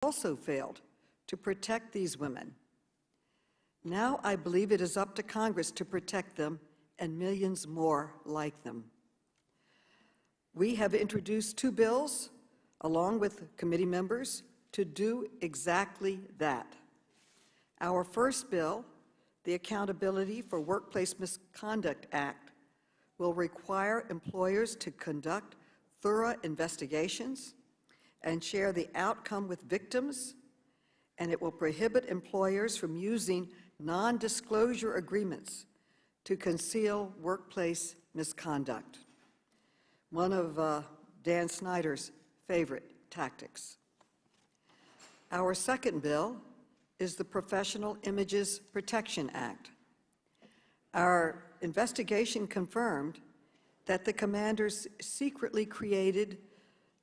also failed to protect these women. Now I believe it is up to Congress to protect them and millions more like them. We have introduced 2 bills, along with committee members, to do exactly that. Our first bill, the Accountability for Workplace Misconduct Act, will require employers to conduct thorough investigations and share the outcome with victims, and it will prohibit employers from using non-disclosure agreements to conceal workplace misconduct, one of Dan Snyder's favorite tactics. Our second bill is the Professional Images Protection Act. Our investigation confirmed that the commanders secretly created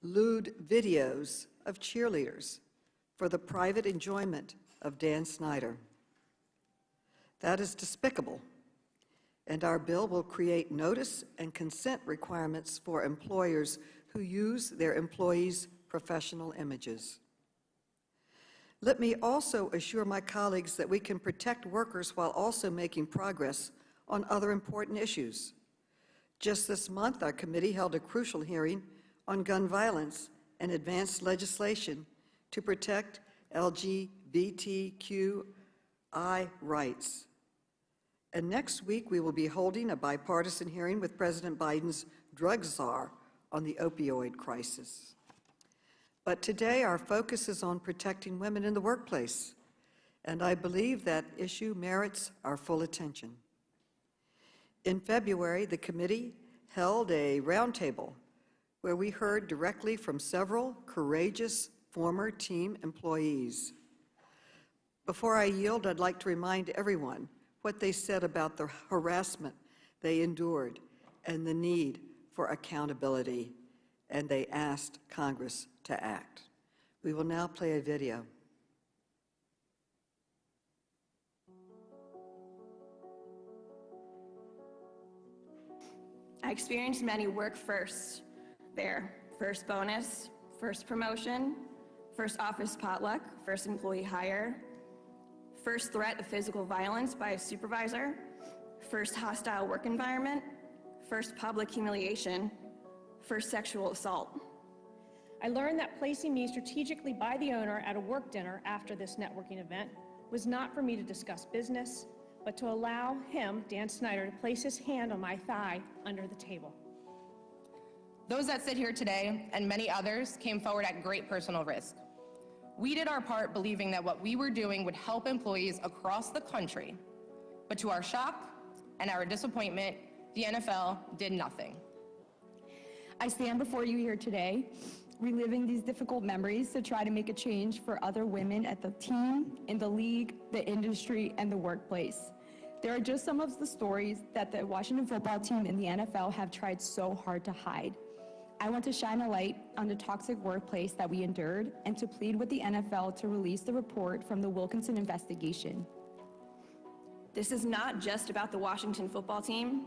lewd videos of cheerleaders for the private enjoyment of Dan Snyder. That is despicable, and our bill will create notice and consent requirements for employers who use their employees' professional images. Let me also assure my colleagues that we can protect workers while also making progress on other important issues. Just this month, our committee held a crucial hearing on gun violence and advanced legislation to protect LGBTQI rights. And next week, we will be holding a bipartisan hearing with President Biden's drug czar on the opioid crisis. But today, our focus is on protecting women in the workplace, and I believe that issue merits our full attention. In February, the committee held a roundtable where we heard directly from several courageous former team employees. Before I yield, I'd like to remind everyone what they said about the harassment they endured and the need for accountability, and they asked Congress to act. We will now play a video. I experienced many work firsts there. First bonus, first promotion, first office potluck, first employee hire, first threat of physical violence by a supervisor, first hostile work environment, first public humiliation, first sexual assault. I learned that placing me strategically by the owner at a work dinner after this networking event was not for me to discuss business, but to allow him, Dan Snyder, to place his hand on my thigh under the table. Those that sit here today, and many others, came forward at great personal risk. We did our part believing that what we were doing would help employees across the country, but to our shock and our disappointment, the NFL did nothing. I stand before you here today, reliving these difficult memories to try to make a change for other women at the team, in the league, the industry, and the workplace. There are just some of the stories that the Washington football team and the NFL have tried so hard to hide. I want to shine a light on the toxic workplace that we endured and to plead with the NFL to release the report from the Wilkinson investigation. This is not just about the Washington football team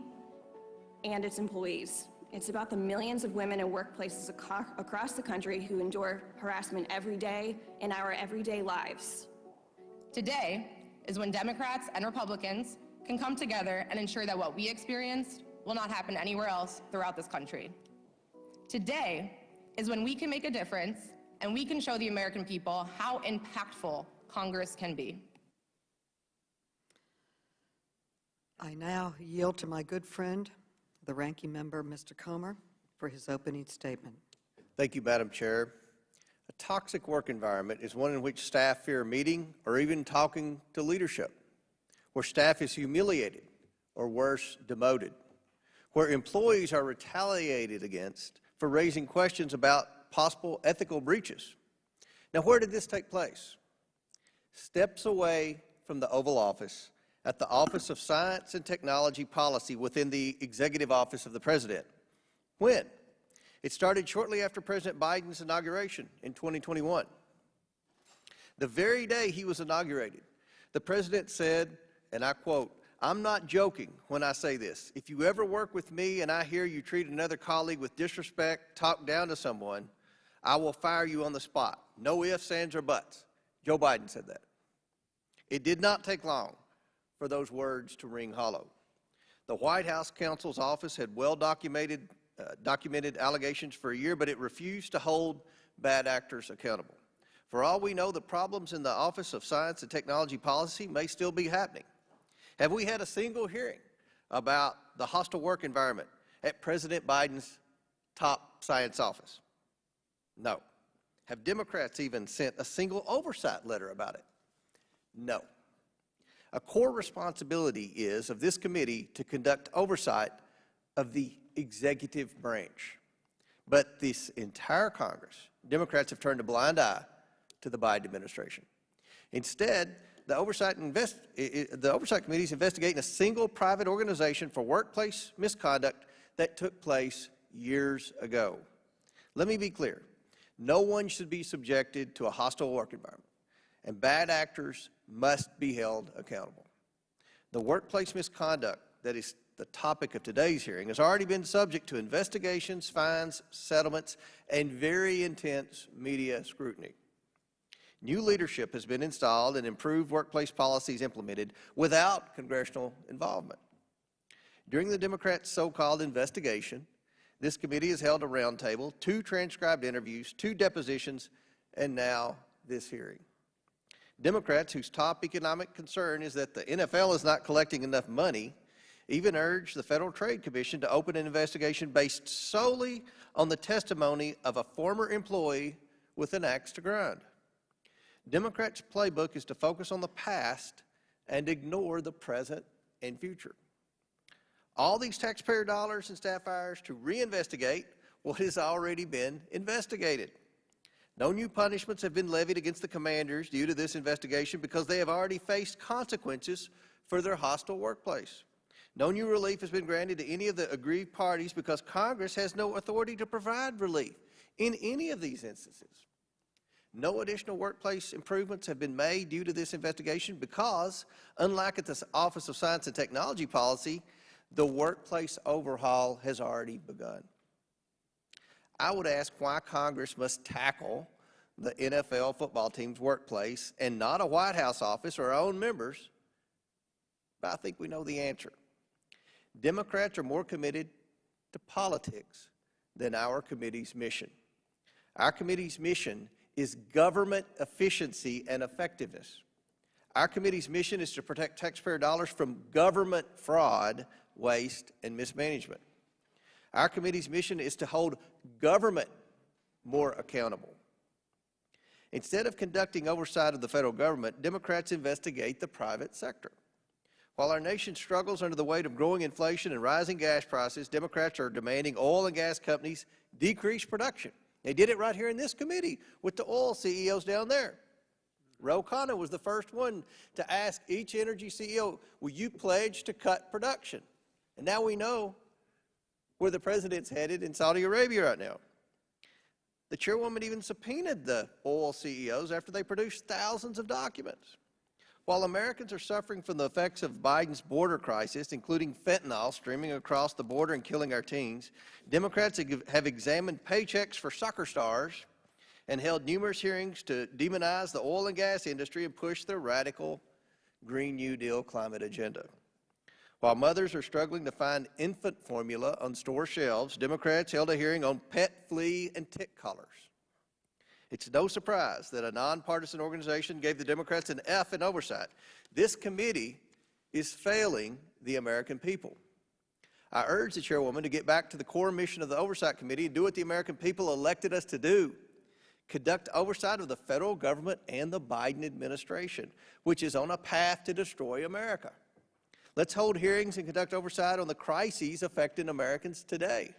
and its employees. It's about the millions of women in workplaces across the country who endure harassment every day in our everyday lives. Today is when Democrats and Republicans can come together and ensure that what we experienced will not happen anywhere else throughout this country. Today is when we can make a difference and we can show the American people how impactful Congress can be. I now yield to my good friend, the ranking member, Mr. Comer, for his opening statement. Thank you, Madam Chair. A toxic work environment is one in which staff fear meeting or even talking to leadership, where staff is humiliated or worse, demoted, where employees are retaliated against for raising questions about possible ethical breaches. Now, where did this take place? Steps away from the Oval Office at the Office of Science and Technology Policy within the Executive Office of the President. When? It started shortly after President Biden's inauguration in 2021. The very day he was inaugurated, the President said, and I quote, "I'm not joking when I say this. If you ever work with me and I hear you treat another colleague with disrespect, talk down to someone, I will fire you on the spot. No ifs, ands, or buts. Joe Biden said that. It did not take long for those words to ring hollow. The White House counsel's office had documented allegations for a year, but it refused to hold bad actors accountable. For all we know, the problems in the Office of Science and Technology Policy may still be happening. Have we had a single hearing about the hostile work environment at President Biden's top science office? No. Have Democrats even sent a single oversight letter about it? No. A core responsibility is of this committee to conduct oversight of the executive branch. But this entire Congress, Democrats have turned a blind eye to the Biden administration. Instead, the Oversight Committee is investigating a single private organization for workplace misconduct that took place years ago. Let me be clear. No one should be subjected to a hostile work environment, and bad actors must be held accountable. The workplace misconduct that is the topic of today's hearing has already been subject to investigations, fines, settlements, and very intense media scrutiny. New leadership has been installed and improved workplace policies implemented without congressional involvement. During the Democrats' so-called investigation, this committee has held a roundtable, 2 transcribed interviews, 2 depositions, and now this hearing. Democrats, whose top economic concern is that the NFL is not collecting enough money, even urged the Federal Trade Commission to open an investigation based solely on the testimony of a former employee with an axe to grind. Democrats' playbook is to focus on the past and ignore the present and future. All these taxpayer dollars and staff hours to reinvestigate what has already been investigated. No new punishments have been levied against the commanders due to this investigation because they have already faced consequences for their hostile workplace. No new relief has been granted to any of the aggrieved parties because Congress has no authority to provide relief in any of these instances. No additional workplace improvements have been made due to this investigation because, unlike at the Office of Science and Technology Policy, the workplace overhaul has already begun. I would ask why Congress must tackle the NFL football team's workplace and not a White House office or our own members, but I think we know the answer. Democrats are more committed to politics than our committee's mission. Our committee's mission is government efficiency and effectiveness. Our committee's mission is to protect taxpayer dollars from government fraud, waste, and mismanagement. Our committee's mission is to hold government more accountable. Instead of conducting oversight of the federal government, Democrats investigate the private sector. While our nation struggles under the weight of growing inflation and rising gas prices, Democrats are demanding oil and gas companies decrease production. They did it right here in this committee with the oil CEOs down there. Ro Khanna was the first one to ask each energy CEO, will you pledge to cut production? And now we know where the president's headed in Saudi Arabia right now. The chairwoman even subpoenaed the oil CEOs after they produced thousands of documents. While Americans are suffering from the effects of Biden's border crisis, including fentanyl streaming across the border and killing our teens, Democrats have examined paychecks for soccer stars and held numerous hearings to demonize the oil and gas industry and push their radical Green New Deal climate agenda. While mothers are struggling to find infant formula on store shelves, Democrats held a hearing on pet, flea, and tick collars. It's no surprise that a nonpartisan organization gave the Democrats an F in oversight. This committee is failing the American people. I urge the chairwoman to get back to the core mission of the Oversight Committee and do what the American people elected us to do. Conduct oversight of the federal government and the Biden administration, which is on a path to destroy America. Let's hold hearings and conduct oversight on the crises affecting Americans today.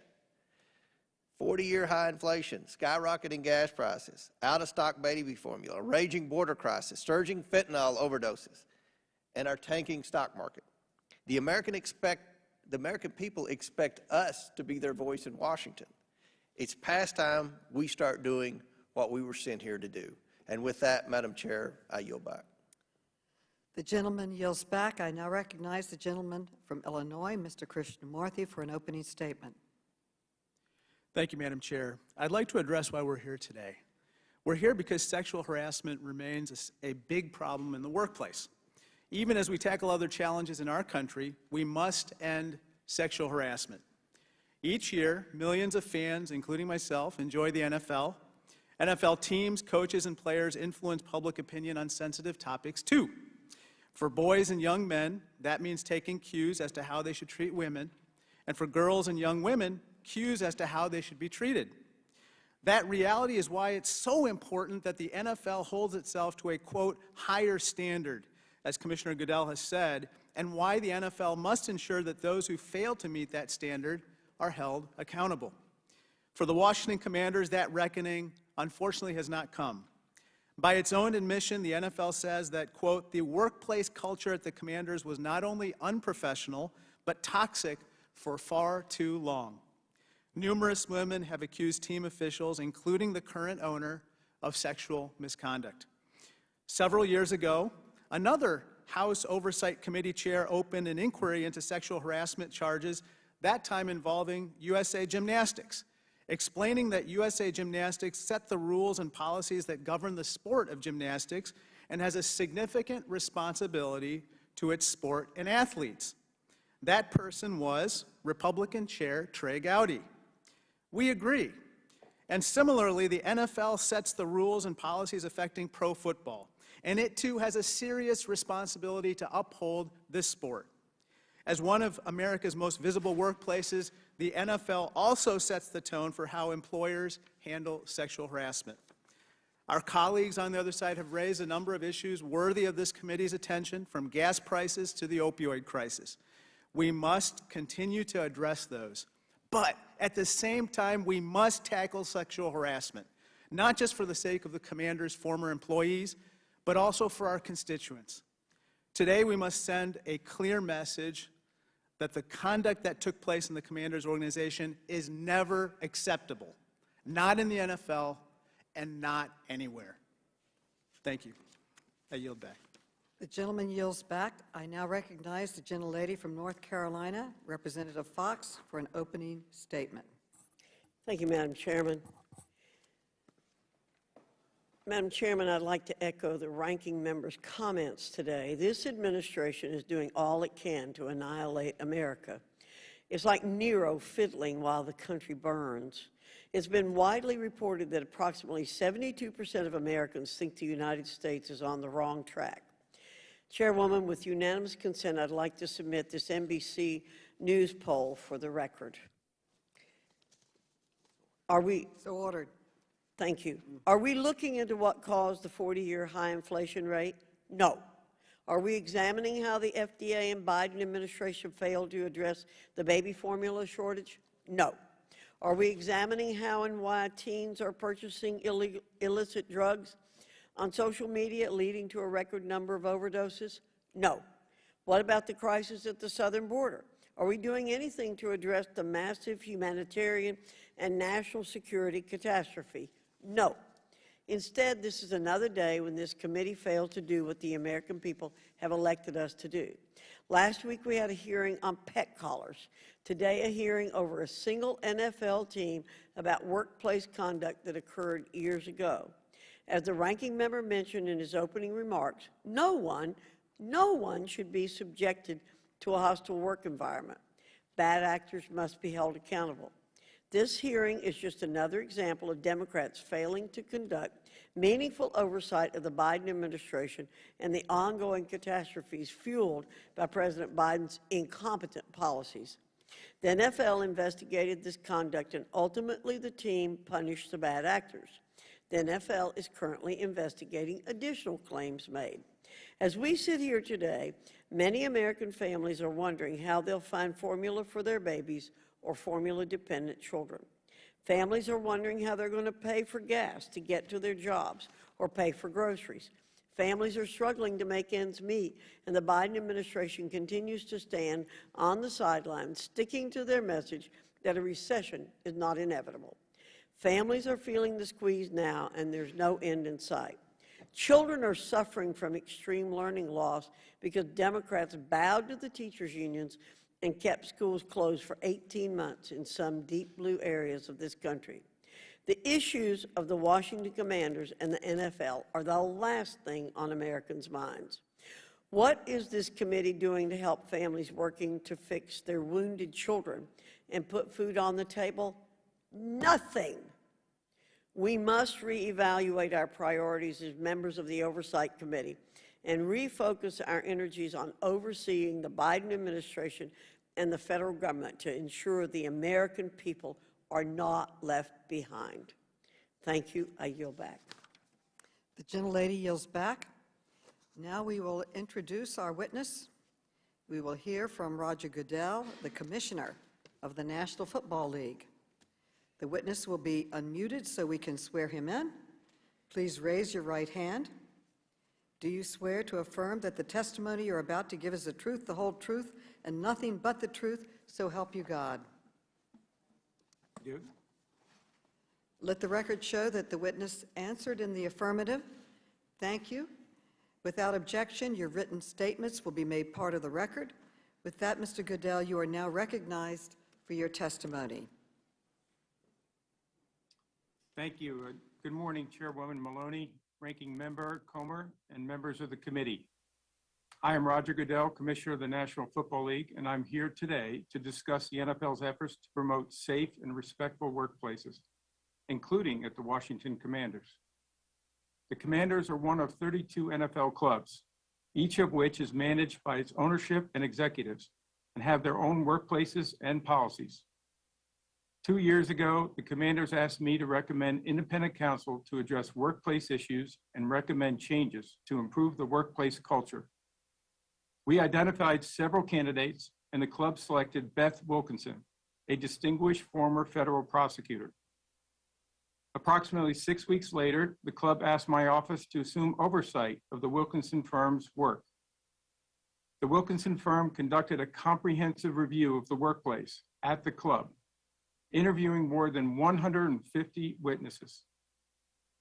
40-year high inflation, skyrocketing gas prices, out-of-stock baby formula, raging border crisis, surging fentanyl overdoses, and our tanking stock market. The American people expect us to be their voice in Washington. It's past time we start doing what we were sent here to do. And with that, Madam Chair, I yield back. The gentleman yields back. I now recognize the gentleman from Illinois, Mr. Christian Marthy, for an opening statement. Thank you, Madam Chair. I'd like to address why we're here today. We're here because sexual harassment remains a big problem in the workplace. Even as we tackle other challenges in our country, we must end sexual harassment. Each year, millions of fans, including myself, enjoy the NFL. NFL teams, coaches, and players influence public opinion on sensitive topics, too. For boys and young men, that means taking cues as to how they should treat women, and for girls and young women, cues as to how they should be treated. That reality is why it's so important that the NFL holds itself to a, quote, higher standard, as Commissioner Goodell has said, and why the NFL must ensure that those who fail to meet that standard are held accountable. For the Washington Commanders, that reckoning, unfortunately, has not come. By its own admission, the NFL says that, quote, the workplace culture at the Commanders was not only unprofessional, but toxic for far too long. Numerous women have accused team officials, including the current owner, of sexual misconduct. Several years ago, another House Oversight Committee chair opened an inquiry into sexual harassment charges, that time involving USA Gymnastics, explaining that USA Gymnastics set the rules and policies that govern the sport of gymnastics and has a significant responsibility to its sport and athletes. That person was Republican Chair Trey Gowdy. We agree. And similarly, the NFL sets the rules and policies affecting pro football, and it too has a serious responsibility to uphold this sport. As one of America's most visible workplaces, the NFL also sets the tone for how employers handle sexual harassment. Our colleagues on the other side have raised a number of issues worthy of this committee's attention, from gas prices to the opioid crisis. We must continue to address those. But at the same time, we must tackle sexual harassment, not just for the sake of the Commander's former employees, but also for our constituents. Today, we must send a clear message that the conduct that took place in the Commander's organization is never acceptable, not in the NFL and not anywhere. Thank you. I yield back. The gentleman yields back. I now recognize the gentlelady from North Carolina, Representative Fox, for an opening statement. Thank you, Madam Chairman. Madam Chairman, I'd like to echo the ranking member's comments today. This administration is doing all it can to annihilate America. It's like Nero fiddling while the country burns. It's been widely reported that approximately 72% of Americans think the United States is on the wrong track. Chairwoman, with unanimous consent, I'd like to submit this NBC News poll for the record. Are we... So ordered. Thank you. Are we looking into what caused the 40-year high inflation rate? No. Are we examining how the FDA and Biden administration failed to address the baby formula shortage? No. Are we examining how and why teens are purchasing illicit drugs on social media, leading to a record number of overdoses? No. What about the crisis at the southern border? Are we doing anything to address the massive humanitarian and national security catastrophe? No. Instead, this is another day when this committee failed to do what the American people have elected us to do. Last week, we had a hearing on pet collars. Today, a hearing over a single NFL team about workplace conduct that occurred years ago. As the ranking member mentioned in his opening remarks, no one should be subjected to a hostile work environment. Bad actors must be held accountable. This hearing is just another example of Democrats failing to conduct meaningful oversight of the Biden administration and the ongoing catastrophes fueled by President Biden's incompetent policies. The NFL investigated this conduct, and ultimately the team punished the bad actors. The NFL is currently investigating additional claims made. As we sit here today, many American families are wondering how they'll find formula for their babies or formula-dependent children. Families are wondering how they're going to pay for gas to get to their jobs or pay for groceries. Families are struggling to make ends meet, and the Biden administration continues to stand on the sidelines, sticking to their message that a recession is not inevitable. Families are feeling the squeeze now, and there's no end in sight. Children are suffering from extreme learning loss because Democrats bowed to the teachers' unions and kept schools closed for 18 months in some deep blue areas of this country. The issues of the Washington Commanders and the NFL are the last thing on Americans' minds. What is this committee doing to help families working to fix their wounded children and put food on the table? Nothing. We must reevaluate our priorities as members of the Oversight Committee and refocus our energies on overseeing the Biden administration and the federal government to ensure the American people are not left behind. Thank you. I yield back. The gentlelady yields back. Now we will introduce our witness. We will hear from Roger Goodell, the Commissioner of the National Football League. The witness will be unmuted so we can swear him in. Please raise your right hand. Do you swear to affirm that the testimony you're about to give is the truth, the whole truth, and nothing but the truth, so help you God? I do. Let the record show that the witness answered in the affirmative. Thank you. Without objection, your written statements will be made part of the record. With that, Mr. Goodell, you are now recognized for your testimony. Thank you. Good morning, Chairwoman Maloney, Ranking Member Comer, and members of the committee. I am Roger Goodell, Commissioner of the National Football League, and I'm here today to discuss the NFL's efforts to promote safe and respectful workplaces, including at the Washington Commanders. The Commanders are one of 32 NFL clubs, each of which is managed by its ownership and executives and have their own workplaces and policies. 2 years ago, the Commanders asked me to recommend independent counsel to address workplace issues and recommend changes to improve the workplace culture. We identified several candidates, and the club selected Beth Wilkinson, a distinguished former federal prosecutor. Approximately 6 weeks later, the club asked my office to assume oversight of the Wilkinson firm's work. The Wilkinson firm conducted a comprehensive review of the workplace at the club, interviewing more than 150 witnesses.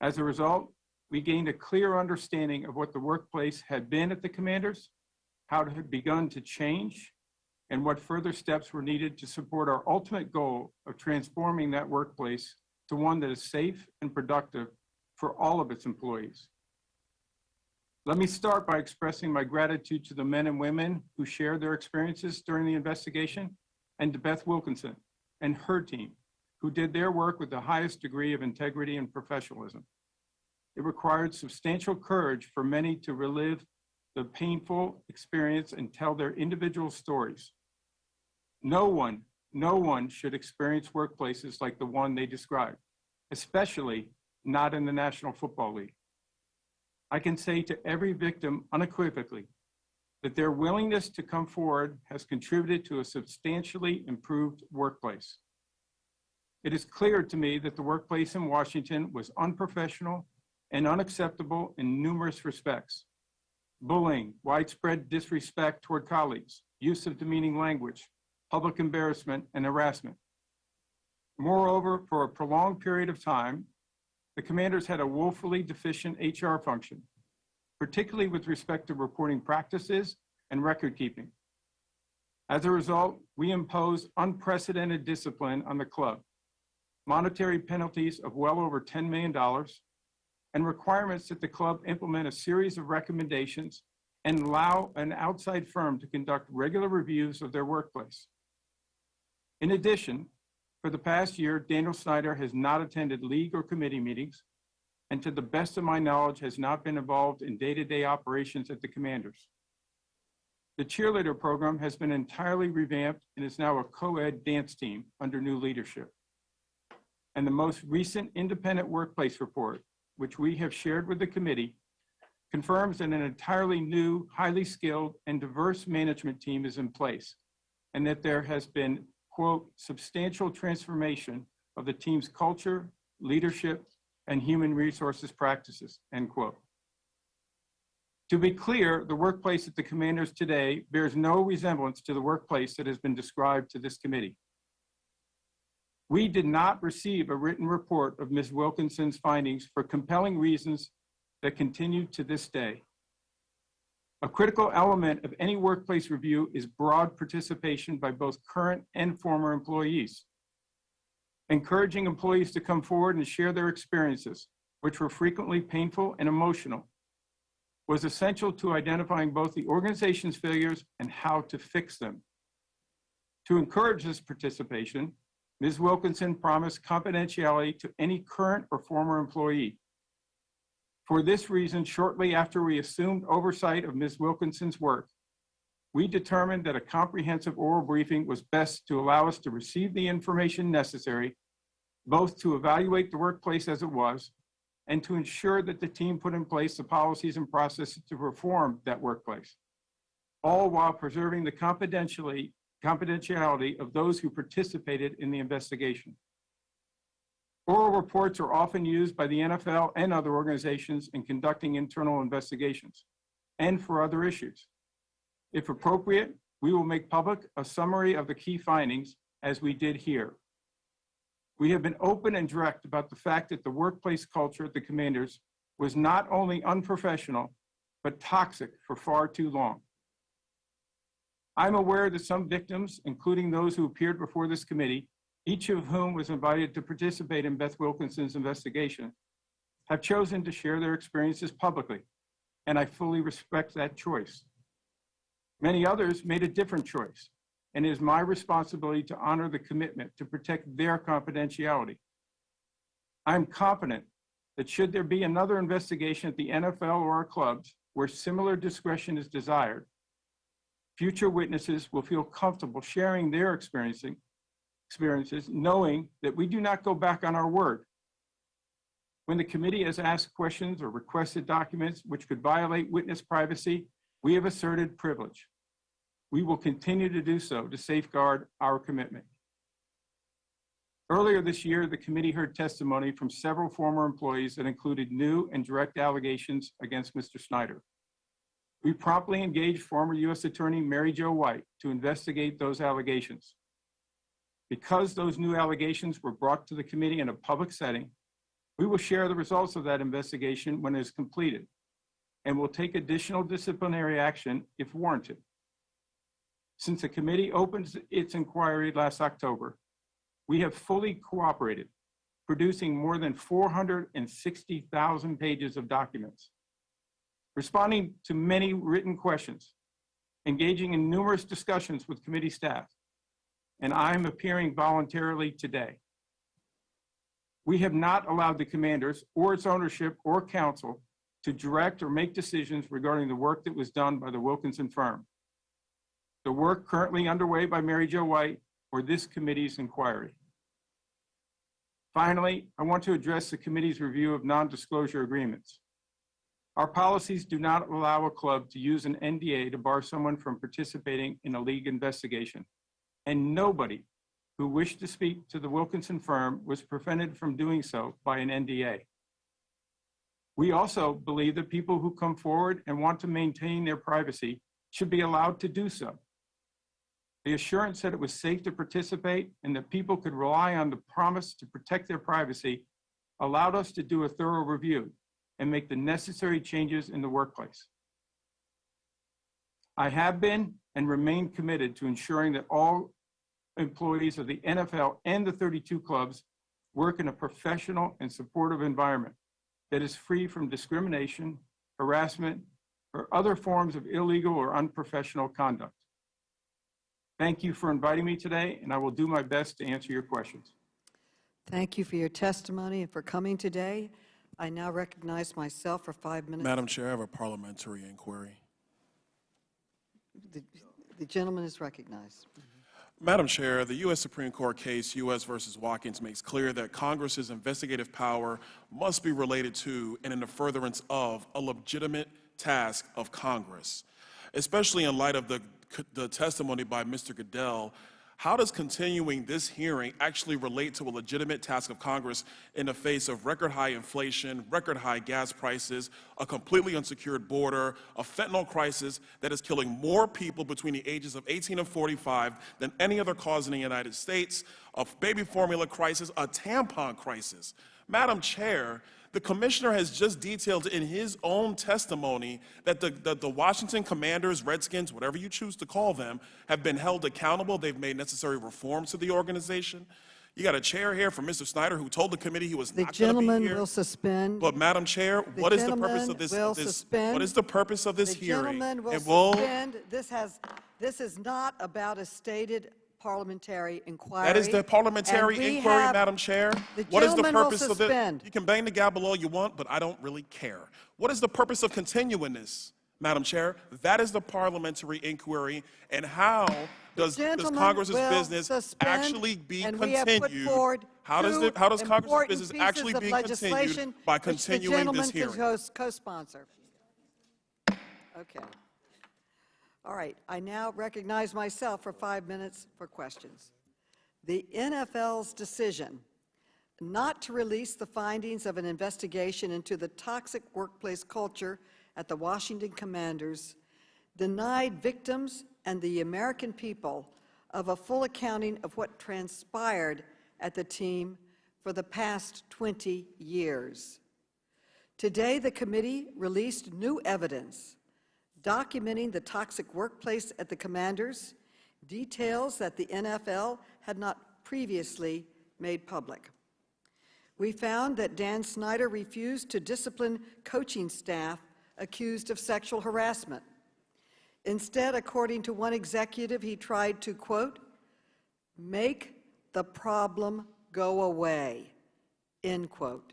As a result, we gained a clear understanding of what the workplace had been at the Commanders, how it had begun to change, and what further steps were needed to support our ultimate goal of transforming that workplace to one that is safe and productive for all of its employees. Let me start by expressing my gratitude to the men and women who shared their experiences during the investigation, and to Beth Wilkinson and her team, who did their work with the highest degree of integrity and professionalism. It required substantial courage for many to relive the painful experience and tell their individual stories. No one should experience workplaces like the one they described, especially not in the National Football League. I can say to every victim unequivocally that their willingness to come forward has contributed to a substantially improved workplace. It is clear to me that the workplace in Washington was unprofessional and unacceptable in numerous respects. Bullying, widespread disrespect toward colleagues, use of demeaning language, public embarrassment, and harassment. Moreover, for a prolonged period of time, the Commanders had a woefully deficient HR function, particularly with respect to reporting practices and record keeping. As a result, we imposed unprecedented discipline on the club, monetary penalties of well over $10 million, and requirements that the club implement a series of recommendations and allow an outside firm to conduct regular reviews of their workplace. In addition, for the past year, Dan Snyder has not attended league or committee meetings, and to the best of my knowledge has not been involved in day-to-day operations at the Commanders. The cheerleader program has been entirely revamped and is now a co-ed dance team under new leadership. And the most recent independent workplace report, which we have shared with the committee, confirms that an entirely new, highly skilled, and diverse management team is in place, and that there has been, quote, substantial transformation of the team's culture, leadership, and human resources practices, end quote. To be clear, the workplace at the Commanders today bears no resemblance to the workplace that has been described to this committee. We did not receive a written report of Ms. Wilkinson's findings for compelling reasons that continue to this day. A critical element of any workplace review is broad participation by both current and former employees. Encouraging employees to come forward and share their experiences, which were frequently painful and emotional, was essential to identifying both the organization's failures and how to fix them. To encourage this participation, Ms. Wilkinson promised confidentiality to any current or former employee. For this reason, shortly after we assumed oversight of Ms. Wilkinson's work, we determined that a comprehensive oral briefing was best to allow us to receive the information necessary, both to evaluate the workplace as it was, and to ensure that the team put in place the policies and processes to reform that workplace, all while preserving the confidentiality of those who participated in the investigation. Oral reports are often used by the NFL and other organizations in conducting internal investigations and for other issues. If appropriate, we will make public a summary of the key findings, as we did here. We have been open and direct about the fact that the workplace culture at the Commanders was not only unprofessional, but toxic for far too long. I'm aware that some victims, including those who appeared before this committee, each of whom was invited to participate in Beth Wilkinson's investigation, have chosen to share their experiences publicly, and I fully respect that choice. Many others made a different choice, and it is my responsibility to honor the commitment to protect their confidentiality. I'm confident that should there be another investigation at the NFL or our clubs where similar discretion is desired, future witnesses will feel comfortable sharing their experiences, knowing that we do not go back on our word. When the committee has asked questions or requested documents which could violate witness privacy, we have asserted privilege. We will continue to do so to safeguard our commitment. Earlier this year, the committee heard testimony from several former employees that included new and direct allegations against Mr. Snyder. We promptly engaged former U.S. Attorney Mary Jo White to investigate those allegations. Because those new allegations were brought to the committee in a public setting, we will share the results of that investigation when it is completed, and will take additional disciplinary action if warranted. Since the committee opened its inquiry last October, we have fully cooperated, producing more than 460,000 pages of documents, responding to many written questions, engaging in numerous discussions with committee staff, and I'm appearing voluntarily today. We have not allowed the Commanders or its ownership or council to direct or make decisions regarding the work that was done by the Wilkinson firm, the work currently underway by Mary Jo White, or this committee's inquiry. Finally, I want to address the committee's review of non-disclosure agreements. Our policies do not allow a club to use an NDA to bar someone from participating in a league investigation, and nobody who wished to speak to the Wilkinson firm was prevented from doing so by an NDA. We also believe that people who come forward and want to maintain their privacy should be allowed to do so. The assurance that it was safe to participate and that people could rely on the promise to protect their privacy allowed us to do a thorough review and make the necessary changes in the workplace. I have been and remain committed to ensuring that all employees of the NFL and the 32 clubs work in a professional and supportive environment that is free from discrimination, harassment, or other forms of illegal or unprofessional conduct. Thank you for inviting me today, and I will do my best to answer your questions. Thank you for your testimony and for coming today. I now recognize myself for 5 minutes. Madam Chair, I have a parliamentary inquiry. The gentleman is recognized. Madam Chair, the U.S. Supreme Court case U.S. versus Watkins makes clear that Congress's investigative power must be related to and in the furtherance of a legitimate task of Congress. Especially in light of the testimony by Mr. Goodell, how does continuing this hearing actually relate to a legitimate task of Congress in the face of record high inflation, record high gas prices, a completely unsecured border, a fentanyl crisis that is killing more people between the ages of 18 and 45 than any other cause in the United States, a baby formula crisis, a tampon crisis? Madam Chair, The commissioner has just detailed in his own testimony that the Washington Commanders, Redskins, whatever you choose to call them, have been held accountable. They've made necessary reforms to the organization. You got a chair here from Mr. Snyder, who told the committee he was not going to be here. The gentleman will suspend. But Madam Chair, what is the purpose of this? What is the purpose of this hearing? The gentleman will suspend. This is not about a stated parliamentary inquiry. That is the parliamentary inquiry, Madam Chair. What is the purpose of it? You can bang the gavel all you want, but I don't really care. What is the purpose of continuing this, Madam Chair? That is the parliamentary inquiry, and how does Congress's business actually be continued? How does Congress's business actually be continued by continuing this hearing? The gentleman can co-sponsor. Okay. All right, I now recognize myself for 5 minutes for questions. The NFL's decision not to release the findings of an investigation into the toxic workplace culture at the Washington Commanders denied victims and the American people of a full accounting of what transpired at the team for the past 20 years. Today, the committee released new evidence documenting the toxic workplace at the Commanders, details that the NFL had not previously made public. We found that Dan Snyder refused to discipline coaching staff accused of sexual harassment. Instead, according to one executive, he tried to, quote, make the problem go away, end quote.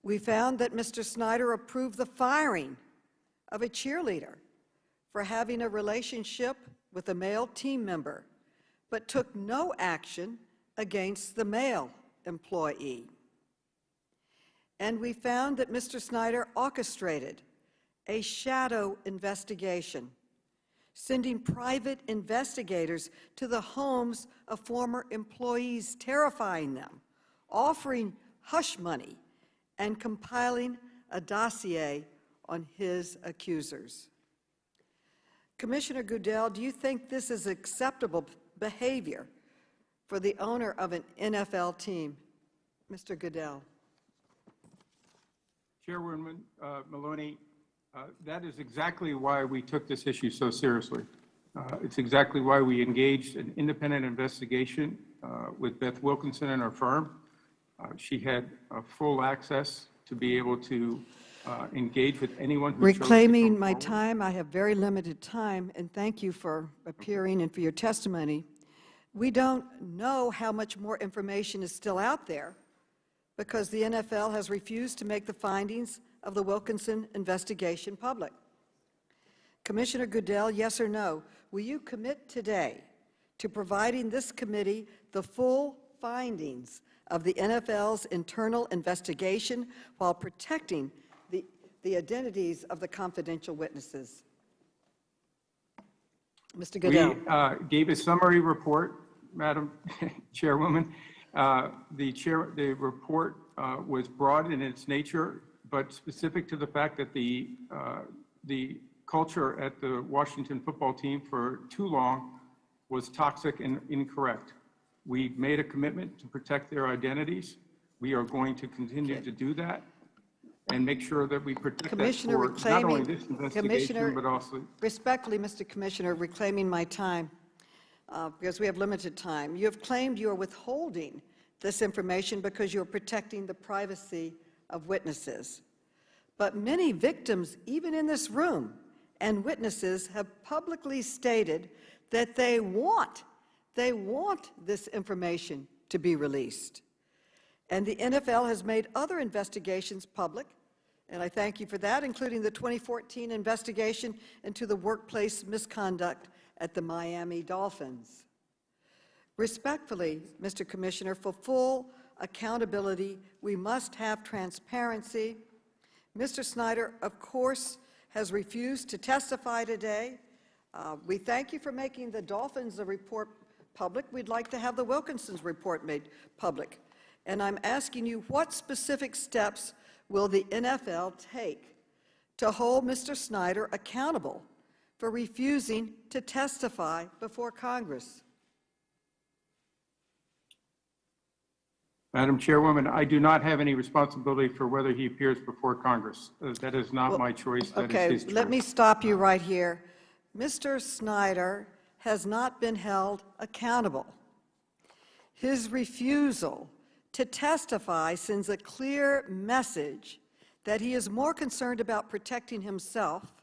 We found that Mr. Snyder approved the firing of a cheerleader for having a relationship with a male team member, but took no action against the male employee. And we found that Mr. Snyder orchestrated a shadow investigation, sending private investigators to the homes of former employees, terrifying them, offering hush money, and compiling a dossier on his accusers. Commissioner Goodell, do you think this is acceptable behavior for the owner of an NFL team? Mr. Goodell. Chairwoman Maloney, that is exactly why we took this issue so seriously. It's exactly why we engaged an independent investigation with Beth Wilkinson and her firm. She had full access to be able to engage with anyone who Reclaiming my time, I have very limited time, and thank you for appearing and for your testimony. We don't know how much more information is still out there because the NFL has refused to make the findings of the Wilkinson investigation public. Commissioner Goodell, yes or no, will you commit today to providing this committee the full findings of the NFL's internal investigation while protecting the identities of the confidential witnesses? Mr. Goodell. We gave a summary report, Madam Chairwoman. The report was broad in its nature, but specific to the fact that the culture at the Washington football team for too long was toxic and incorrect. We made a commitment to protect their identities. We are going to continue to do that and make sure that we protect that for not only this investigation, but also... Respectfully, Mr. Commissioner, reclaiming my time, because we have limited time. You have claimed you are withholding this information because you are protecting the privacy of witnesses. But many victims, even in this room, and witnesses have publicly stated that they want this information to be released. And the NFL has made other investigations public, and I thank you for that, including the 2014 investigation into the workplace misconduct at the Miami Dolphins. Respectfully, Mr. Commissioner, for full accountability, we must have transparency. Mr. Snyder, of course, has refused to testify today. We thank you for making the Dolphins report public. We'd like to have the Wilkinson's report made public. And I'm asking you, what specific steps will the NFL take to hold Mr. Snyder accountable for refusing to testify before Congress? Madam Chairwoman, I do not have any responsibility for whether he appears before Congress. That is not my choice. That is his choice. Let me stop you right here. Mr. Snyder has not been held accountable. His refusal to testify sends a clear message that he is more concerned about protecting himself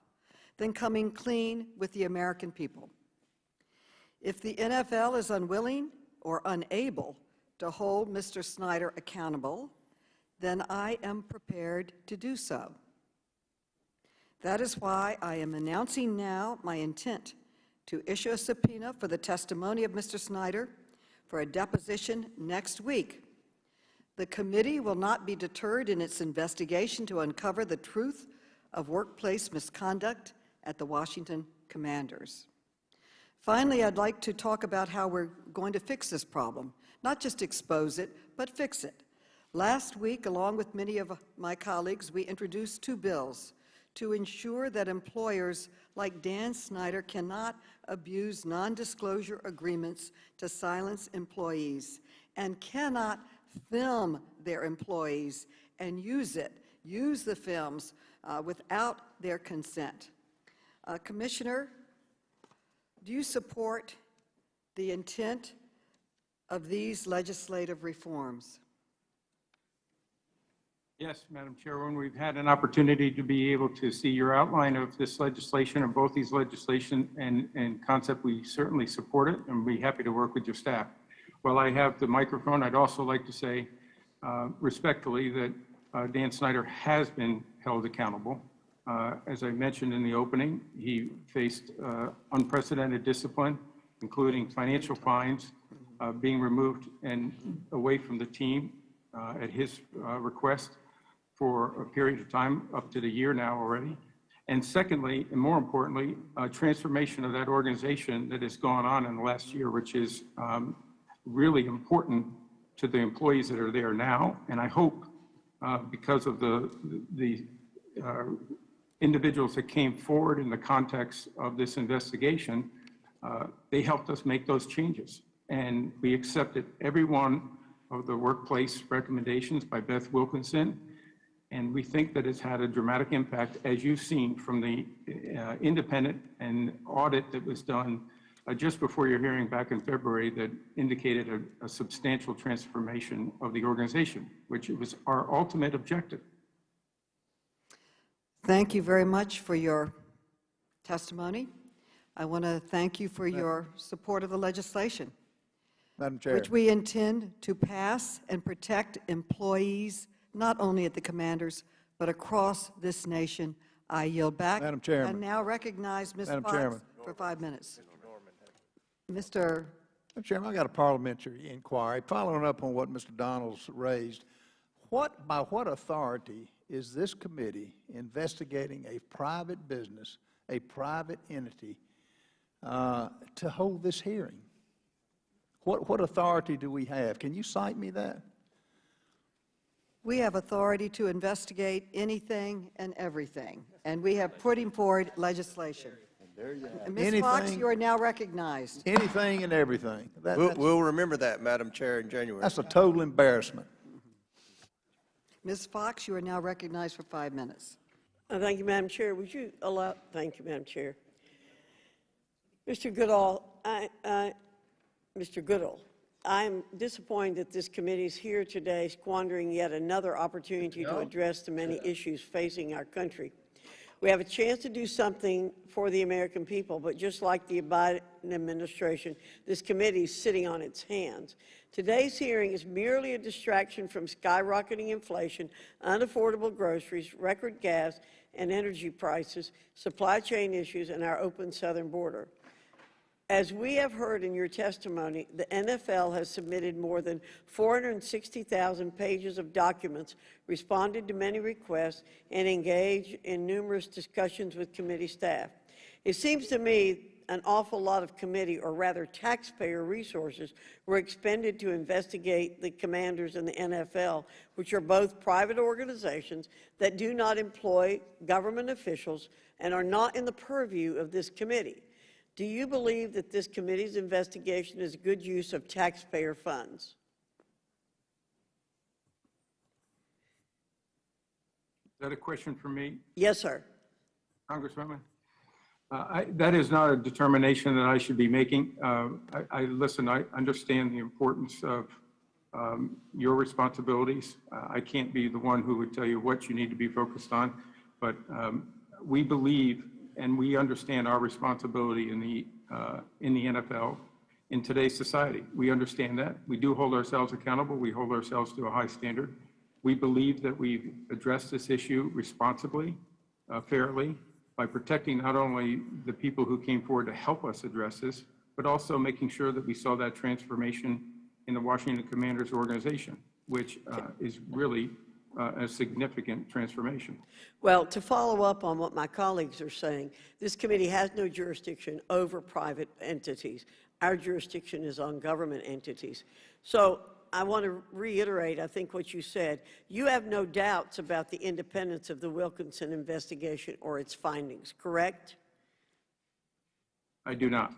than coming clean with the American people. If the NFL is unwilling or unable to hold Mr. Snyder accountable, then I am prepared to do so. That is why I am announcing now my intent to issue a subpoena for the testimony of Mr. Snyder for a deposition next week. The committee will not be deterred in its investigation to uncover the truth of workplace misconduct at the Washington Commanders. Finally, I'd like to talk about how we're going to fix this problem. Not just expose it, but fix it. Last week, along with many of my colleagues, we introduced 2 bills to ensure that employers like Dan Snyder cannot abuse non-disclosure agreements to silence employees and cannot film their employees and use the films without their consent. Commissioner, do you support the intent of these legislative reforms? Yes, Madam Chairwoman, we've had an opportunity to be able to see your outline of this legislation, of both these legislation and concept. We certainly support it and be happy to work with your staff. While I have the microphone, I'd also like to say respectfully that Dan Snyder has been held accountable. As I mentioned in the opening, he faced unprecedented discipline, including financial fines, being removed and away from the team at his request for a period of time, up to the year now already. And secondly, and more importantly, a transformation of that organization that has gone on in the last year, which is really important to the employees that are there now. And I hope because of the individuals that came forward in the context of this investigation, they helped us make those changes. And we accepted every one of the workplace recommendations by Beth Wilkinson. And we think that it's had a dramatic impact, as you've seen from the independent and audit that was done just before your hearing back in February that indicated a substantial transformation of the organization, which was our ultimate objective. Thank you very much for your testimony. I want to thank you for your support of the legislation, Madam Chair. which we intend to pass and protect employees, not only at the Commanders, but across this nation. I yield back. Madam Chairman. And now recognize Ms. Madam Fox Chairman. for 5 minutes. Mr. Madam Chairman, I got a parliamentary inquiry following up on what Mr. Donalds raised. By what authority is this committee investigating a private business, a private entity, to hold this hearing? What authority do we have? Can you cite me that? We have authority to investigate anything and everything, and we have putting forward legislation. And Ms. Fox, you are now recognized. Anything and everything. We'll remember that, Madam Chair, in January. That's a total embarrassment. Ms. Fox, you are now recognized for 5 minutes. Thank you, Madam Chair. Would you allow? Thank you, Madam Chair. Mr. Goodall, Mr. Goodell, I'm disappointed that this committee is here today squandering yet another opportunity to address the many issues facing our country. We have a chance to do something for the American people, but just like the Biden administration, this committee is sitting on its hands. Today's hearing is merely a distraction from skyrocketing inflation, unaffordable groceries, record gas and energy prices, supply chain issues, and our open southern border. As we have heard in your testimony, the NFL has submitted more than 460,000 pages of documents, responded to many requests, and engaged in numerous discussions with committee staff. It seems to me an awful lot of committee, or rather taxpayer resources, were expended to investigate the Commanders and the NFL, which are both private organizations that do not employ government officials and are not in the purview of this committee. Do you believe that this committee's investigation is good use of taxpayer funds? that a question for me, Yes, sir. Congresswoman? That is not a determination that I should be making. Listen, I understand the importance of your responsibilities. I can't be the one who would tell you what you need to be focused on, but we believe and we understand our responsibility in the NFL in today's society. We understand that. We do hold ourselves accountable. We hold ourselves to a high standard. We believe that we've addressed this issue responsibly, fairly, by protecting not only the people who came forward to help us address this, but also making sure that we saw that transformation in the Washington Commanders organization, which is really a significant transformation. Well, to follow up on what my colleagues are saying, this committee has no jurisdiction over private entities. Our jurisdiction is on government entities. So I want to reiterate, I think, what you said. You have no doubts about the independence of the Wilkinson investigation or its findings, correct? I do not.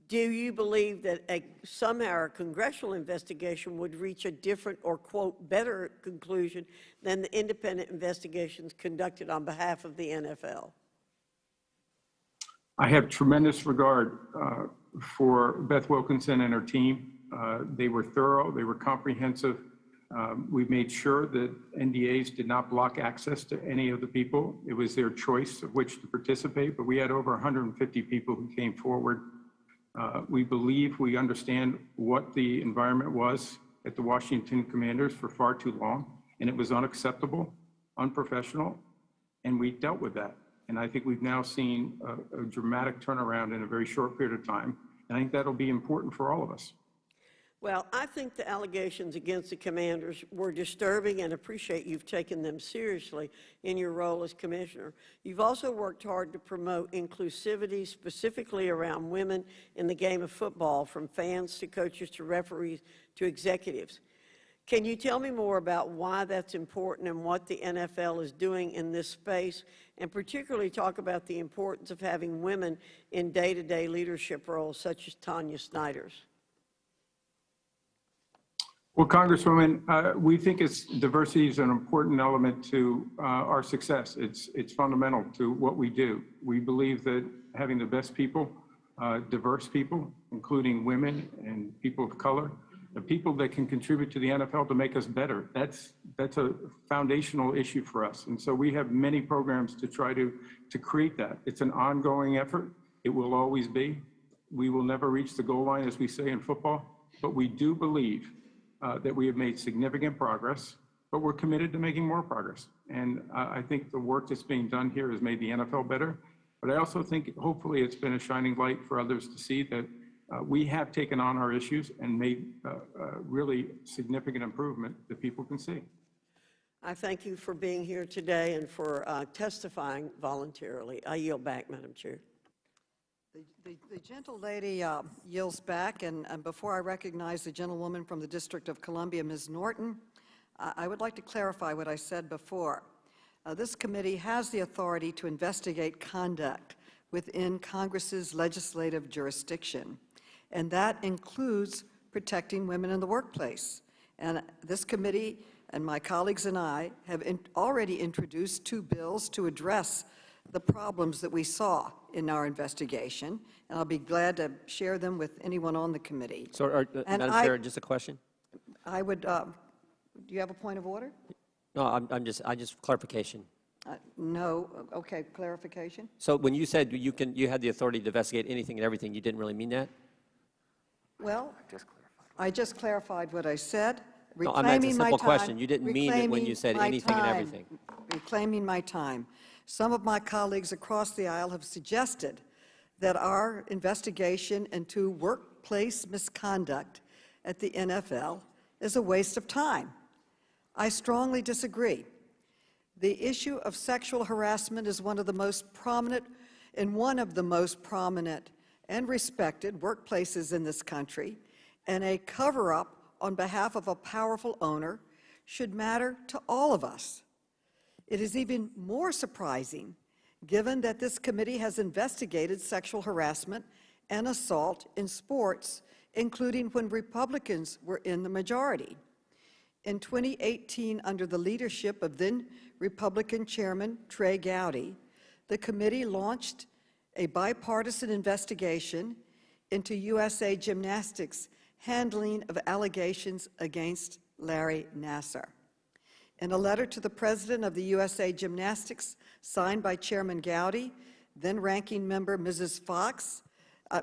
Do you believe that somehow a congressional investigation would reach a different or, quote, better conclusion than the independent investigations conducted on behalf of the NFL? I have tremendous regard for Beth Wilkinson and her team. They were thorough, they were comprehensive. We made sure that NDAs did not block access to any of the people. It was their choice of which to participate, but we had over 150 people who came forward. We believe we understand what the environment was at the Washington Commanders for far too long, and it was unacceptable, unprofessional, and we dealt with that. And I think we've now seen a dramatic turnaround in a very short period of time, and I think that'll be important for all of us. Well, I think the allegations against the Commanders were disturbing and appreciate you've taken them seriously in your role as commissioner. You've also worked hard to promote inclusivity, specifically around women in the game of football, from fans to coaches to referees to executives. Can you tell me more about why that's important and what the NFL is doing in this space, and particularly talk about the importance of having women in day-to-day leadership roles such as Tanya Snyder's? Well, Congresswoman, we think diversity is an important element to our success. It's fundamental to what we do. We believe that having the best people, diverse people, including women and people of color, the people that can contribute to the NFL to make us better, that's a foundational issue for us. And so we have many programs to try to create that. It's an ongoing effort. It will always be. We will never reach the goal line, as we say in football, but we do believe that we have made significant progress, but we're committed to making more progress. And I think the work that's being done here has made the NFL better, but I also think hopefully it's been a shining light for others to see that we have taken on our issues and made really significant improvement that people can see. I thank you for being here today and for testifying voluntarily. I yield back, Madam Chair. The gentle lady yields back, and before I recognize the gentlewoman from the District of Columbia, Ms. Norton, I would like to clarify what I said before. This committee has the authority to investigate conduct within Congress's legislative jurisdiction, and that includes protecting women in the workplace. And this committee and my colleagues and I have already introduced 2 bills to address the problems that we saw in our investigation, and I'll be glad to share them with anyone on the committee. So, Madam Chair, just a question? I would, do you have a point of order? No, I just clarification. No, okay, clarification? So when you said you had the authority to investigate anything and everything, you didn't really mean that? Well, I just clarified what I said. No, I meant a simple question. You didn't mean it when you said anything and everything. Reclaiming my time. Some of my colleagues across the aisle have suggested that our investigation into workplace misconduct at the NFL is a waste of time. I strongly disagree. The issue of sexual harassment is one of the most prominent and respected workplaces in this country, and a cover-up on behalf of a powerful owner should matter to all of us. It is even more surprising, given that this committee has investigated sexual harassment and assault in sports, including when Republicans were in the majority. In 2018, under the leadership of then Republican Chairman Trey Gowdy, the committee launched a bipartisan investigation into USA Gymnastics' handling of allegations against Larry Nassar. In a letter to the president of the USA Gymnastics, signed by Chairman Gowdy, then Ranking Member Mrs. Fox,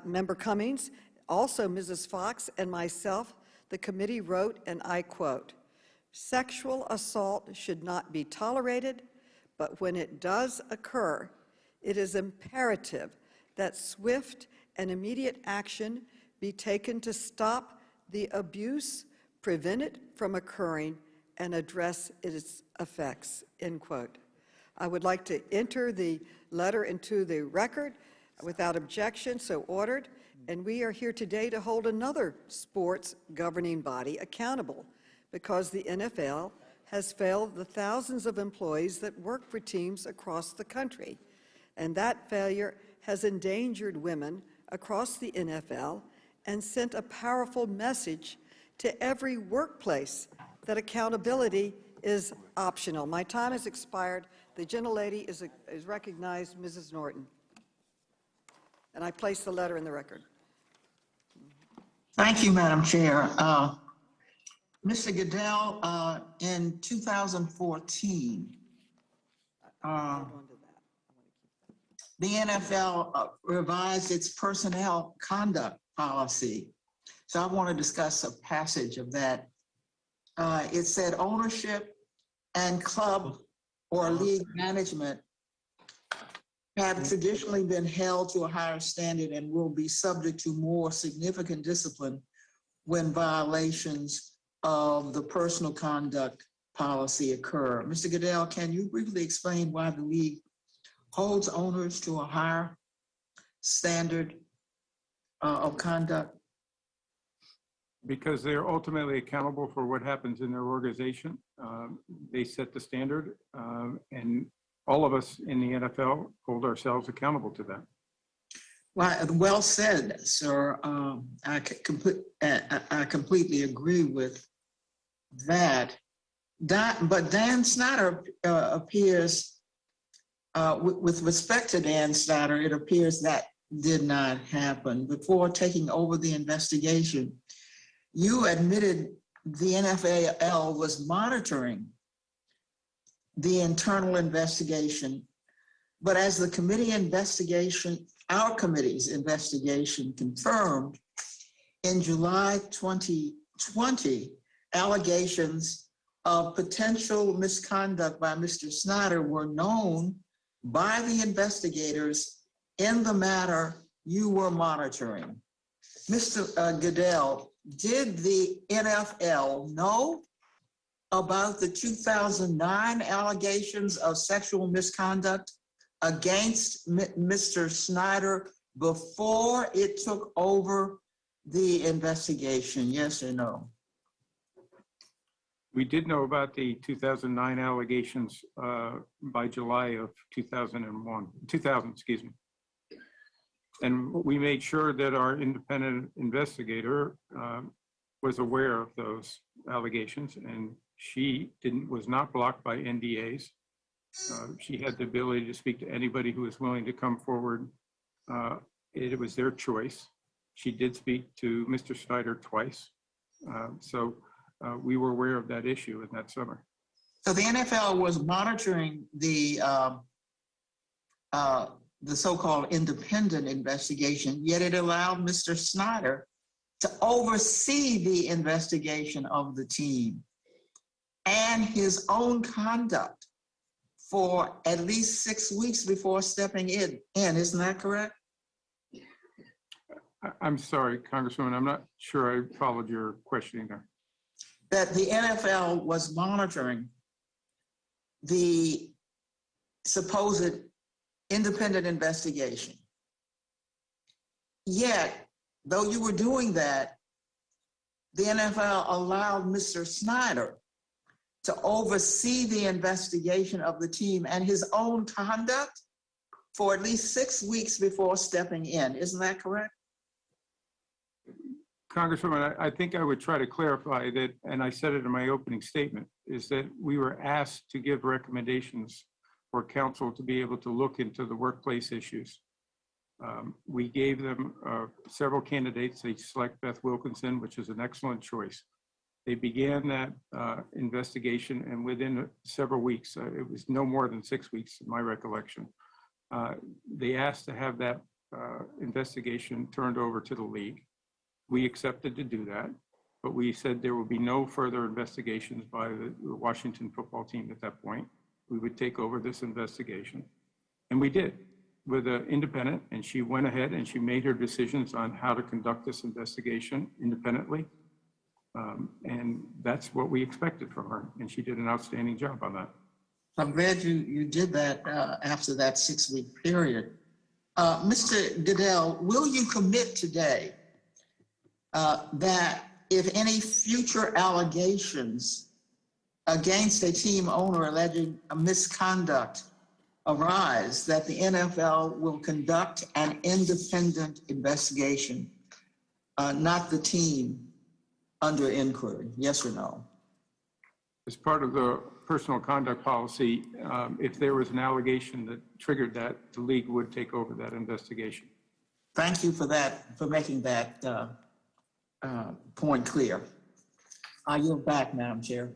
Member Cummings, also Mrs. Fox, and myself, the committee wrote, and I quote, "Sexual assault should not be tolerated, but when it does occur, it is imperative that swift and immediate action be taken to stop the abuse, prevent it from occurring, and address its effects," end quote. I would like to enter the letter into the record without objection, so ordered, and we are here today to hold another sports governing body accountable because the NFL has failed the thousands of employees that work for teams across the country, and that failure has endangered women across the NFL and sent a powerful message to every workplace that accountability is optional. My time has expired. The gentlelady is recognized, Mrs. Norton. And I place the letter in the record. Thank you, Madam Chair. Mr. Goodell, in 2014, the NFL revised its personnel conduct policy. So I want to discuss a passage of that. It said ownership and club or league management have traditionally been held to a higher standard and will be subject to more significant discipline when violations of the personal conduct policy occur. Mr. Goodell, can you briefly explain why the league holds owners to a higher standard of conduct? Because they're ultimately accountable for what happens in their organization. They set the standard, and all of us in the NFL hold ourselves accountable to that. Well said, sir. I completely agree with that. But Dan Snyder appears, with respect to Dan Snyder, it appears that did not happen. Before taking over the investigation, you admitted the NFL was monitoring the internal investigation, but as the committee investigation, our committee's investigation confirmed, in July 2020, allegations of potential misconduct by Mr. Snyder were known by the investigators in the matter you were monitoring. Mr. Goodell, did the NFL know about the 2009 allegations of sexual misconduct against Mr. Snyder before it took over the investigation, yes or no? We did know about the 2009 allegations by July of 2000, excuse me. And we made sure that our independent investigator was aware of those allegations, and she was not blocked by NDAs. She had the ability to speak to anybody who was willing to come forward. It was their choice. She did speak to Mr. Snyder twice. So we were aware of that issue in that summer. So the NFL was monitoring the so-called independent investigation, yet it allowed Mr. Snyder to oversee the investigation of the team and his own conduct for at least 6 weeks before stepping in. Isn't that correct? I'm sorry, Congresswoman, I'm not sure I followed your questioning there. That the NFL was monitoring the supposed independent investigation. Yet, though you were doing that, the NFL allowed Mr. Snyder to oversee the investigation of the team and his own conduct for at least 6 weeks before stepping in. Isn't that correct? Congresswoman, I think I would try to clarify that, and I said it in my opening statement, is that we were asked to give recommendations for council to be able to look into the workplace issues. We gave them several candidates. They select Beth Wilkinson, which is an excellent choice. They began that investigation, and within several weeks, it was no more than 6 weeks, in my recollection, they asked to have that investigation turned over to the league. We accepted to do that, but we said there would be no further investigations by the Washington football team at that point. We would take over this investigation, and we did with an independent, and she went ahead and she made her decisions on how to conduct this investigation independently. And that's what we expected from her, and she did an outstanding job on that. I'm glad you did that after that 6-week period. Mr. Goodell, will you commit today that if any future allegations against a team owner alleging a misconduct arise, that the NFL will conduct an independent investigation, not the team under inquiry? Yes or no? As part of the personal conduct policy, if there was an allegation that triggered that, the league would take over that investigation. Thank you for that, for making that point clear. I yield back, Madam Chair.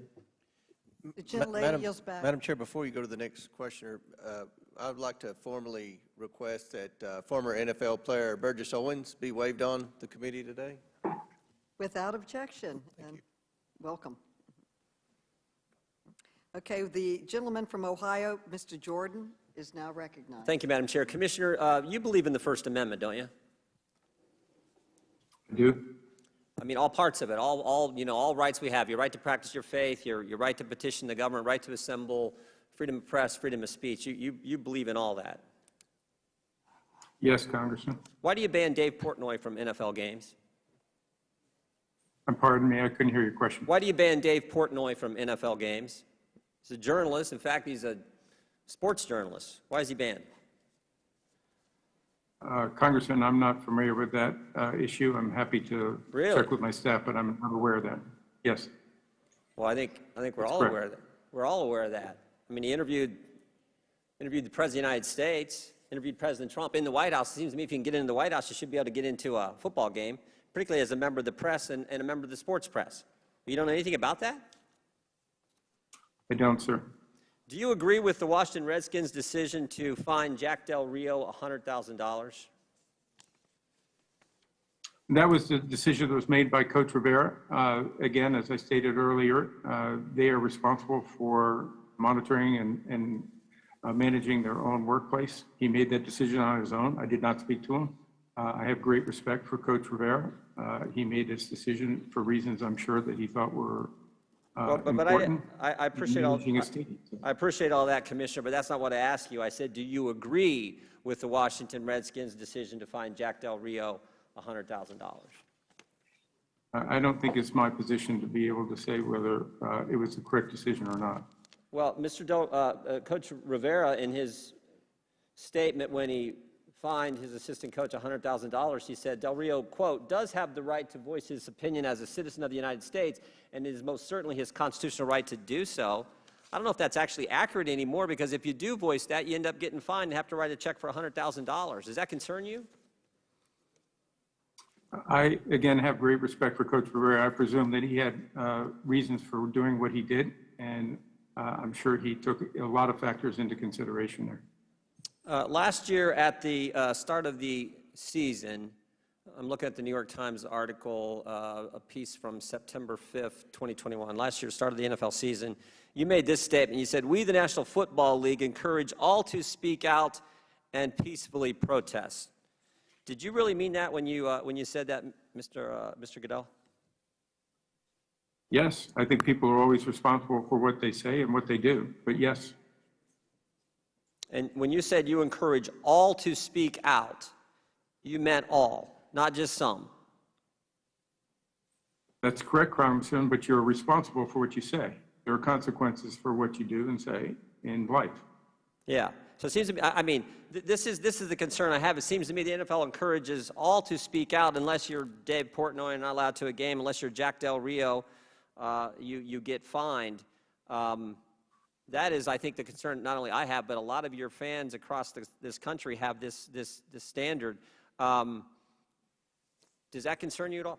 The gentlelady yields back. Madam Chair, before you go to the next questioner, I would like to formally request that former NFL player Burgess Owens be waived on the committee today. Without objection. And welcome. Okay, the gentleman from Ohio, Mr. Jordan, is now recognized. Thank you, Madam Chair. Commissioner, you believe in the First Amendment, don't you? I do. I mean, all parts of it, all rights we have. Your right to practice your faith, your right to petition the government, right to assemble, freedom of press, freedom of speech. You believe in all that. Yes, Congressman. Why do you ban Dave Portnoy from NFL games? Pardon me, I couldn't hear your question. Why do you ban Dave Portnoy from NFL games? He's a journalist. In fact, he's a sports journalist. Why is he banned? Congressman, I'm not familiar with that issue. I'm happy to check with my staff, but I'm not aware of that. Yes. Well, I think we're all aware of that. We're all aware of that. I mean, he interviewed the President of the United States, interviewed President Trump in the White House. It seems to me if you can get into the White House, you should be able to get into a football game, particularly as a member of the press and a member of the sports press. You don't know anything about that? I don't, sir. Do you agree with the Washington Redskins' decision to fine Jack Del Rio $100,000? That was the decision that was made by Coach Rivera. Again, as I stated earlier, they are responsible for monitoring and managing their own workplace. He made that decision on his own. I did not speak to him. I have great respect for Coach Rivera. He made this decision for reasons I'm sure that he thought were important. I appreciate all that, Commissioner, but that's not what I asked you. I said, do you agree with the Washington Redskins' decision to fine Jack Del Rio $100,000? I don't think it's my position to be able to say whether it was the correct decision or not. Well, Coach Rivera, in his statement when he fined his assistant coach $100,000, he said, Del Rio, quote, does have the right to voice his opinion as a citizen of the United States, and it is most certainly his constitutional right to do so. I don't know if that's actually accurate anymore, because if you do voice that, you end up getting fined and have to write a check for $100,000. Does that concern you? I, again, have great respect for Coach Rivera. I presume that he had reasons for doing what he did, and I'm sure he took a lot of factors into consideration there. Last year at the start of the season, I'm looking at the New York Times article, a piece from September 5th, 2021. Last year, start of the NFL season, you made this statement. You said, we, the National Football League, encourage all to speak out and peacefully protest. Did you really mean that when you said that, Mr. Goodell? Yes, I think people are always responsible for what they say and what they do, but yes. And when you said you encourage all to speak out, you meant all, not just some. That's correct, Congressman, but you're responsible for what you say. There are consequences for what you do and say in life. Yeah. So it seems to me, I mean, this is the concern I have. It seems to me the NFL encourages all to speak out unless you're Dave Portnoy and not allowed to a game, unless you're Jack Del Rio, you get fined. That is, I think, the concern not only I have, but a lot of your fans across this country have this standard. Does that concern you at all?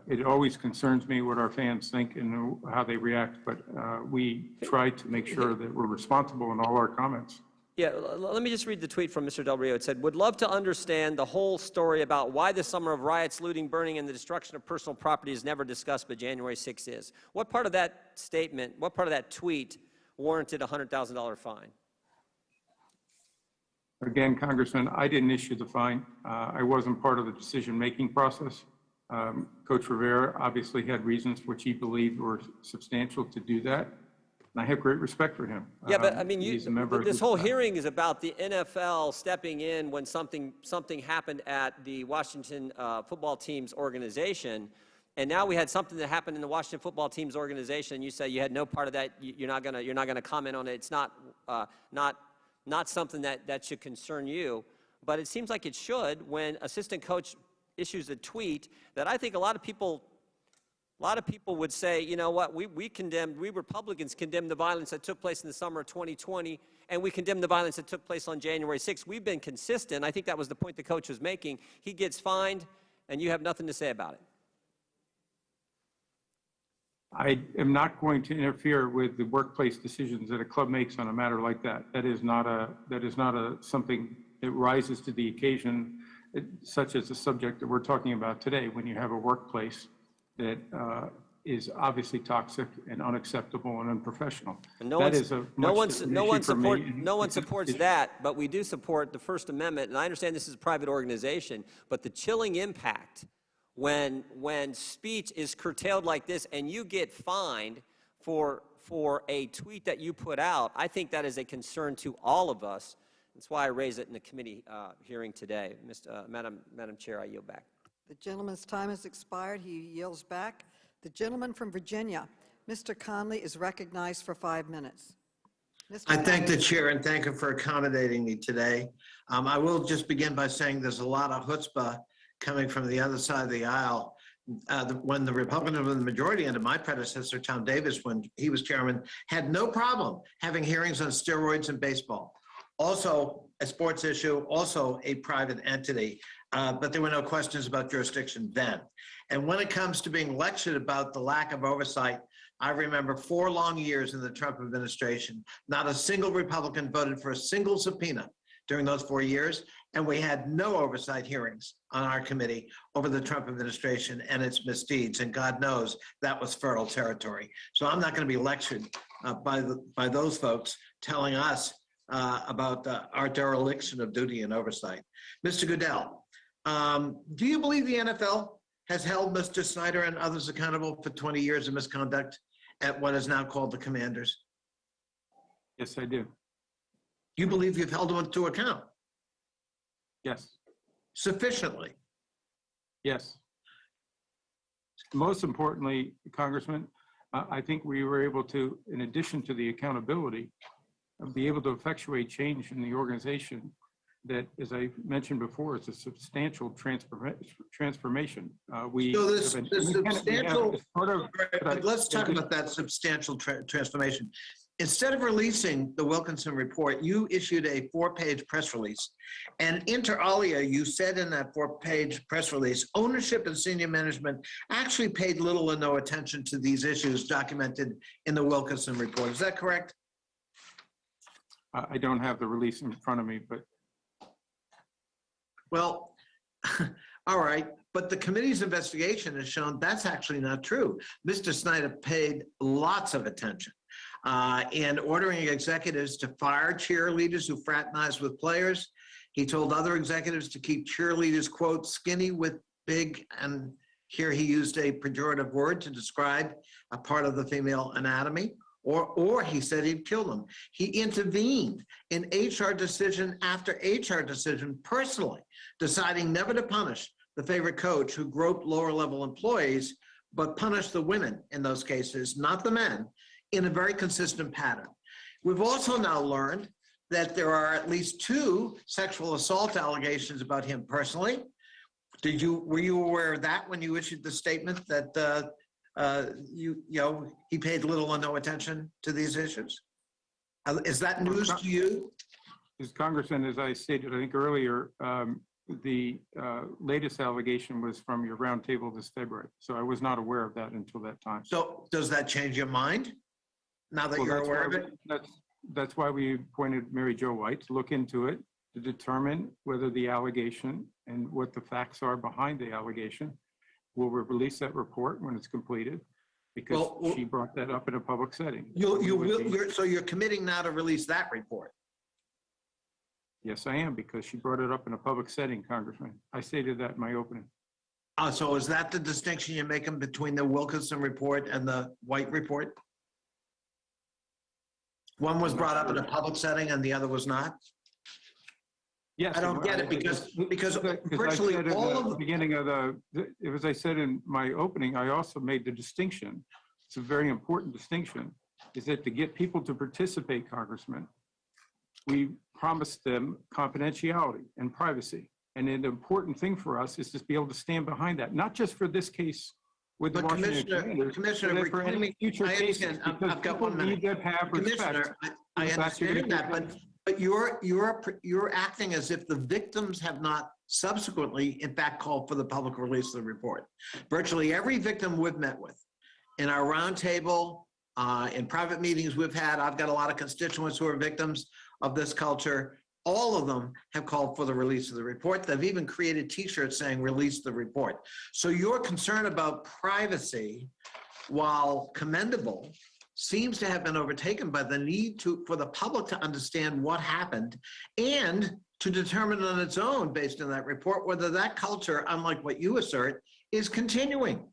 It always concerns me what our fans think and how they react, but we try to make sure that we're responsible in all our comments. Yeah, let me just read the tweet from Mr. Del Rio. It said, would love to understand the whole story about why the summer of riots, looting, burning, and the destruction of personal property is never discussed, but January 6th is. What part of that statement, what part of that tweet warranted a $100,000 fine? Again, Congressman, I didn't issue the fine. I wasn't part of the decision-making process. Coach Rivera obviously had reasons which he believed were substantial to do that. And I have great respect for him. Yeah, but I mean, this whole staff. hearing is about the NFL stepping in when something happened at the Washington football team's organization, and now we had something that happened in the Washington football team's organization, and you say you had no part of that. You're not gonna comment on it. It's not something that should concern you, but it seems like it should when assistant coach issues a tweet that I think a lot of people would say, you know what, we Republicans condemned the violence that took place in the summer of 2020, and we condemned the violence that took place on January 6th. We've been consistent. I think that was the point the coach was making. He gets fined, and you have nothing to say about it. I am not going to interfere with the workplace decisions that a club makes on a matter like that. That is not something that rises to the occasion, such as the subject that we're talking about today, when you have a workplace that is obviously toxic and unacceptable and unprofessional. And no one supports that, but we do support the First Amendment. And I understand this is a private organization, but the chilling impact when speech is curtailed like this and you get fined for a tweet that you put out, I think that is a concern to all of us. That's why I raise it in the committee hearing today. Madam Chair, I yield back. The gentleman's time has expired. He yields back. The gentleman from Virginia, Mr. Conley, is recognized for 5 minutes. I thank the chair and thank him for accommodating me today. I will just begin by saying there's a lot of chutzpah coming from the other side of the aisle. When the Republicans were in the majority under my predecessor, Tom Davis, when he was chairman, had no problem having hearings on steroids in baseball. Also a sports issue, also a private entity, but there were no questions about jurisdiction then. And when it comes to being lectured about the lack of oversight, I remember 4 long years in the Trump administration. Not a single Republican voted for a single subpoena during those 4 years, and we had no oversight hearings on our committee over the Trump administration and its misdeeds, and God knows that was fertile territory. So I'm not going to be lectured by those folks telling us about our dereliction of duty and oversight. Mr. Goodell, do you believe the NFL has held Mr. Snyder and others accountable for 20 years of misconduct at what is now called the Commanders? Yes, I do. You believe you've held them to account? Yes. Sufficiently? Yes. Most importantly, Congressman, I think we were able to, in addition to the accountability, be able to effectuate change in the organization that, as I mentioned before, is a substantial transformation. Let's talk about that substantial transformation. Instead of releasing the Wilkinson report, you issued a 4-page press release. And inter alia, you said in that 4-page press release, ownership and senior management actually paid little or no attention to these issues documented in the Wilkinson report. Is that correct? I don't have the release in front of me, but. Well, all right. But the committee's investigation has shown that's actually not true. Mr. Snyder paid lots of attention in ordering executives to fire cheerleaders who fraternized with players. He told other executives to keep cheerleaders, quote, skinny with big, and here he used a pejorative word to describe a part of the female anatomy. Or he said he'd kill them. He intervened in HR decision after HR decision personally, deciding never to punish the favorite coach who groped lower level employees, but punished the women in those cases, not the men, in a very consistent pattern. We've also now learned that there are at least 2 sexual assault allegations about him personally. Were you aware of that when you issued the statement that he paid little or no attention to these issues? Is that news to you? As Congressman, as I stated, I think earlier, the latest allegation was from your roundtable this February. So I was not aware of that until that time. So does that change your mind now that you're aware of it? That's why we appointed Mary Jo White to look into it, to determine whether the allegation and what the facts are behind the allegation. We'll release that report when it's completed, because she brought that up in a public setting. So you're committing now to release that report? Yes, I am, because she brought it up in a public setting, Congressman. I stated that in my opening. So is that the distinction you're making between the Wilkinson report and the White report? One was brought up in a public setting and the other was not? Yes. I don't get it because virtually all of the beginning of as I said in my opening, I also made the distinction. It's a very important distinction, is that to get people to participate, Congressman, we promised them confidentiality and privacy. And an important thing for us is to be able to stand behind that, not just for this case with the Washington Commanders, Commissioner, but for any future cases, because I've got 1 minute. need to have Commissioner, respect. I understand that, but you're acting as if the victims have not subsequently, in fact, called for the public release of the report. Virtually every victim we've met with in our roundtable, in private meetings we've had, I've got a lot of constituents who are victims of this culture. All of them have called for the release of the report. They've even created T-shirts saying release the report. So your concern about privacy, while commendable, seems to have been overtaken by the need for the public to understand what happened and to determine on its own, based on that report, whether that culture, unlike what you assert, is continuing.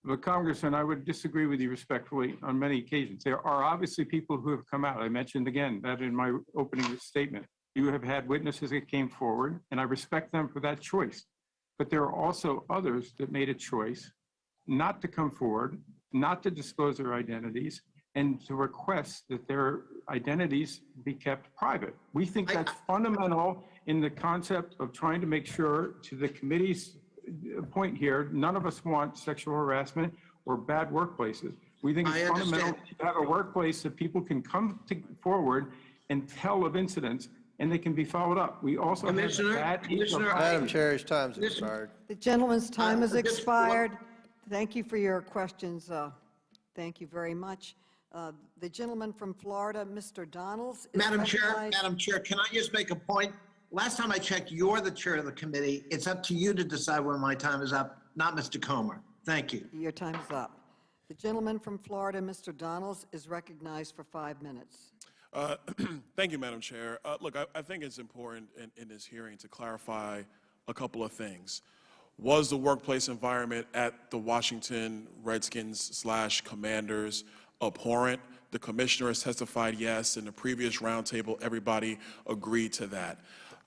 But Congressman, I would disagree with you respectfully on many occasions. There are obviously people who have come out. I mentioned again that in my opening statement. You have had witnesses that came forward, and I respect them for that choice. But there are also others that made a choice not to come forward, not to disclose their identities, and to request that their identities be kept private. We think that's fundamental in the concept of trying to make sure, to the committee's point here, none of us want sexual harassment or bad workplaces. We think it's fundamental to have a workplace that people can come forward and tell of incidents, and they can be followed up. We also have Madam Chair, his time's expired. The gentleman's time has expired. Thank you for your questions. Thank you very much. The gentleman from Florida, Mr. Donalds. Madam Chair, can I just make a point? Last time I checked, you're the chair of the committee. It's up to you to decide when my time is up, not Mr. Comer. Thank you. Your time is up. The gentleman from Florida, Mr. Donalds, is recognized for 5 minutes. Thank you, Madam Chair. Look, I think it's important in this hearing to clarify a couple of things. Was the workplace environment at the Washington Redskins/Commanders abhorrent? The commissioner has testified yes. In the previous roundtable, everybody agreed to that.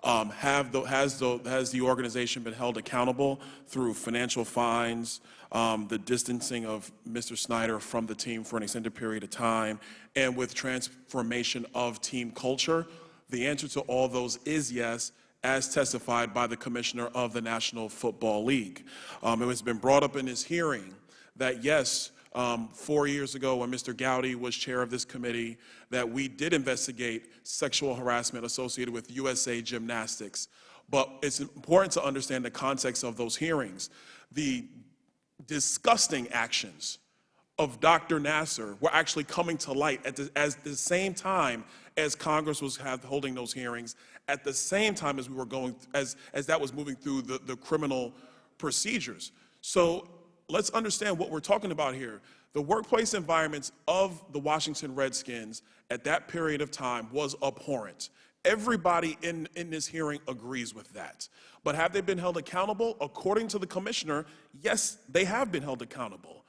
Has the organization been held accountable through financial fines, the distancing of Mr. Snyder from the team for an extended period of time, and with transformation of team culture? The answer to all those is yes, as testified by the commissioner of the National Football League. It has been brought up in this hearing that yes, 4 years ago when Mr. Gowdy was chair of this committee, that we did investigate sexual harassment associated with USA Gymnastics. But it's important to understand the context of those hearings. The disgusting actions of Dr. Nasser were actually coming to light at the same time as Congress was holding those hearings, at the same time as we were going, as that was moving through the criminal procedures. So let's understand what we're talking about here. The workplace environments of the Washington Redskins at that period of time was abhorrent. Everybody in this hearing agrees with that. But have they been held accountable? According to the commissioner, yes, they have been held accountable,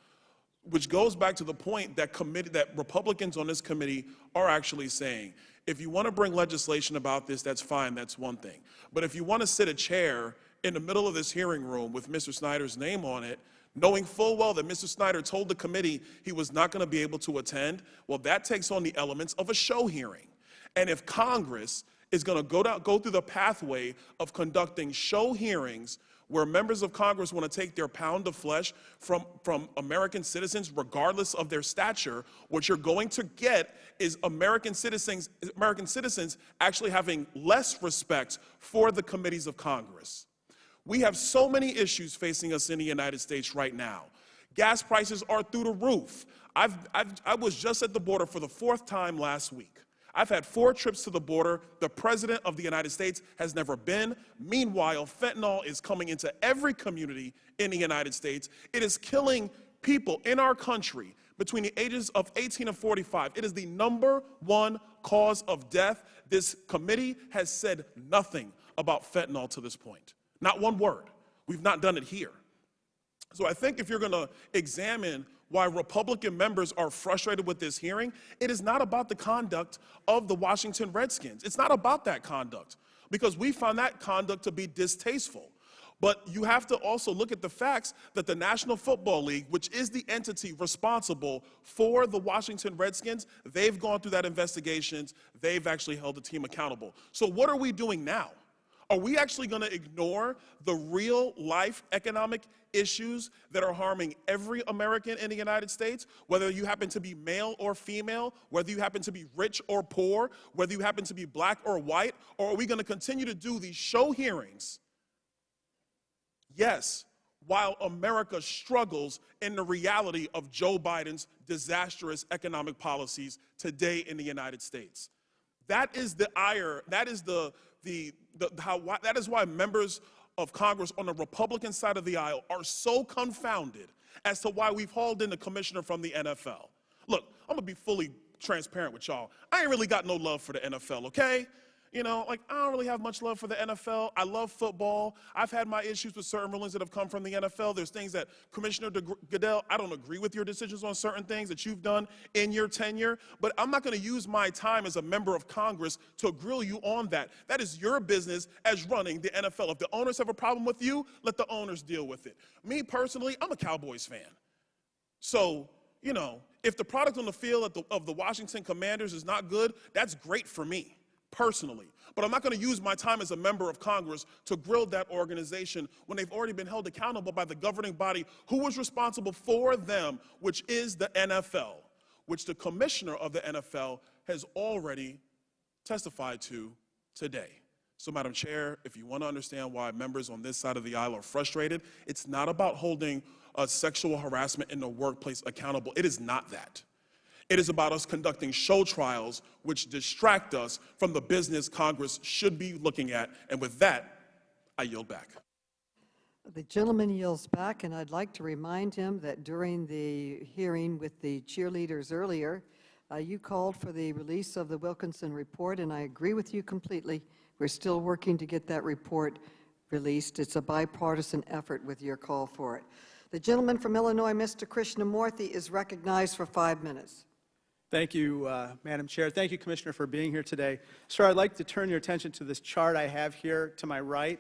which goes back to the point that Republicans on this committee are actually saying, if you want to bring legislation about this, that's fine, that's one thing. But if you want to sit a chair in the middle of this hearing room with Mr. Snyder's name on it, knowing full well that Mr. Snyder told the committee he was not going to be able to attend. Well, that takes on the elements of a show hearing. And if Congress is going to go through the pathway of conducting show hearings where members of Congress want to take their pound of flesh from American citizens, regardless of their stature, what you're going to get is American citizens actually having less respect for the committees of Congress. We have so many issues facing us in the United States right now. Gas prices are through the roof. I was just at the border for the 4th time last week. I've had 4 trips to the border. The President of the United States has never been. Meanwhile, fentanyl is coming into every community in the United States. It is killing people in our country between the ages of 18 and 45. It is the #1 cause of death. This committee has said nothing about fentanyl to this point. Not one word. We've not done it here. So I think if you're going to examine why Republican members are frustrated with this hearing, it is not about the conduct of the Washington Redskins. It's not about that conduct, because we found that conduct to be distasteful. But you have to also look at the facts that the National Football League, which is the entity responsible for the Washington Redskins, they've gone through that investigations. They've actually held the team accountable. So what are we doing now? Are we actually going to ignore the real-life economic issues that are harming every American in the United States, whether you happen to be male or female, whether you happen to be rich or poor, whether you happen to be black or white, or are we going to continue to do these show hearings? Yes, while America struggles in the reality of Joe Biden's disastrous economic policies today in the United States. That is the ire, that is that is why members of Congress on the Republican side of the aisle are so confounded as to why we've hauled in the commissioner from the NFL. Look, I'm gonna be fully transparent with y'all. I ain't really got no love for the NFL, okay? You know, like, I don't really have much love for the NFL. I love football. I've had my issues with certain rulings that have come from the NFL. There's things that, Commissioner Goodell, I don't agree with your decisions on certain things that you've done in your tenure, but I'm not going to use my time as a member of Congress to grill you on that. That is your business as running the NFL. If the owners have a problem with you, let the owners deal with it. Me, personally, I'm a Cowboys fan. So, you know, if the product on the field of the Washington Commanders is not good, that's great for me personally, but I'm not going to use my time as a member of Congress to grill that organization when they've already been held accountable by the governing body who was responsible for them, which is the NFL, which the commissioner of the NFL has already testified to today. So, Madam Chair, if you want to understand why members on this side of the aisle are frustrated, it's not about holding sexual harassment in the workplace accountable. It is not that. It is about us conducting show trials which distract us from the business Congress should be looking at. And with that, I yield back. The gentleman yields back, and I'd like to remind him that during the hearing with the cheerleaders earlier, you called for the release of the Wilkinson report, and I agree with you completely. We're still working to get that report released. It's a bipartisan effort with your call for it. The gentleman from Illinois, Mr. Krishnamurthy, is recognized for 5 minutes. Thank you, Madam Chair. Thank you, Commissioner, for being here today. Sir, I'd like to turn your attention to this chart I have here to my right.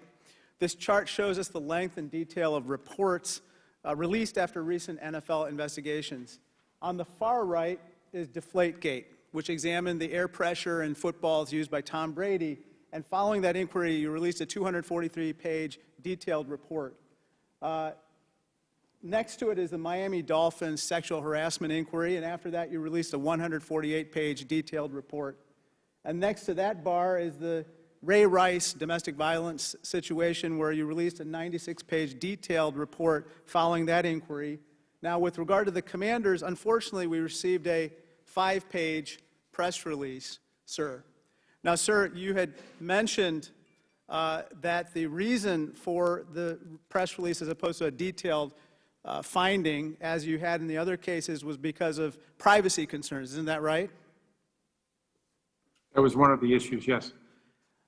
This chart shows us the length and detail of reports released after recent NFL investigations. On the far right is Deflategate, which examined the air pressure in footballs used by Tom Brady. And following that inquiry, you released a 243-page detailed report. Next to it is the Miami Dolphins sexual harassment inquiry, and after that you released a 148-page detailed report. And next to that bar is the Ray Rice domestic violence situation, where you released a 96-page detailed report following that inquiry. Now, with regard to the Commanders, unfortunately, we received a 5-page press release, sir. Now, sir, you had mentioned that the reason for the press release as opposed to a detailed finding, as you had in the other cases, was because of privacy concerns. Isn't that right? That was one of the issues, yes.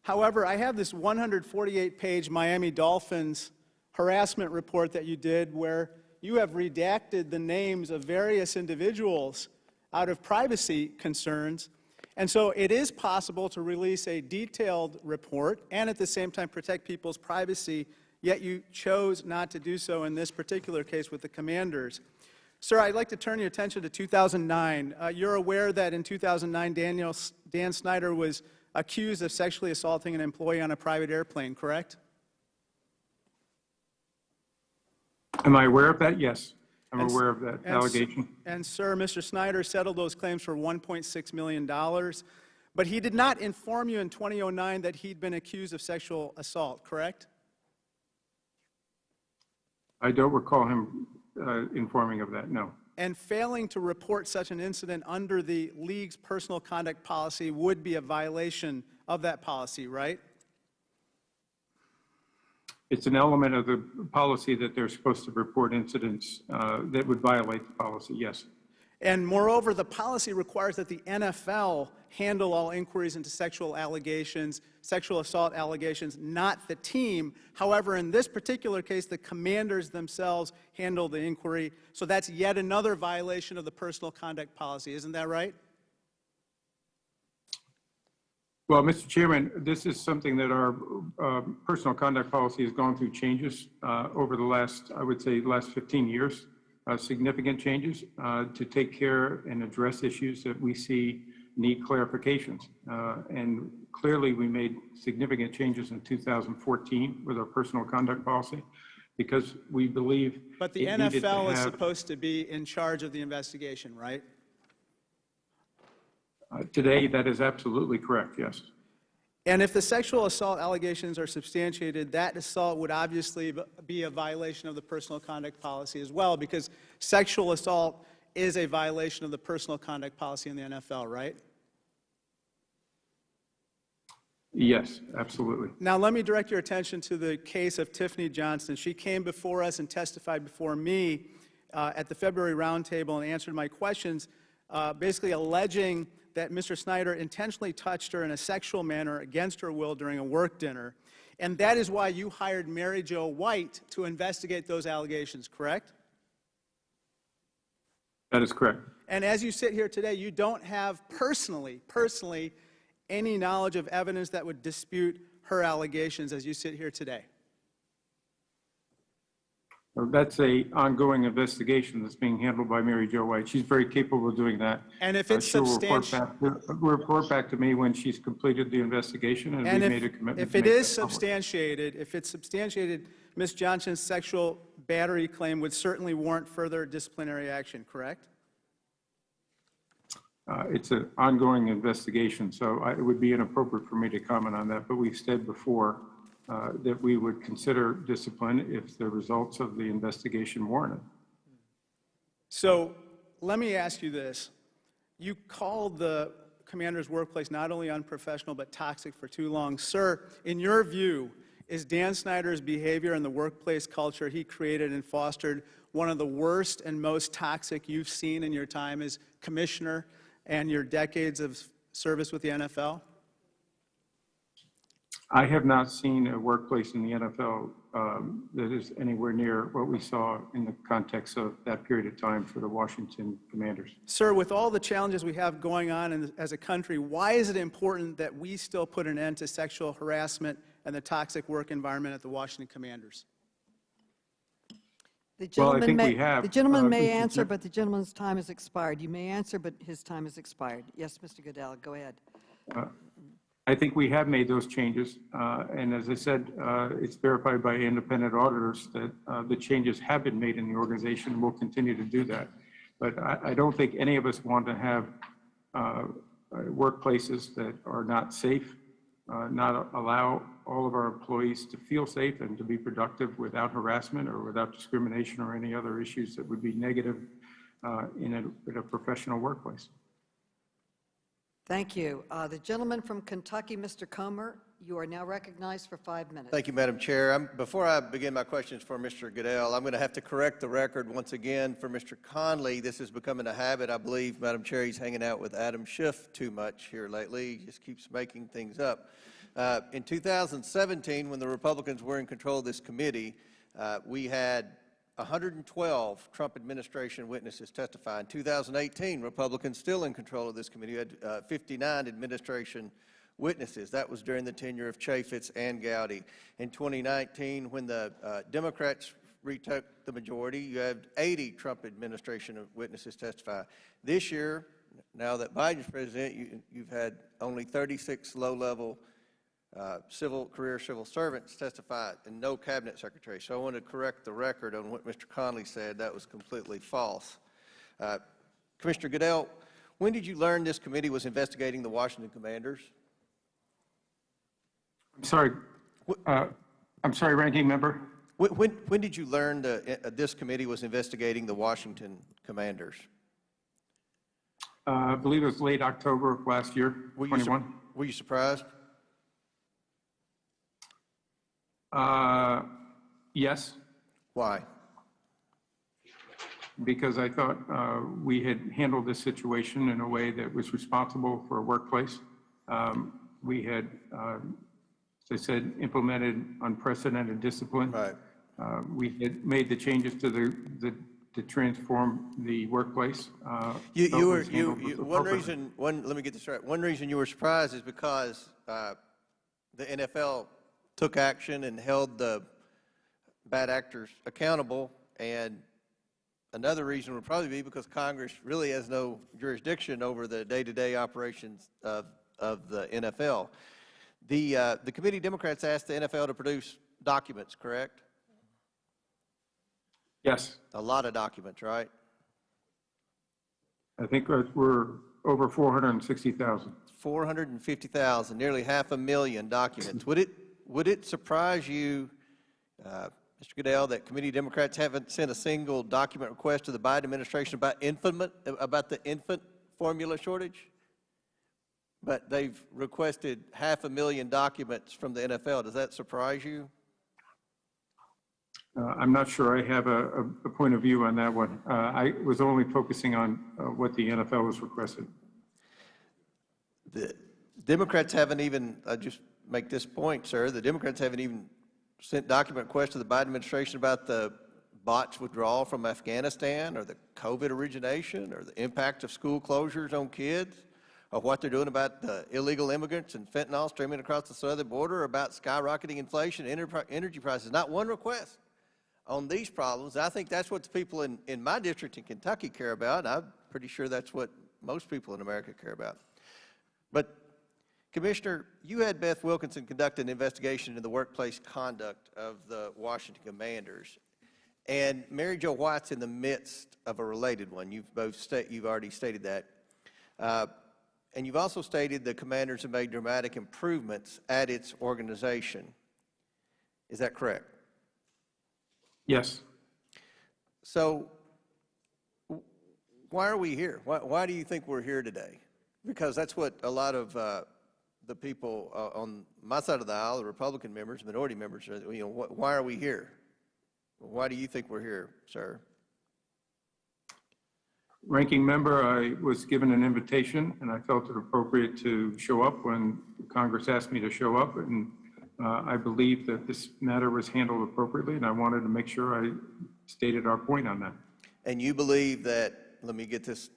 However, I have this 148-page Miami Dolphins harassment report that you did, where you have redacted the names of various individuals out of privacy concerns. And so it is possible to release a detailed report and at the same time protect people's privacy yet you chose not to do so in this particular case with the commanders. Sir, I'd like to turn your attention to 2009. You're aware that in 2009, Dan Snyder was accused of sexually assaulting an employee on a private airplane, correct? Am I aware of that? Yes, I'm aware of that allegation. And sir, Mr. Snyder settled those claims for $1.6 million, but he did not inform you in 2009 that he'd been accused of sexual assault, correct? I don't recall him informing of that, no. And failing to report such an incident under the league's personal conduct policy would be a violation of that policy, right? It's an element of the policy that they're supposed to report incidents that would violate the policy, yes. And moreover, the policy requires that the NFL handle all inquiries into sexual allegations, sexual assault allegations, not the team. However, in this particular case, the commanders themselves handle the inquiry. So that's yet another violation of the personal conduct policy. Isn't that right? Well, Mr. Chairman, this is something that our personal conduct policy has gone through changes over the last, I would say, last 15 years, significant changes to take care and address issues that we see need clarifications. And clearly, we made significant changes in 2014 with our personal conduct policy because we believe But the NFL is supposed to be in charge of the investigation, right? Today, that is absolutely correct, yes. And if the sexual assault allegations are substantiated, that assault would obviously be a violation of the personal conduct policy as well, because sexual assault is a violation of the personal conduct policy in the NFL, right? Yes, absolutely. Now, let me direct your attention to the case of Tiffany Johnson. She came before us and testified before me at the February roundtable and answered my questions, basically alleging that Mr. Snyder intentionally touched her in a sexual manner against her will during a work dinner. And that is why you hired Mary Jo White to investigate those allegations, correct? That is correct. And as you sit here today, you don't have personally, any knowledge of evidence that would dispute her allegations as you sit here today. That's an ongoing investigation that's being handled by Mary Jo White. She's very capable of doing that. And if it's she'll substantiated, report back to me when she's completed the investigation, and we made a commitment. If it is substantiated, Ms. Johnson's sexual battery claim would certainly warrant further disciplinary action, correct? It's an ongoing investigation, so it would be inappropriate for me to comment on that. But we've said before that we would consider discipline if the results of the investigation warranted. So let me ask you this. You called the commander's workplace not only unprofessional but toxic for too long. Sir, in your view, is Dan Snyder's behavior in the workplace culture he created and fostered one of the worst and most toxic you've seen in your time as commissioner and your decades of service with the NFL? I have not seen a workplace in the NFL that is anywhere near what we saw in the context of that period of time for the Washington Commanders. Sir, with all the challenges we have going on as a country, why is it important that we still put an end to sexual harassment and the toxic work environment at the Washington Commanders? The gentleman have. The gentleman may answer, but the gentleman's time has expired. You may answer, but his time has expired. Yes, Mr. Goodell, go ahead. I think we have made those changes, and as I said, it's verified by independent auditors that the changes have been made in the organization, and we'll continue to do that. But I don't think any of us want to have workplaces that are not safe, not allow all of our employees to feel safe and to be productive without harassment or without discrimination or any other issues that would be negative in a professional workplace. Thank you. The gentleman from Kentucky, Mr. Comer, you are now recognized for 5 minutes. Thank you, Madam Chair. Before I begin my questions for Mr. Goodell, I'm going to have to correct the record once again for Mr. Conley. This is becoming a habit. I believe, Madam Chair, he's hanging out with Adam Schiff too much here lately. He just keeps making things up. In 2017, when the Republicans were in control of this committee, we had 112 Trump administration witnesses testify. In 2018, Republicans still in control of this committee had 59 administration witnesses. That was during the tenure of Chaffetz and Gowdy. In 2019, when the Democrats retook the majority, you had 80 Trump administration witnesses testify. This year, now that Biden's president, you've had only 36 low-level career civil servants testify and no cabinet secretary. So I want to correct the record on what Mr. Conley said. That was completely false. Commissioner Goodell, when did you learn this committee was investigating the Washington Commanders? I'm sorry, Ranking Member. When did you learn this committee was investigating the Washington Commanders? I believe it was late October of last year, 21. Were you surprised? Yes. Why? Because I thought we had handled this situation in a way that was responsible for a workplace. We had, as I said, implemented unprecedented discipline. Right. We had made the changes to to transform the workplace. Let me get this right. One reason you were surprised is because the NFL took action and held the bad actors accountable, and another reason would probably be because Congress really has no jurisdiction over the day-to-day operations of the NFL. The committee Democrats asked the NFL to produce documents, correct? Yes. A lot of documents, right? I think we're over 460,000. 450,000, nearly 500,000 documents. Would it surprise you, Mr. Goodell, that committee Democrats haven't sent a single document request to the Biden administration about the infant formula shortage? But they've requested 500,000 documents from the NFL. Does that surprise you? I'm not sure I have a point of view on that one. I was only focusing on what the NFL was requested. The Democrats haven't even, just make this point, sir, the Democrats haven't even sent document requests to the Biden administration about the botched withdrawal from Afghanistan or the COVID origination or the impact of school closures on kids or what they're doing about the illegal immigrants and fentanyl streaming across the southern border or about skyrocketing inflation and energy prices. Not one request on these problems. I think that's what the people in my district in Kentucky care about. I'm pretty sure that's what most people in America care about. But, Commissioner, you had Beth Wilkinson conduct an investigation into the workplace conduct of the Washington Commanders. And Mary Jo White's in the midst of a related one. You've already stated that. And you've also stated the Commanders have made dramatic improvements at its organization. Is that correct? Yes. So why are we here? Why do you think we're here today? Because that's what a lot of the people on my side of the aisle, the Republican members, minority members, why are we here? Why do you think we're here, sir? Ranking Member, I was given an invitation and I felt it appropriate to show up when Congress asked me to show up, and I believe that this matter was handled appropriately, and I wanted to make sure I stated our point on that. And you believe that, let me get this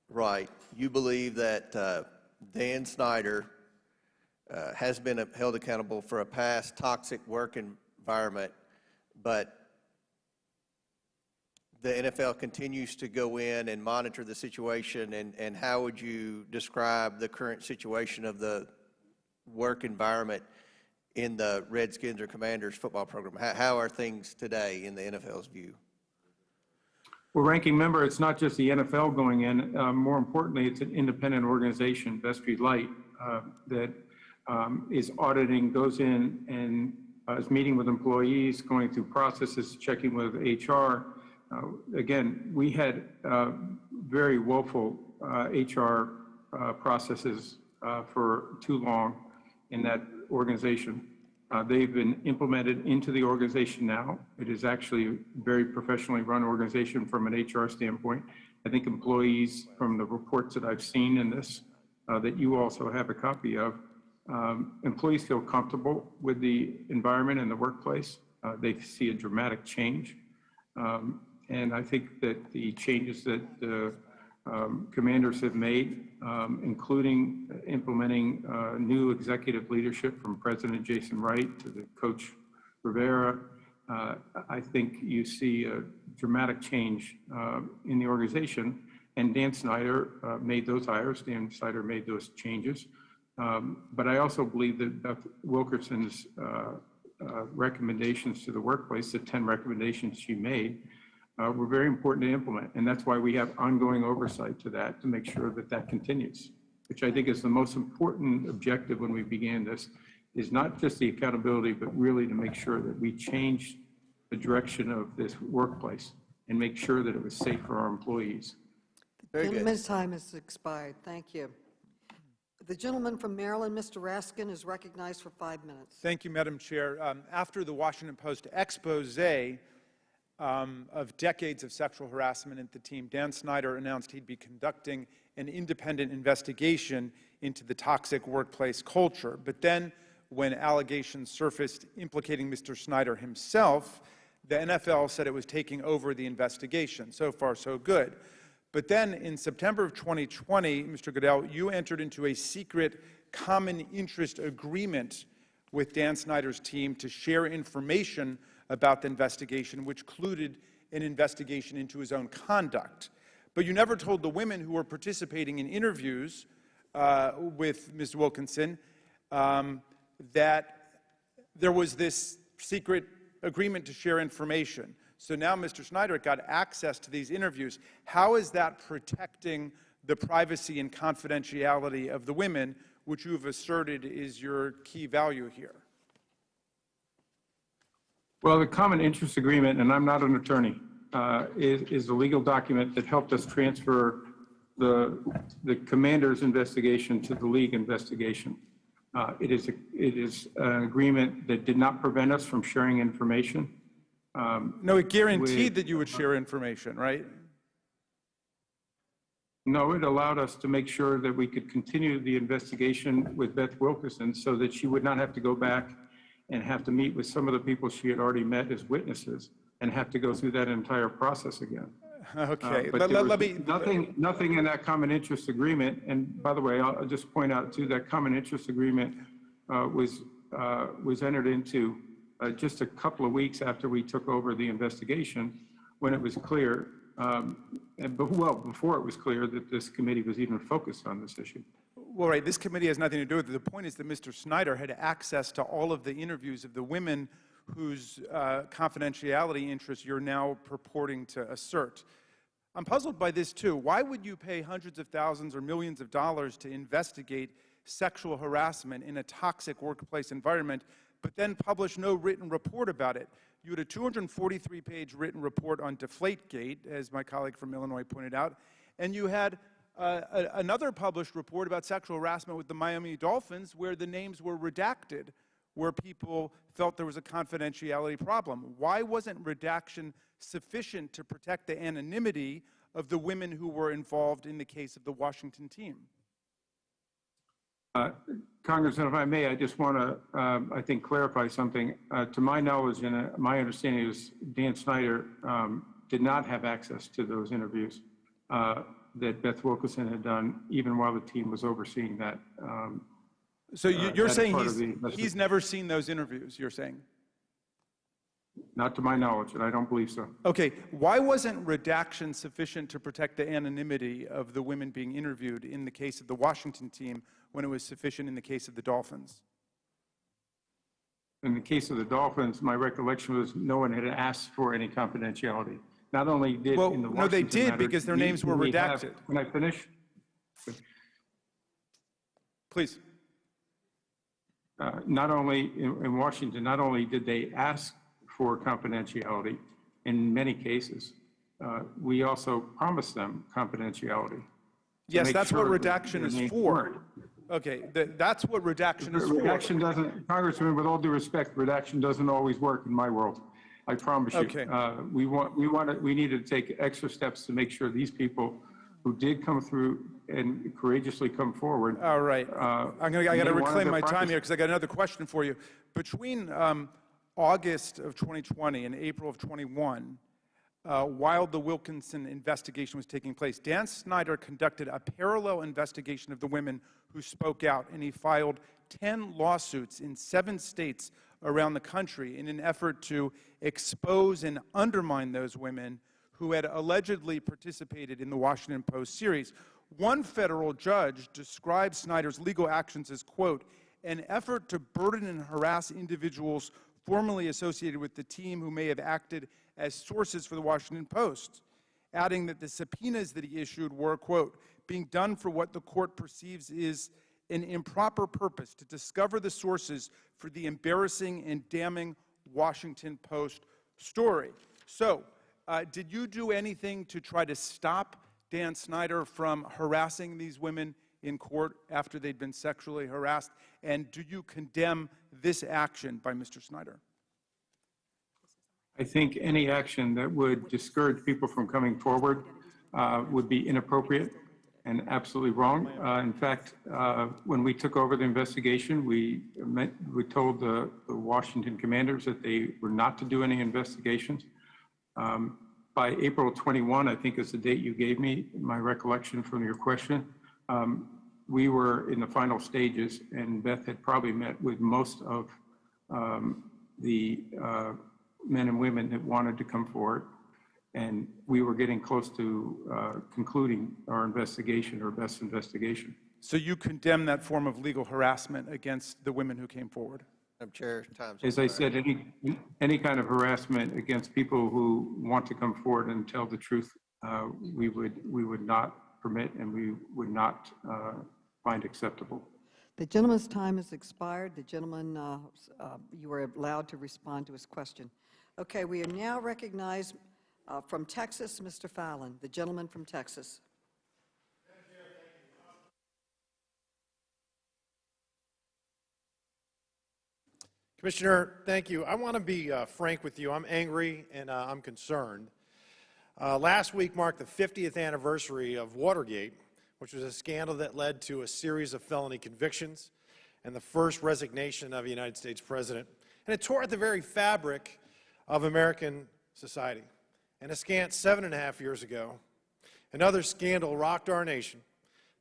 right, you believe that Dan Snyder has been held accountable for a past toxic work environment, but the NFL continues to go in and monitor the situation, and how would you describe the current situation of the work environment in the Redskins or Commanders football program? How are things today in the NFL's view? Well, Ranking Member, it's not just the NFL going in. More importantly, it's an independent organization, Vestry Light, that is auditing, goes in and is meeting with employees, going through processes, checking with HR. Again, we had very woeful HR processes for too long in that organization. They've been implemented into the organization now. It is actually a very professionally run organization from an HR standpoint. I think employees, from the reports that I've seen in this, that you also have a copy of, employees feel comfortable with the environment and the workplace. They see a dramatic change. And I think that the changes that commanders have made, including implementing new executive leadership from President Jason Wright to the Coach Rivera, I think you see a dramatic change in the organization. And Dan Snyder made those hires. Dan Snyder made those changes. But I also believe that Beth Wilkerson's recommendations to the workplace, the 10 recommendations she made, were very important to implement. And that's why we have ongoing oversight to that to make sure that that continues, which I think is the most important objective when we began this, is not just the accountability, but really to make sure that we change the direction of this workplace and make sure that it was safe for our employees. Very good. Gentleman's time has expired. Thank you. The gentleman from Maryland, Mr. Raskin, is recognized for 5 minutes. Thank you, Madam Chair. After the Washington Post expose of decades of sexual harassment at the team, Dan Snyder announced he'd be conducting an independent investigation into the toxic workplace culture. But then, when allegations surfaced implicating Mr. Snyder himself, the NFL said it was taking over the investigation. So far, so good. But then, in September of 2020, Mr. Goodell, you entered into a secret common interest agreement with Dan Snyder's team to share information about the investigation, which included an investigation into his own conduct. But you never told the women who were participating in interviews with Ms. Wilkinson that there was this secret agreement to share information. So now Mr. Snyder got access to these interviews. How is that protecting the privacy and confidentiality of the women, which you've asserted is your key value here? Well, the common interest agreement, and I'm not an attorney, is a legal document that helped us transfer the commander's investigation to the league investigation. It is an agreement that did not prevent us from sharing information. No, it guaranteed that you would share information, right? No, it allowed us to make sure that we could continue the investigation with Beth Wilkerson so that she would not have to go back and have to meet with some of the people she had already met as witnesses and have to go through that entire process again. Okay, But let me nothing in that common interest agreement. And by the way, I'll just point out too that common interest agreement was entered into just a couple of weeks after we took over the investigation, when it was clear, before it was clear that this committee was even focused on this issue. Well, right, this committee has nothing to do with it. The point is that Mr. Snyder had access to all of the interviews of the women whose confidentiality interests you're now purporting to assert. I'm puzzled by this too. Why would you pay hundreds of thousands or millions of dollars to investigate sexual harassment in a toxic workplace environment, but then publish no written report about it? You had a 243-page written report on Deflategate, as my colleague from Illinois pointed out, and you had another published report about sexual harassment with the Miami Dolphins where the names were redacted, where people felt there was a confidentiality problem. Why wasn't redaction sufficient to protect the anonymity of the women who were involved in the case of the Washington team? Congressman, if I may, I just want to, I think, clarify something. To my knowledge and my understanding is Dan Snyder did not have access to those interviews that Beth Wilkerson had done, even while the team was overseeing that. So you're saying he's never seen those interviews, you're saying? Not to my knowledge, and I don't believe so. Okay, why wasn't redaction sufficient to protect the anonymity of the women being interviewed in the case of the Washington team when it was sufficient in the case of the Dolphins? In the case of the Dolphins, my recollection was no one had asked for any confidentiality. Not only did in the Washington no, they did matter, because their names were redacted. Can I finish? Please. Not only in Washington, not only did they ask for confidentiality in many cases, we also promised them confidentiality. Yes, that's what redaction is for. Okay, that's what redaction is for. Redaction doesn't, Congressman, with all due respect, redaction doesn't always work in my world. I promise you. Okay. We need to take extra steps to make sure these people who did come through and courageously come forward. All right. I got to reclaim my time here because I got another question for you. Between August of 2020 and April of 21, while the Wilkinson investigation was taking place. Dan Snyder conducted a parallel investigation of the women who spoke out, and he filed 10 lawsuits in 7 states around the country in an effort to expose and undermine those women who had allegedly participated in the Washington Post series. One federal judge described Snyder's legal actions as, quote, an effort to burden and harass individuals formerly associated with the team who may have acted as sources for the Washington Post, adding that the subpoenas that he issued were, quote, being done for what the court perceives is an improper purpose to discover the sources for the embarrassing and damning Washington Post story. So, did you do anything to try to stop Dan Snyder from harassing these women in court after they'd been sexually harassed? And do you condemn this action by Mr. Snyder? I think any action that would discourage people from coming forward would be inappropriate and absolutely wrong. In fact, when we took over the investigation, we told the Washington commanders that they were not to do any investigations. By April 21, I think is the date you gave me, my recollection from your question, we were in the final stages, and Beth had probably met with most of the men and women that wanted to come forward, and we were getting close to concluding our investigation, our best investigation. So you condemn that form of legal harassment against the women who came forward? Madam Chair, time's As I said, any kind of harassment against people who want to come forward and tell the truth, we would not permit and we would not find acceptable. The gentleman's time has expired. The gentleman, you are allowed to respond to his question. Okay, we are now recognized from Texas, Mr. Fallon, the gentleman from Texas. Commissioner, thank you. I want to be frank with you. I'm angry and I'm concerned. Last week marked the 50th anniversary of Watergate, which was a scandal that led to a series of felony convictions and the first resignation of a United States president. And it tore at the very fabric of American society. And a scant 7.5 years ago, another scandal rocked our nation,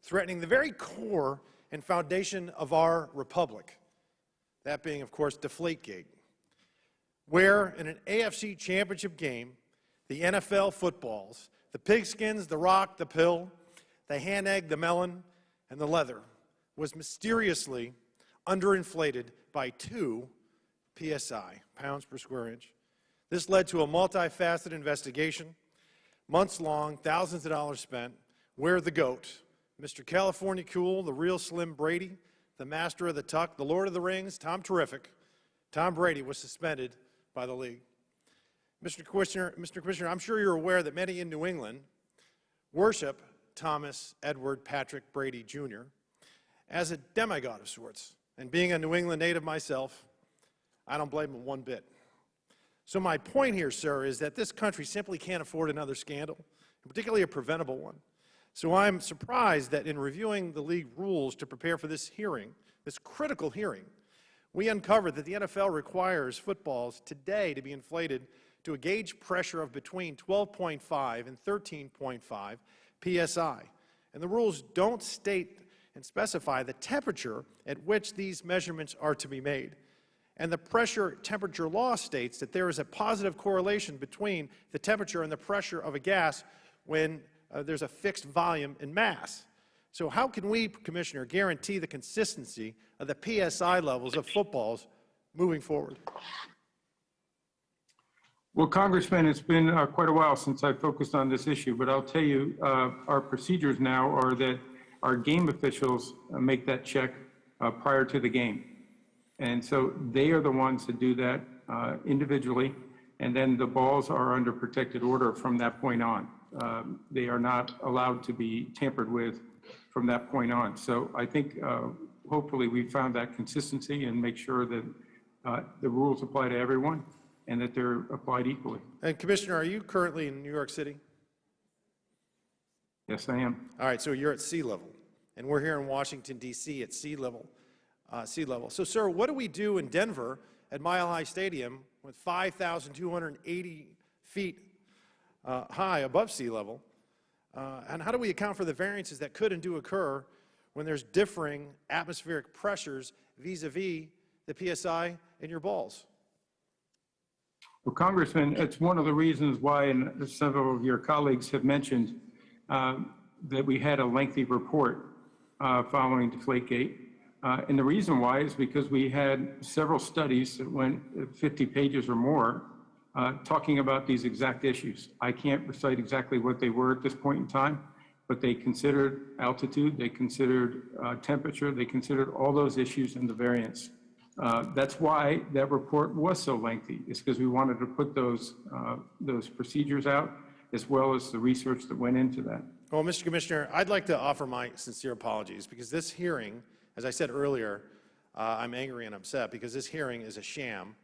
threatening the very core and foundation of our republic. That being, of course, Deflategate, where in an AFC championship game, the NFL footballs, the pigskins, the rock, the pill, the hand egg, the melon, and the leather was mysteriously underinflated by 2 PSI, pounds per square inch. This led to a multifaceted investigation, months long, thousands of dollars spent, where the GOAT, Mr. California Cool, the real Slim Brady, the master of the tuck, the Lord of the Rings, Tom Terrific, Tom Brady was suspended by the league. Mr. Commissioner, I'm sure you're aware that many in New England worship Thomas Edward Patrick Brady Jr. as a demigod of sorts. And being a New England native myself, I don't blame him one bit. So my point here, sir, is that this country simply can't afford another scandal, particularly a preventable one. So I'm surprised that in reviewing the league rules to prepare for this hearing, this critical hearing, we uncovered that the NFL requires footballs today to be inflated to a gauge pressure of between 12.5 and 13.5 PSI. And the rules don't state and specify the temperature at which these measurements are to be made. And the pressure temperature law states that there is a positive correlation between the temperature and the pressure of a gas when there's a fixed volume and mass. So how can we, Commissioner, guarantee the consistency of the PSI levels of footballs moving forward? Well, Congressman, it's been quite a while since I focused on this issue, but I'll tell you, our procedures now are that our game officials make that check prior to the game. And so they are the ones that do that individually, and then the balls are under protected order from that point on. They are not allowed to be tampered with from that point on. So I think hopefully we found that consistency and make sure that the rules apply to everyone and that they're applied equally. And Commissioner, are you currently in New York City? Yes, I am. All right, so you're at sea level, and we're here in Washington, D.C. at sea level. So, sir, what do we do in Denver at Mile High Stadium with 5,280 feet high above sea level? And how do we account for the variances that could and do occur when there's differing atmospheric pressures vis-a-vis the PSI in your balls? Well, Congressman, it's one of the reasons why, and several of your colleagues have mentioned, that we had a lengthy report following Deflategate. And the reason why is because we had several studies that went 50 pages or more talking about these exact issues. I can't recite exactly what they were at this point in time, but they considered altitude, they considered temperature, they considered all those issues in the variance. That's why that report was so lengthy. It's because we wanted to put those procedures out, as well as the research that went into that. Well, Mr. Commissioner, I'd like to offer my sincere apologies because this hearing, as I said earlier, I'm angry and upset because this hearing is a sham,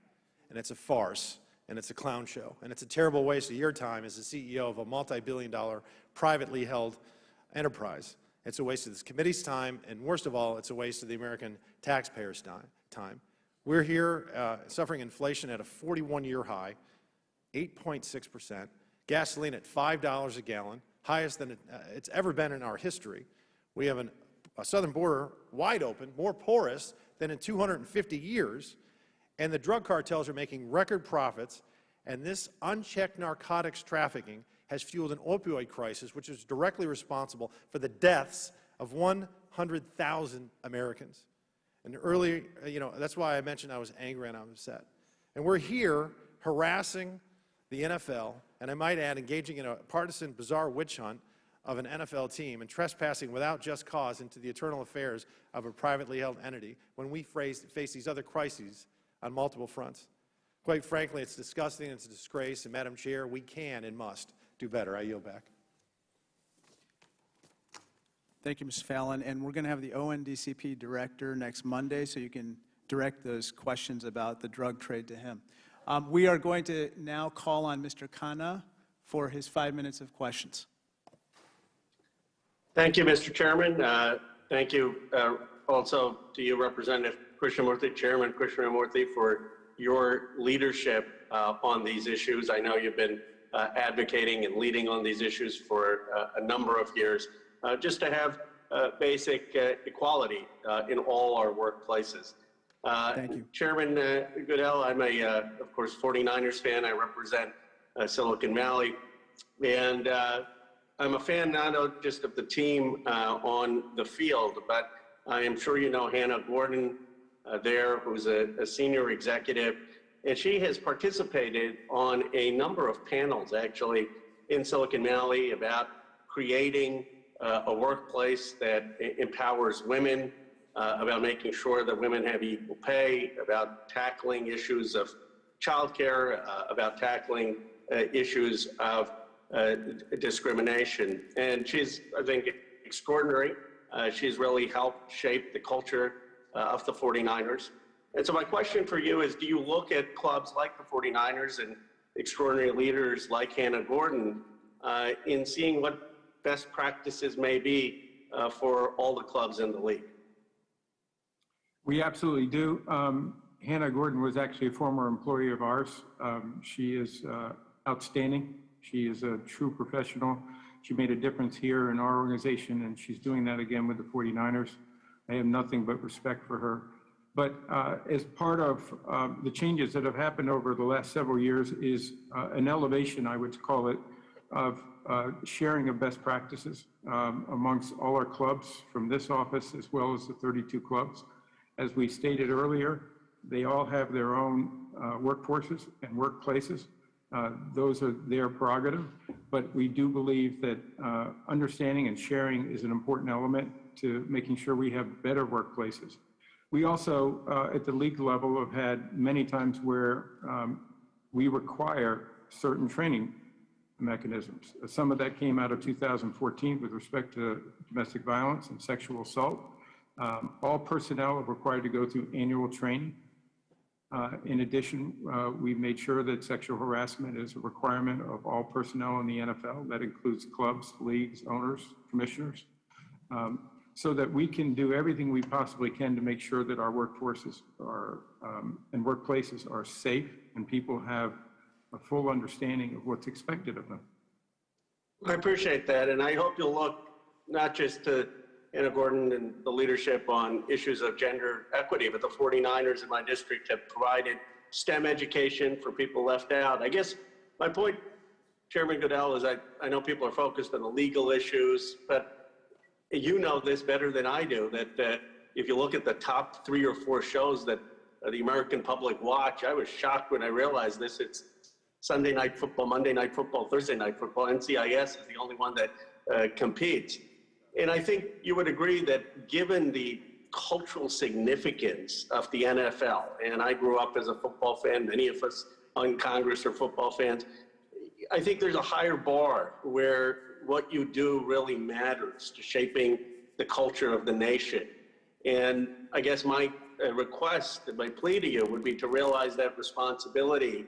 and it's a farce, and it's a clown show, and it's a terrible waste of your time as the CEO of a multi-billion-dollar privately held enterprise. It's a waste of this committee's time, and worst of all, it's a waste of the American taxpayers' time. We're here suffering inflation at a 41-year high, 8.6%, gasoline at $5 a gallon, highest than it's ever been in our history. We have a southern border wide open, more porous than in 250 years, and the drug cartels are making record profits, and this unchecked narcotics trafficking has fueled an opioid crisis, which is directly responsible for the deaths of 100,000 Americans. And earlier, that's why I mentioned I was angry and I'm upset. And we're here harassing the NFL, and I might add, engaging in a partisan, bizarre witch hunt of an NFL team and trespassing without just cause into the internal affairs of a privately held entity when we face these other crises on multiple fronts. Quite frankly, it's disgusting, it's a disgrace, and Madam Chair, we can and must do better. I yield back. Thank you, Mr. Fallon. And we're going to have the ONDCP director next Monday, so you can direct those questions about the drug trade to him. We are going to now call on Mr. Khanna for his 5 minutes of questions. Thank you, Mr. Chairman. Thank you also to you, Representative Krishnamurthy, Chairman Krishnamurthy, for your leadership on these issues. I know you've been advocating and leading on these issues for a number of years, just to have basic equality in all our workplaces. Thank you. Chairman Goodell, I'm of course, 49ers fan. I represent Silicon Valley, and I'm a fan not just of the team on the field, but I am sure you know Hannah Gordon there, who's a senior executive, and she has participated on a number of panels, actually, in Silicon Valley about creating a workplace that empowers women, about making sure that women have equal pay, about tackling issues of childcare, about tackling issues of discrimination. And she's, I think, extraordinary. She's really helped shape the culture of the 49ers. And so my question for you is, do you look at clubs like the 49ers and extraordinary leaders like Hannah Gordon in seeing what best practices may be for all the clubs in the league? We absolutely do. Hannah Gordon was actually a former employee of ours. She is outstanding. She is a true professional. She made a difference here in our organization, and she's doing that again with the 49ers. I have nothing but respect for her. But as part of the changes that have happened over the last several years is an elevation, I would call it, of sharing of best practices amongst all our clubs from this office as well as the 32 clubs. As we stated earlier, they all have their own workforces and workplaces. Those are their prerogative, but we do believe that understanding and sharing is an important element to making sure we have better workplaces. We also, at the league level, have had many times where we require certain training mechanisms. Some of that came out of 2014 with respect to domestic violence and sexual assault. All personnel are required to go through annual training. In addition, we've made sure that sexual harassment is a requirement of all personnel in the NFL. That includes clubs, leagues, owners, commissioners, so that we can do everything we possibly can to make sure that our workforces are and workplaces are safe and people have a full understanding of what's expected of them. I appreciate that, and I hope you'll look not just to Anna Gordon and the leadership on issues of gender equity, but the 49ers in my district have provided STEM education for people left out. I guess my point, Chairman Goodell, is I know people are focused on the legal issues, but you know this better than I do, that if you look at the top 3 or 4 shows that the American public watch, I was shocked when I realized this. It's Sunday Night Football, Monday Night Football, Thursday Night Football. NCIS is the only one that competes. And I think you would agree that given the cultural significance of the NFL, and I grew up as a football fan, many of us on Congress are football fans, I think there's a higher bar where what you do really matters to shaping the culture of the nation. And I guess my request, my plea to you would be to realize that responsibility,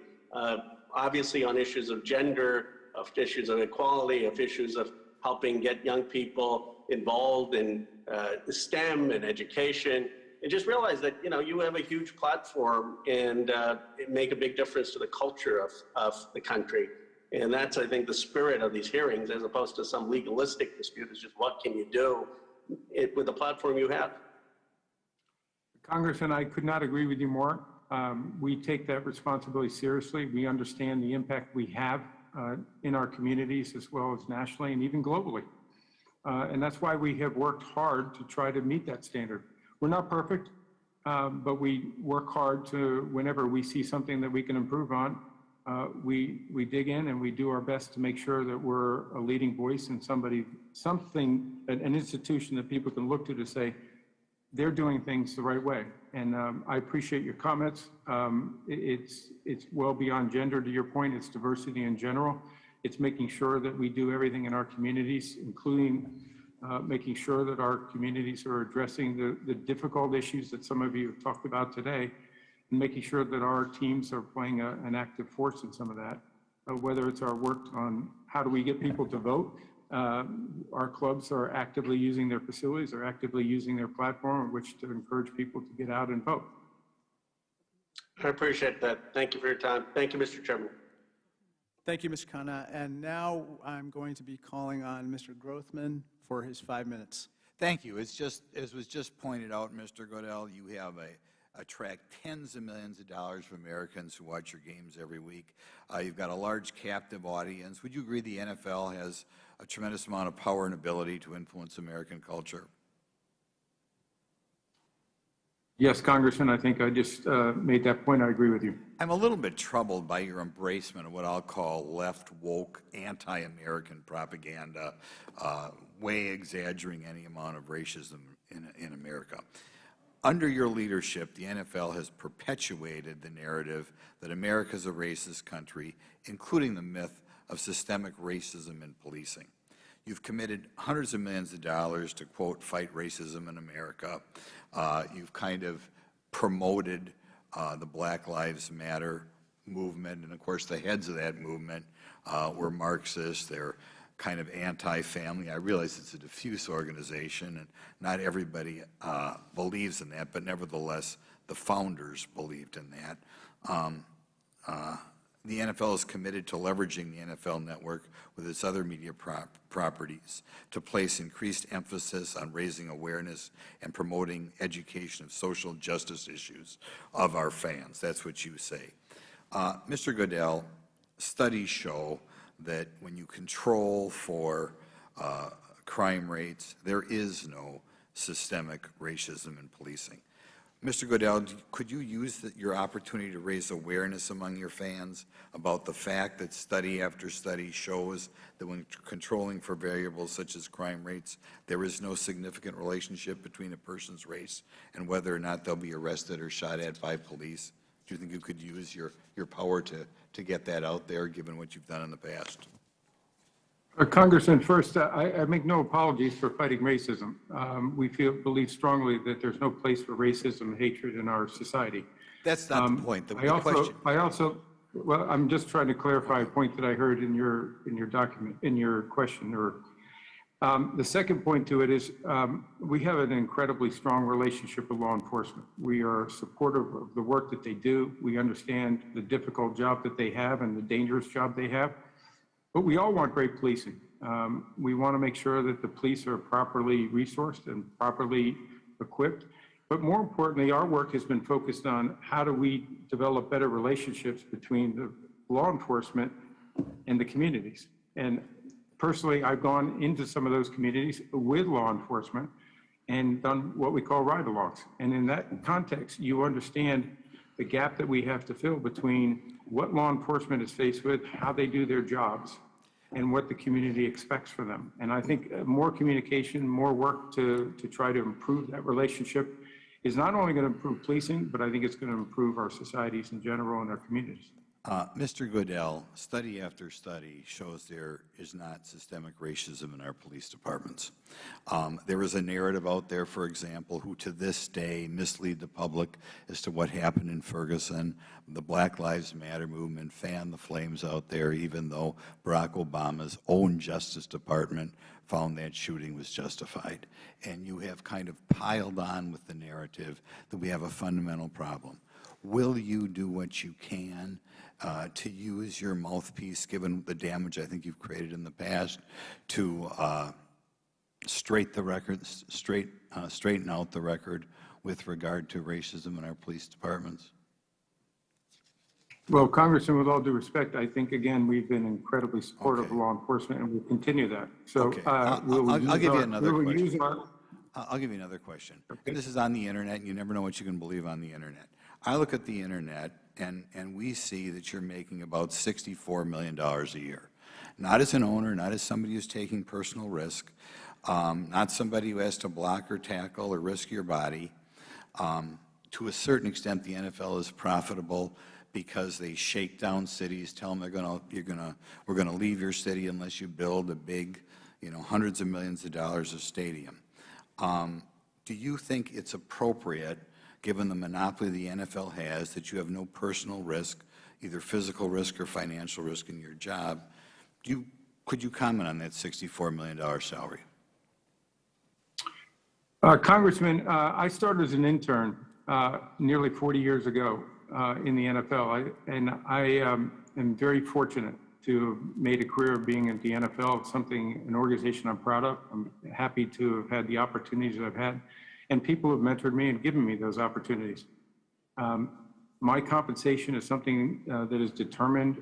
obviously on issues of gender, of issues of equality, of issues of helping get young people involved in STEM and education, and just realize that, you know, you have a huge platform and make a big difference to the culture of the country. And that's, I think, the spirit of these hearings, as opposed to some legalistic dispute. Is just what can you do with the platform you have? Congressman, I could not agree with you more. We take that responsibility seriously. We understand the impact we have in our communities as well as nationally and even globally. And that's why we have worked hard to try to meet that standard. We're not perfect, but we work hard to, whenever we see something that we can improve on, we dig in and we do our best to make sure that we're a leading voice and an institution that people can look to say, they're doing things the right way. And I appreciate your comments. It's well beyond gender, to your point. It's diversity in general. It's making sure that we do everything in our communities, including making sure that our communities are addressing the difficult issues that some of you have talked about today, and making sure that our teams are playing an active force in some of that, whether it's our work on how do we get people to vote. Our clubs are actively using their facilities, are actively using their platform in which to encourage people to get out and vote. I appreciate that. Thank you for your time. Thank you, Mr. Chairman. Thank you, Mr. Khanna. And now I'm going to be calling on Mr. Grothman for his 5 minutes. Thank you. It's just, as was just pointed out, Mr. Goodell, you have attract tens of millions of dollars from Americans who watch your games every week. You've got a large captive audience. Would you agree the NFL has a tremendous amount of power and ability to influence American culture? Yes, Congressman, I think I just made that point. I agree with you. I'm a little bit troubled by your embracement of what I'll call left woke anti-American propaganda, way exaggerating any amount of racism in America. Under your leadership, the NFL has perpetuated the narrative that America is a racist country, including the myth of systemic racism in policing. You've committed hundreds of millions of dollars to, quote, fight racism in America. You've kind of promoted the Black Lives Matter movement, and of course the heads of that movement were Marxists. They're kind of anti-family. I realize it's a diffuse organization and not everybody believes in that, but nevertheless the founders believed in that. The NFL is committed to leveraging the NFL network with its other media properties to place increased emphasis on raising awareness and promoting education of social justice issues of our fans. That's what you say. Mr. Goodell, studies show that when you control for crime rates, there is no systemic racism in policing. Mr. Goodell, could you use your opportunity to raise awareness among your fans about the fact that study after study shows that when controlling for variables such as crime rates, there is no significant relationship between a person's race and whether or not they'll be arrested or shot at by police? Do you think you could use your power to get that out there, given what you've done in the past? Congressman, first, I make no apologies for fighting racism. We believe strongly that there's no place for racism and hatred in our society. That's not the point. Well, I'm just trying to clarify a point that I heard in your question. The second point to it is we have an incredibly strong relationship with law enforcement. We are supportive of the work that they do. We understand the difficult job that they have and the dangerous job they have. But we all want great policing. We want to make sure that the police are properly resourced and properly equipped. But more importantly, our work has been focused on how do we develop better relationships between the law enforcement and the communities. And personally, I've gone into some of those communities with law enforcement and done what we call ride-alongs. And in that context, you understand the gap that we have to fill between what law enforcement is faced with, how they do their jobs, and what the community expects for them. And I think more communication, more work to try to improve that relationship is not only going to improve policing, but I think it's going to improve our societies in general and our communities. Mr. Goodell, study after study shows there is not systemic racism in our police departments. There is a narrative out there, for example, who to this day mislead the public as to what happened in Ferguson. The Black Lives Matter movement fanned the flames out there, even though Barack Obama's own Justice Department found that shooting was justified. And you have kind of piled on with the narrative that we have a fundamental problem. Will you do what you can to use your mouthpiece, given the damage I think you've created in the past, to straighten out the record with regard to racism in our police departments? Well, Congressman, with all due respect, I think, again, we've been incredibly supportive of law enforcement, and we'll continue that. So I'll give you another question. I'll give you another question. Okay. This is on the internet, and you never know what you can believe on the internet. I look at the internet, and we see that you're making about $64 million a year. Not as an owner, not as somebody who's taking personal risk, not somebody who has to block or tackle or risk your body. To a certain extent, the NFL is profitable because they shake down cities, tell them we're gonna leave your city unless you build a big, hundreds of millions of dollars of stadium. Do you think it's appropriate, given the monopoly the NFL has, that you have no personal risk, either physical risk or financial risk in your job? Could you comment on that $64 million salary? Congressman, I started as an intern nearly 40 years ago in the NFL, I am very fortunate to have made a career of being at the NFL, an organization I'm proud of. I'm happy to have had the opportunities that I've had, and people have mentored me and given me those opportunities. My compensation is something that is determined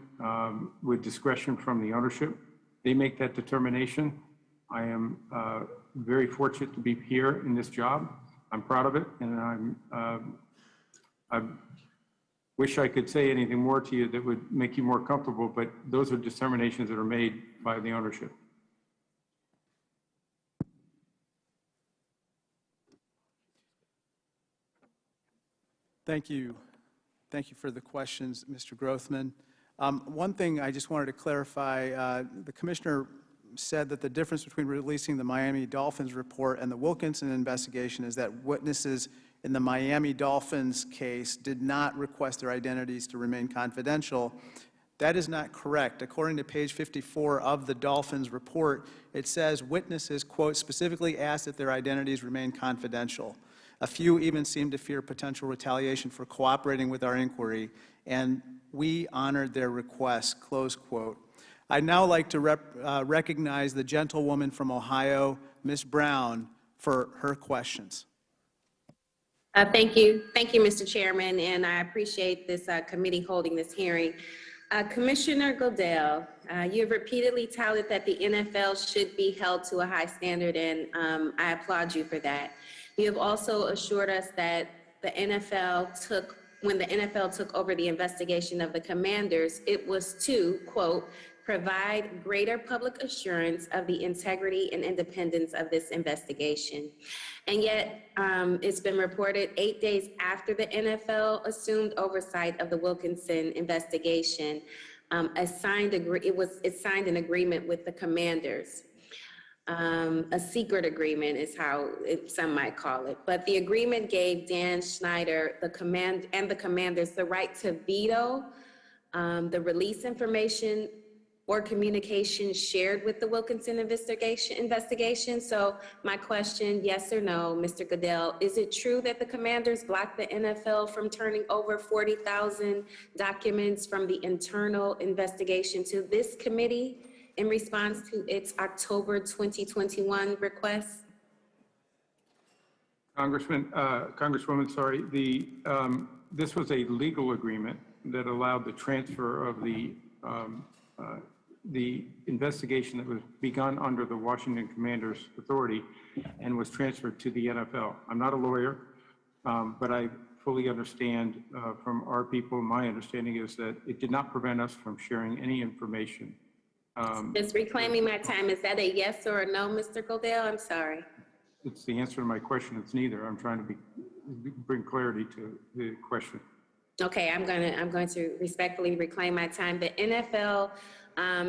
with discretion from the ownership. They make that determination. I am very fortunate to be here in this job. I'm proud of it, and I wish I could say anything more to you that would make you more comfortable, but those are determinations that are made by the ownership. Thank you. Thank you for the questions, Mr. Grothman. One thing I just wanted to clarify, the Commissioner said that the difference between releasing the Miami Dolphins report and the Wilkinson investigation is that witnesses in the Miami Dolphins case did not request their identities to remain confidential. That is not correct. According to page 54 of the Dolphins report, it says witnesses, quote, specifically asked that their identities remain confidential. A few even seemed to fear potential retaliation for cooperating with our inquiry, and we honored their request, close quote. I'd now like to recognize the gentlewoman from Ohio, Ms. Brown, for her questions. Thank you. Thank you, Mr. Chairman, and I appreciate this committee holding this hearing. Commissioner Goodell, you have repeatedly touted that the NFL should be held to a high standard, and I applaud you for that. You have also assured us that when the NFL took over the investigation of the Commanders, it was to, quote, provide greater public assurance of the integrity and independence of this investigation. And yet, it's been reported 8 days after the NFL assumed oversight of the Wilkinson investigation, it signed an agreement with the Commanders. A secret agreement is how some might call it. But the agreement gave Dan Snyder the Commanders the right to veto the release information or communication shared with the Wilkinson investigation. So my question, yes or no, Mr. Goodell, is it true that the Commanders blocked the NFL from turning over 40,000 documents from the internal investigation to this committee in response to its October 2021 request? Congresswoman, sorry, this was a legal agreement that allowed the transfer of the investigation that was begun under the Washington Commanders Authority and was transferred to the NFL. I'm not a lawyer, but I fully understand from our people, my understanding is that it did not prevent us from sharing any information. Just reclaiming my time, is that a yes or a no, Mr. Goodell? I'm sorry. It's the answer to my question. It's neither. I'm trying to bring clarity to the question. Okay, I'm going to respectfully reclaim my time. The NFL,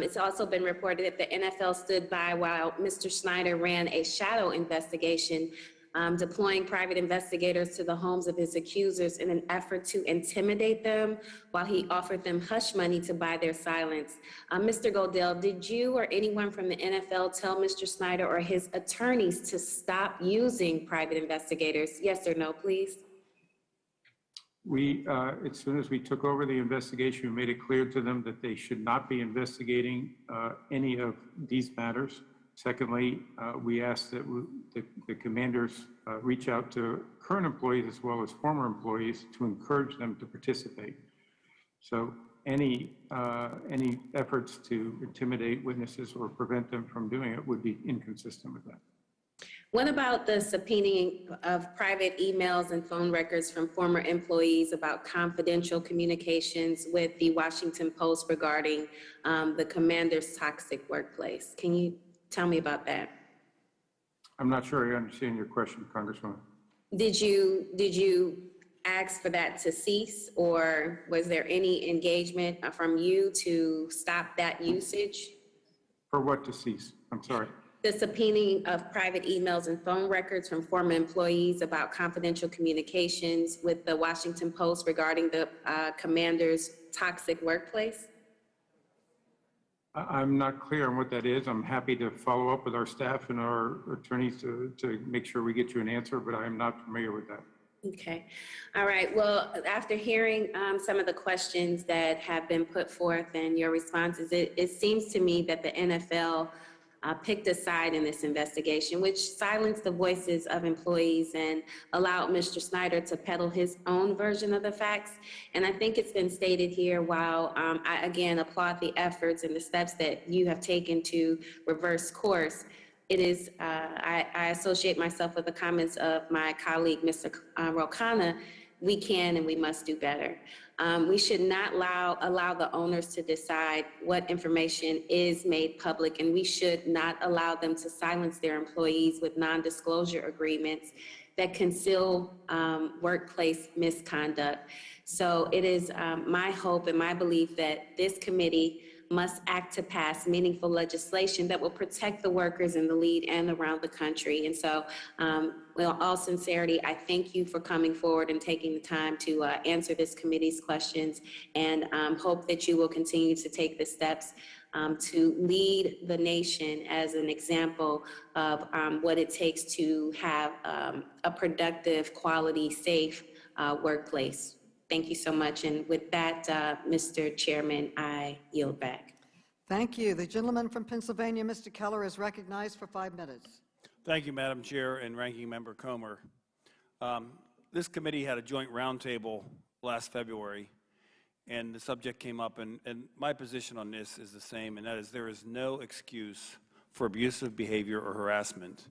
it's also been reported that the NFL stood by while Mr. Snyder ran a shadow investigation, deploying private investigators to the homes of his accusers in an effort to intimidate them while he offered them hush money to buy their silence. Mr. Goodell, did you or anyone from the NFL tell Mr. Snyder or his attorneys to stop using private investigators? Yes or no, please? We, as soon as we took over the investigation, we made it clear to them that they should not be investigating any of these matters. Secondly, we asked that the commanders reach out to current employees as well as former employees to encourage them to participate. So any efforts to intimidate witnesses or prevent them from doing it would be inconsistent with that. What about the subpoenaing of private emails and phone records from former employees about confidential communications with the Washington Post regarding the commander's toxic workplace? Can you tell me about that? I'm not sure I understand your question, Congresswoman. Did you ask for that to cease, or was there any engagement from you to stop that usage? For what to cease? I'm sorry. The subpoenaing of private emails and phone records from former employees about confidential communications with the Washington Post regarding the commander's toxic workplace? I'm not clear on what that is. I'm happy to follow up with our staff and our attorneys to make sure we get you an answer, but I am not familiar with that. Okay. All right. Well, after hearing some of the questions that have been put forth and your responses, it seems to me that the NFL picked a side in this investigation, which silenced the voices of employees and allowed Mr. Snyder to peddle his own version of the facts. And I think it's been stated here, while I again applaud the efforts and the steps that you have taken to reverse course, it is, I associate myself with the comments of my colleague, Mr. Rokana. We can and we must do better. We should not allow the owners to decide what information is made public, and we should not allow them to silence their employees with non-disclosure agreements that conceal workplace misconduct. So it is my hope and my belief that this committee must act to pass meaningful legislation that will protect the workers in the lead and around the country. And so, with all sincerity, I thank you for coming forward and taking the time to answer this committee's questions, and hope that you will continue to take the steps to lead the nation as an example of what it takes to have a productive, quality, safe workplace. Thank you so much. And with that, Mr. Chairman, I yield back. Thank you. The gentleman from Pennsylvania, Mr. Keller, is recognized for 5 minutes. Thank you, Madam Chair and Ranking Member Comer. This committee had a joint roundtable last February, and the subject came up, and my position on this is the same, and that is there is no excuse for abusive behavior or harassment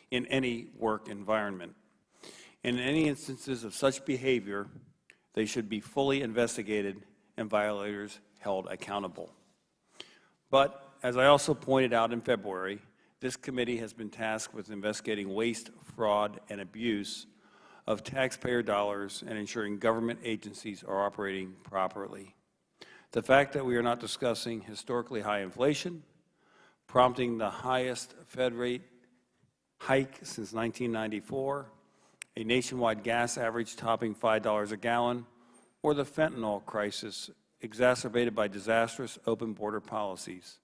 in any work environment. And in any instances of such behavior, they should be fully investigated and violators held accountable. But as I also pointed out in February, this committee has been tasked with investigating waste, fraud, and abuse of taxpayer dollars and ensuring government agencies are operating properly. The fact that we are not discussing historically high inflation, prompting the highest Fed rate hike since 1994, a nationwide gas average topping $5 a gallon, or the fentanyl crisis exacerbated by disastrous open border policies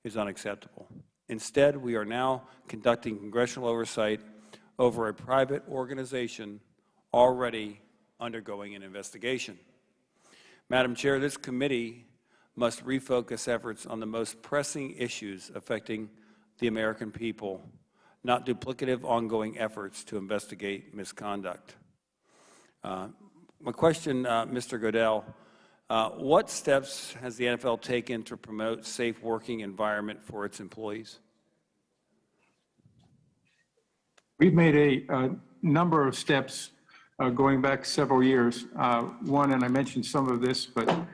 is unacceptable. Instead, we are now conducting congressional oversight over a private organization already undergoing an investigation. Madam Chair, this committee must refocus efforts on the most pressing issues affecting the American people, not duplicative ongoing efforts to investigate misconduct. My question, Mr. Goodell, what steps has the NFL taken to promote safe working environment for its employees? We've made a number of steps going back several years. One, and I mentioned some of this, but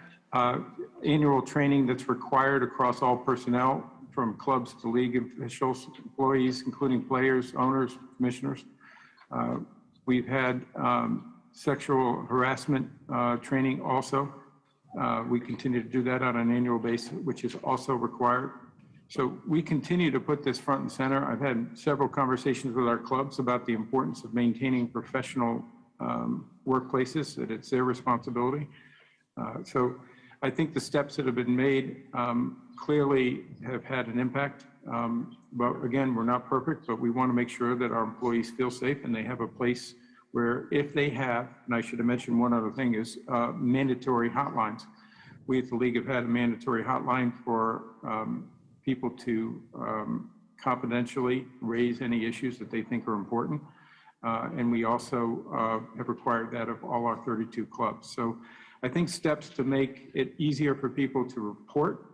annual training that's required across all personnel, from clubs to league officials, employees, including players, owners, commissioners. We've had sexual harassment training also. We continue to do that on an annual basis, which is also required. So we continue to put this front and center. I've had several conversations with our clubs about the importance of maintaining professional workplaces, that it's their responsibility. So I think the steps that have been made clearly have had an impact. But again, we're not perfect, but we want to make sure that our employees feel safe and they have a place where, if they have, and I should have mentioned one other thing, is mandatory hotlines. We at the league have had a mandatory hotline for people to confidentially raise any issues that they think are important. And we also have required that of all our 32 clubs. So I think steps to make it easier for people to report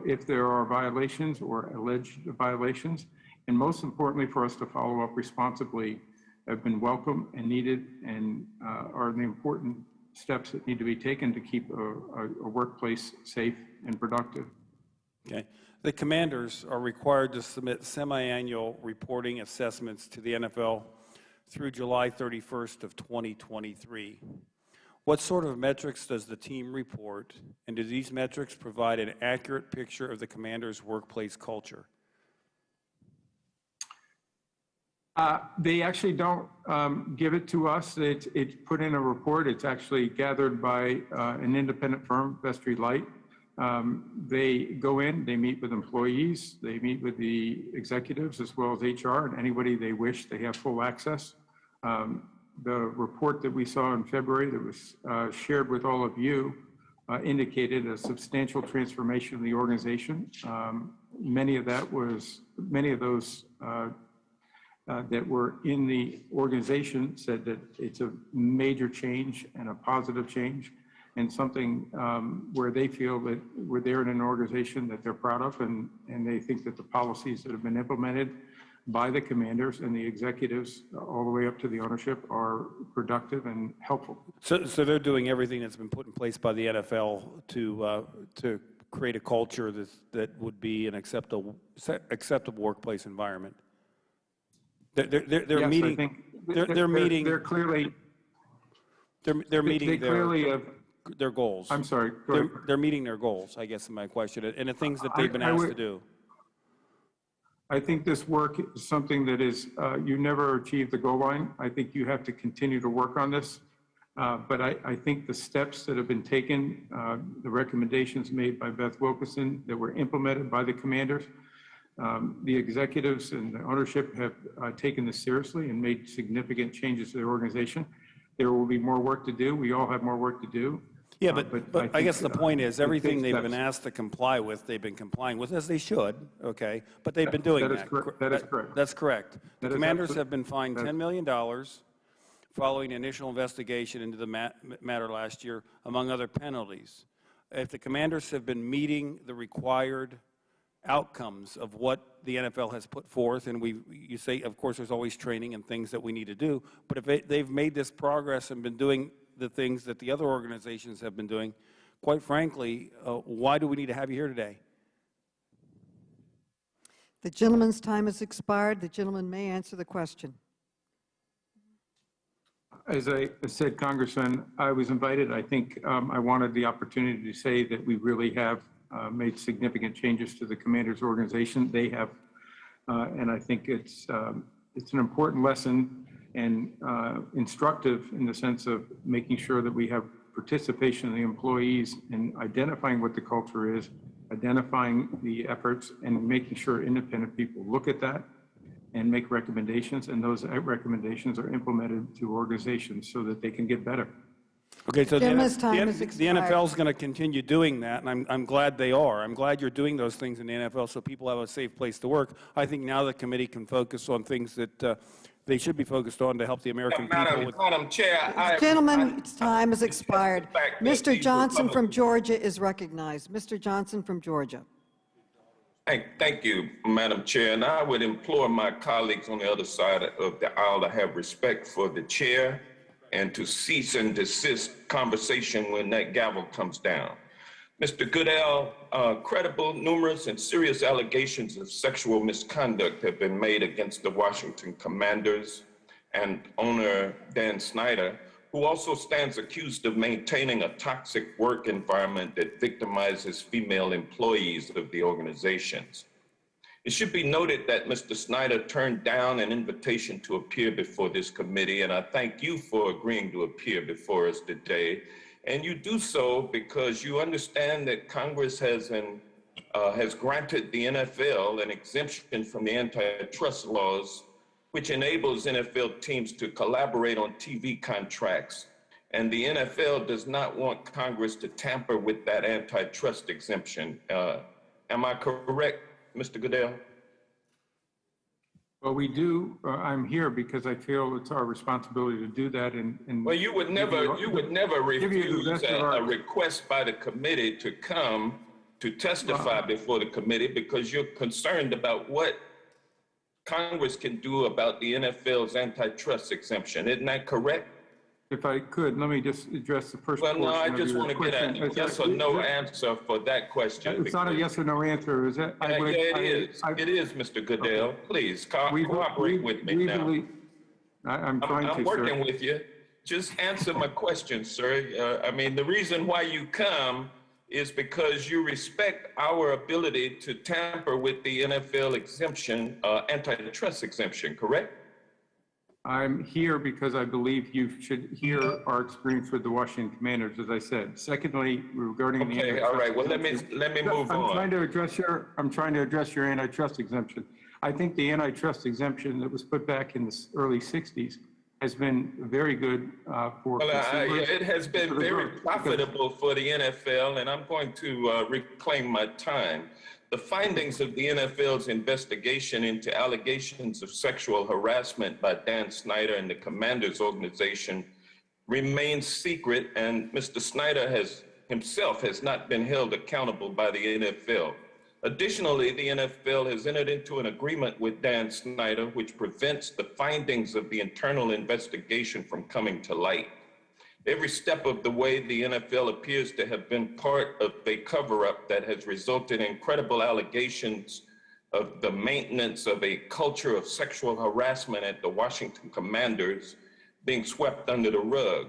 if there are violations or alleged violations, and most importantly for us to follow up responsibly, have been welcome and needed, and are the important steps that need to be taken to keep a workplace safe and productive. Okay. The commanders are required to submit semi-annual reporting assessments to the NFL through July 31st of 2023. What sort of metrics does the team report, and do these metrics provide an accurate picture of the commander's workplace culture? They actually don't give it to us. It's put in a report. It's actually gathered by an independent firm, Vestry Light. They go in, they meet with employees, they meet with the executives as well as HR, and anybody they wish. They have full access. The report that we saw in February that was shared with all of you indicated a substantial transformation of the organization. Many of those that were in the organization said that it's a major change and a positive change, and something where they feel that they're in an organization that they're proud of, and they think that the policies that have been implemented by the commanders and the executives all the way up to the ownership are productive and helpful. So they're doing everything that's been put in place by the NFL to create a culture that would be an acceptable workplace environment. They're meeting. They're meeting. They're clearly. They're meeting. They clearly have their goals. I'm sorry. They're meeting their goals, I guess, is my question, and the things that they've been asked to do. I think this work is something that is, you never achieve the goal line. I think you have to continue to work on this. But I think the steps that have been taken, the recommendations made by Beth Wilkinson that were implemented by the commanders, the executives and the ownership have taken this seriously and made significant changes to their organization. There will be more work to do. We all have more work to do. Yeah, but I guess the point is everything they've been asked to comply with, they've been complying with, as they should, okay? But they've been doing that. That is correct. That's correct. The commanders have been fined $10 million following initial investigation into the matter last year, among other penalties. If the commanders have been meeting the required outcomes of what the NFL has put forth, and you say, of course, there's always training and things that we need to do, but if they've made this progress and been doing the things that the other organizations have been doing, quite frankly, why do we need to have you here today? The gentleman's time has expired. The gentleman may answer the question. As I said, Congressman, I was invited. I think I wanted the opportunity to say that we really have made significant changes to the commanders' organization. They have, and I think it's an important lesson and instructive in the sense of making sure that we have participation of the employees in identifying what the culture is, identifying the efforts, and making sure independent people look at that and make recommendations, and those recommendations are implemented to organizations so that they can get better. Okay, so Gentleman's the time has expired. NFL is going to continue doing that, and I'm glad they are. I'm glad you're doing those things in the NFL so people have a safe place to work. I think now the committee can focus on things that they should be focused on to help the American people. Madam Chair, Gentleman's time has expired. fact that Mr. these Johnson from Georgia is recognized. Mr. Johnson from Georgia. Thank you, Madam Chair. And I would implore my colleagues on the other side of the aisle to have respect for the chair and to cease and desist conversation when that gavel comes down. Mr. Goodell, credible, numerous, and serious allegations of sexual misconduct have been made against the Washington Commanders and owner Dan Snyder, who also stands accused of maintaining a toxic work environment that victimizes female employees of the organizations. It should be noted that Mr. Snyder turned down an invitation to appear before this committee, and I thank you for agreeing to appear before us today. And you do so because you understand that Congress has granted the NFL an exemption from the antitrust laws, which enables NFL teams to collaborate on TV contracts. And the NFL does not want Congress to tamper with that antitrust exemption. Am I correct, Mr. Goodell? Well, we do. I'm here because I feel it's our responsibility to do that. And well, you would never refuse a request by the committee to come to testify before the committee because you're concerned about what Congress can do about the NFL's antitrust exemption. Isn't that correct? If I could, let me just address the first Well, portion no, I of just your want to get a question. yes or no answer for that question. It's not a yes or no answer, is it? It is, Mr. Goodell. Okay. Please cooperate with me now. I'm working with you. Just answer my question, sir. I mean, the reason why you come is because you respect our ability to tamper with the NFL exemption, antitrust exemption, correct? I'm here because I believe you should hear our experience with the Washington Commanders, as I said. Secondly, regarding the antitrust all right. Well, let me move on. I'm trying to address your antitrust exemption. I think the antitrust exemption that was put back in the early '60s has been very good for consumers. It has been very profitable for the NFL, and I'm going to reclaim my time. The findings of the NFL's investigation into allegations of sexual harassment by Dan Snyder and the Commanders organization remains secret, and Mr. Snyder himself has not been held accountable by the NFL. Additionally, the NFL has entered into an agreement with Dan Snyder, which prevents the findings of the internal investigation from coming to light. Every step of the way, the NFL appears to have been part of a cover-up that has resulted in credible allegations of the maintenance of a culture of sexual harassment at the Washington Commanders being swept under the rug.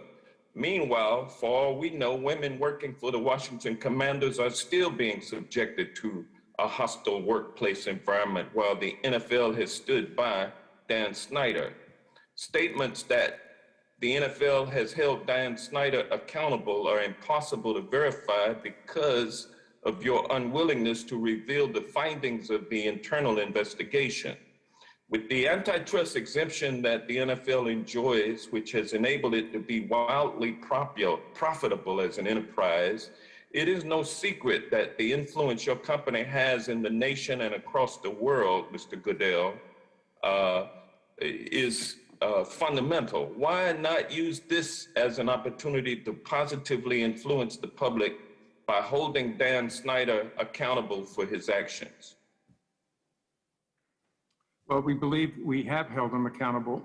Meanwhile, for all we know, women working for the Washington Commanders are still being subjected to a hostile workplace environment while the NFL has stood by Dan Snyder. Statements that the NFL has held Dan Snyder accountable are impossible to verify because of your unwillingness to reveal the findings of the internal investigation. With the antitrust exemption that the NFL enjoys, which has enabled it to be wildly profitable as an enterprise, it is no secret that the influence your company has in the nation and across the world, Mr. Goodell, is fundamental. Why not use this as an opportunity to positively influence the public by holding Dan Snyder accountable for his actions? Well, we believe we have held him accountable.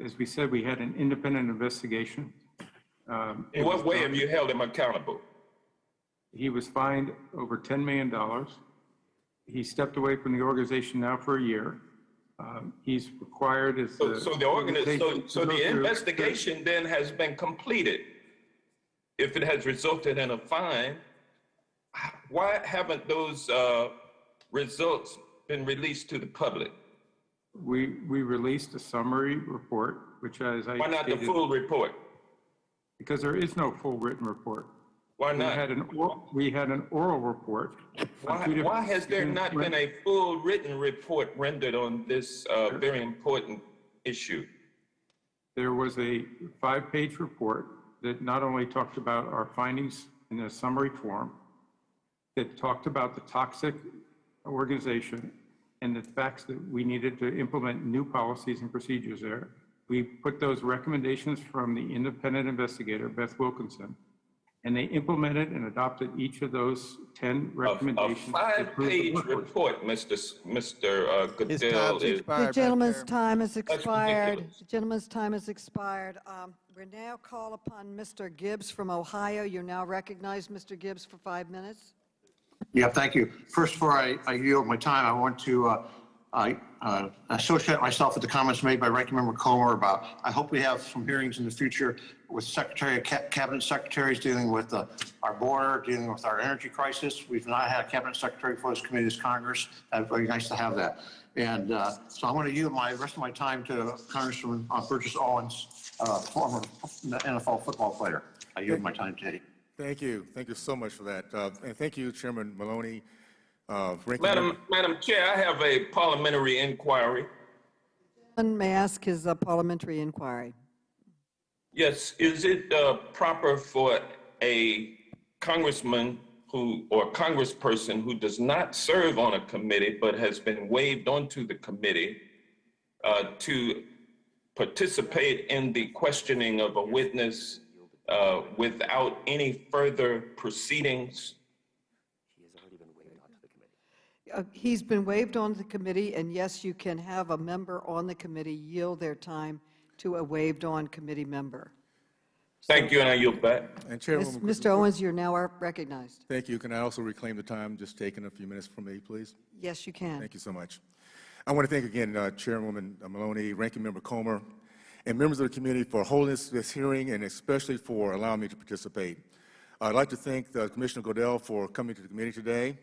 As we said, we had an independent investigation. In what way have you held him accountable? He was fined over $10 million. He stepped away from the organization now for a year. He's required as so the investigation then has been completed. If it has resulted in a fine, why haven't those results been released to the public? We released a summary report, which as I Why not the full report? Because there is no full written report. Why not? We had an oral report. Why has there not been a full written report rendered on this very important issue? There was a 5-page report that not only talked about our findings in a summary form, that talked about the toxic organization and the facts that we needed to implement new policies and procedures there. We put those recommendations from the independent investigator, Beth Wilkinson, and they implemented and adopted each of those 10 recommendations. A 5-page report, Mr. Goodell, is... The gentleman's time has expired. ridiculous. The gentleman's time has expired. We now call upon Mr. Gibbs from Ohio. You're now recognized, Mr. Gibbs, for 5 minutes. Yeah, thank you. First, before I yield my time, I want to associate myself with the comments made by Ranking Member Comer about, I hope we have some hearings in the future with cabinet secretaries dealing with our border, dealing with our energy crisis. We've not had a cabinet secretary for this committee, this Congress. It's very nice to have that. And so I want to yield the rest of my time to Congressman Burgess Owens, former NFL football player. I yield my time to him. Thank you. Thank you so much for that. And thank you, Chairman Maloney. Madam Chair, I have a parliamentary inquiry. May I ask his parliamentary inquiry? Yes, is it proper for a congressman or congressperson who does not serve on a committee but has been waived onto the committee to participate in the questioning of a witness without any further proceedings? He's been waived on the committee, and yes, you can have a member on the committee yield their time to a waived-on committee member. Thank you, and I yield back. And Chairman, Mr. Owens, you're now recognized. Thank you. Can I also reclaim the time just taken a few minutes from me, please? Yes, you can. Thank you so much. I want to thank again Chairwoman Maloney, Ranking Member Comer, and members of the committee for holding this hearing and especially for allowing me to participate. I'd like to thank Commissioner Goodell for coming to the committee today.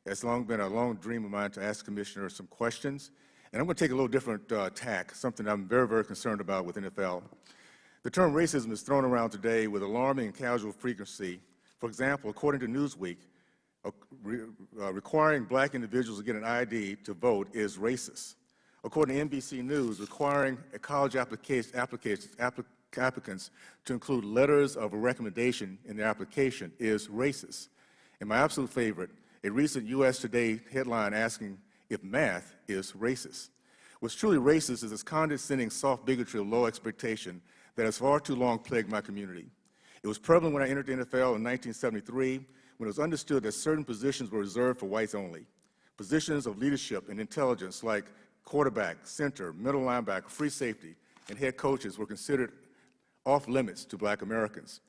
It's been a long dream of mine to ask the Commissioner some questions, and I'm going to take a little different tack, something I'm very, very concerned about with NFL. The term racism is thrown around today with alarming and casual frequency. For example, according to Newsweek, requiring black individuals to get an ID to vote is racist. According to NBC News, requiring college applicants to include letters of a recommendation in their application is racist. And my absolute favorite, a recent U.S. Today headline asking if math is racist. What's truly racist is this condescending, soft bigotry of low expectation that has far too long plagued my community. It was prevalent when I entered the NFL in 1973, when it was understood that certain positions were reserved for whites only. Positions of leadership and intelligence like quarterback, center, middle linebacker, free safety, and head coaches were considered off limits to black Americans.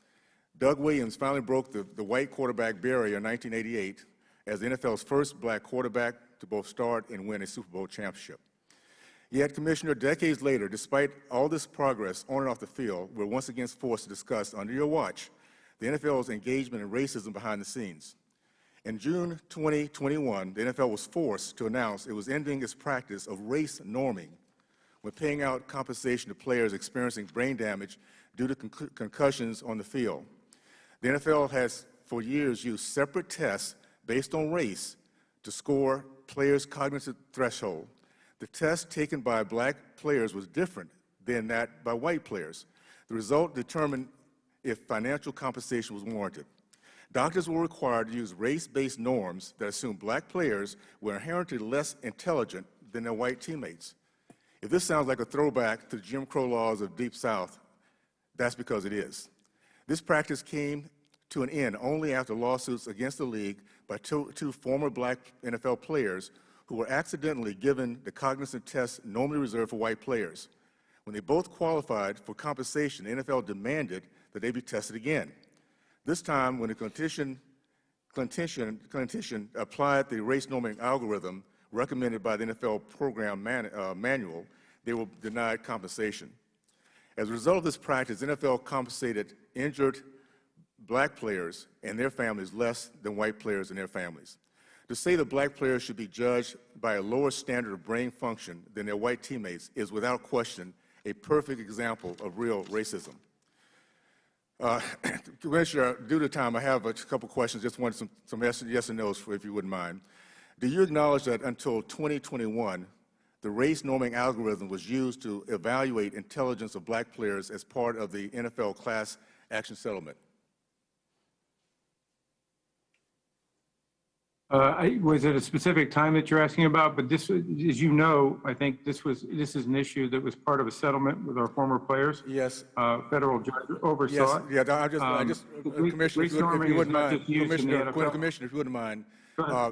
Doug Williams finally broke the white quarterback barrier in 1988 as the NFL's first black quarterback to both start and win a Super Bowl championship. Yet, Commissioner, decades later, despite all this progress on and off the field, we're once again forced to discuss, under your watch, the NFL's engagement in racism behind the scenes. In June 2021, the NFL was forced to announce it was ending its practice of race norming when paying out compensation to players experiencing brain damage due to concussions on the field. The NFL has for years used separate tests based on race to score players' cognitive threshold. The test taken by black players was different than that by white players. The result determined if financial compensation was warranted. Doctors were required to use race-based norms that assumed black players were inherently less intelligent than their white teammates. If this sounds like a throwback to the Jim Crow laws of Deep South, that's because it is. This practice came to an end only after lawsuits against the league by two former black NFL players who were accidentally given the cognitive test normally reserved for white players. When they both qualified for compensation, the NFL demanded that they be tested again. This time, when the clinician applied the race norming algorithm recommended by the NFL program manual, they were denied compensation. As a result of this practice, the NFL compensated injured black players and their families less than white players and their families. To say that black players should be judged by a lower standard of brain function than their white teammates is without question a perfect example of real racism. Commissioner, due to time, I have a couple questions. Just wanted some yes and no's, if you wouldn't mind. Do you acknowledge that until 2021, the race norming algorithm was used to evaluate intelligence of black players as part of the NFL class action settlement? Was it a specific time that you're asking about? But this, as you know, I think this is an issue that was part of a settlement with our former players. Yes. Federal judge oversaw it. Yes. Yeah. I just, Commissioner, if you wouldn't mind, Commissioner, if you wouldn't mind.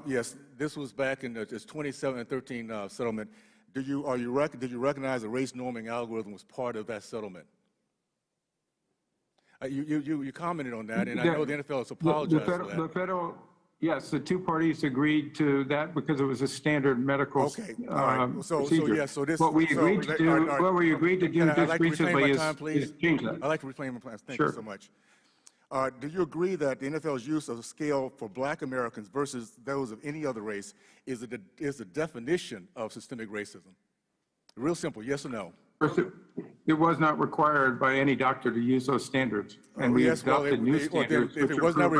Yes, this was back in this 2007 and 13 settlement. Did you recognize the race norming algorithm was part of that settlement? You commented on that, and I know the NFL has apologized for that. The federal. Yes, the two parties agreed to that because it was a standard medical procedure. What we agreed to do just recently is change that. I'd like to reclaim my plans. Thank you so much. Do you agree that the NFL's use of a scale for Black Americans versus those of any other race is the definition of systemic racism? Real simple, yes or no? It was not required by any doctor to use those standards, and we adopted new standards. If it was not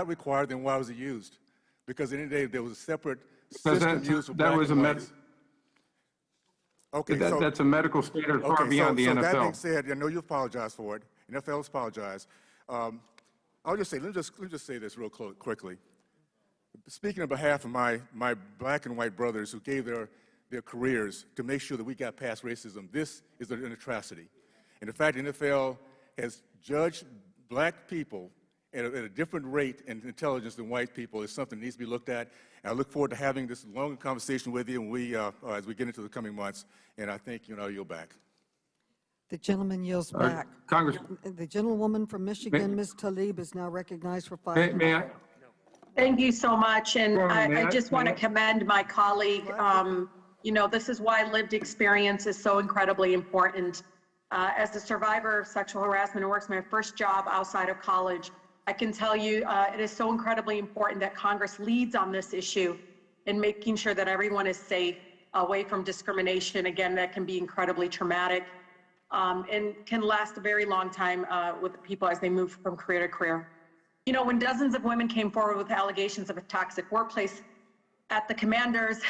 required, then why was it used? Because at the end of the day, there was a separate system used for Black and whites. Okay, that's a medical standard far beyond the NFL. That being said, I know you apologize for it. The NFL has apologized. I'll just say, let me just say this real quickly. Speaking on behalf of my Black and white brothers who gave their careers to make sure that we got past racism, this is an atrocity. And the fact the NFL has judged Black people at a different rate and intelligence than white people is something that needs to be looked at. And I look forward to having this longer conversation with you as we get into the coming months. And I think I'll yield back. The gentleman yields back. The gentlewoman from Michigan, Ms. Tlaib, is now recognized for 5 minutes. May I? Thank you so much. And I just want to commend my colleague. This is why lived experience is so incredibly important. As a survivor of sexual harassment, it was my first job outside of college. I can tell you it is so incredibly important that Congress leads on this issue in making sure that everyone is safe away from discrimination. Again, that can be incredibly traumatic and can last a very long time with people as they move from career to career. When dozens of women came forward with allegations of a toxic workplace at the Commanders,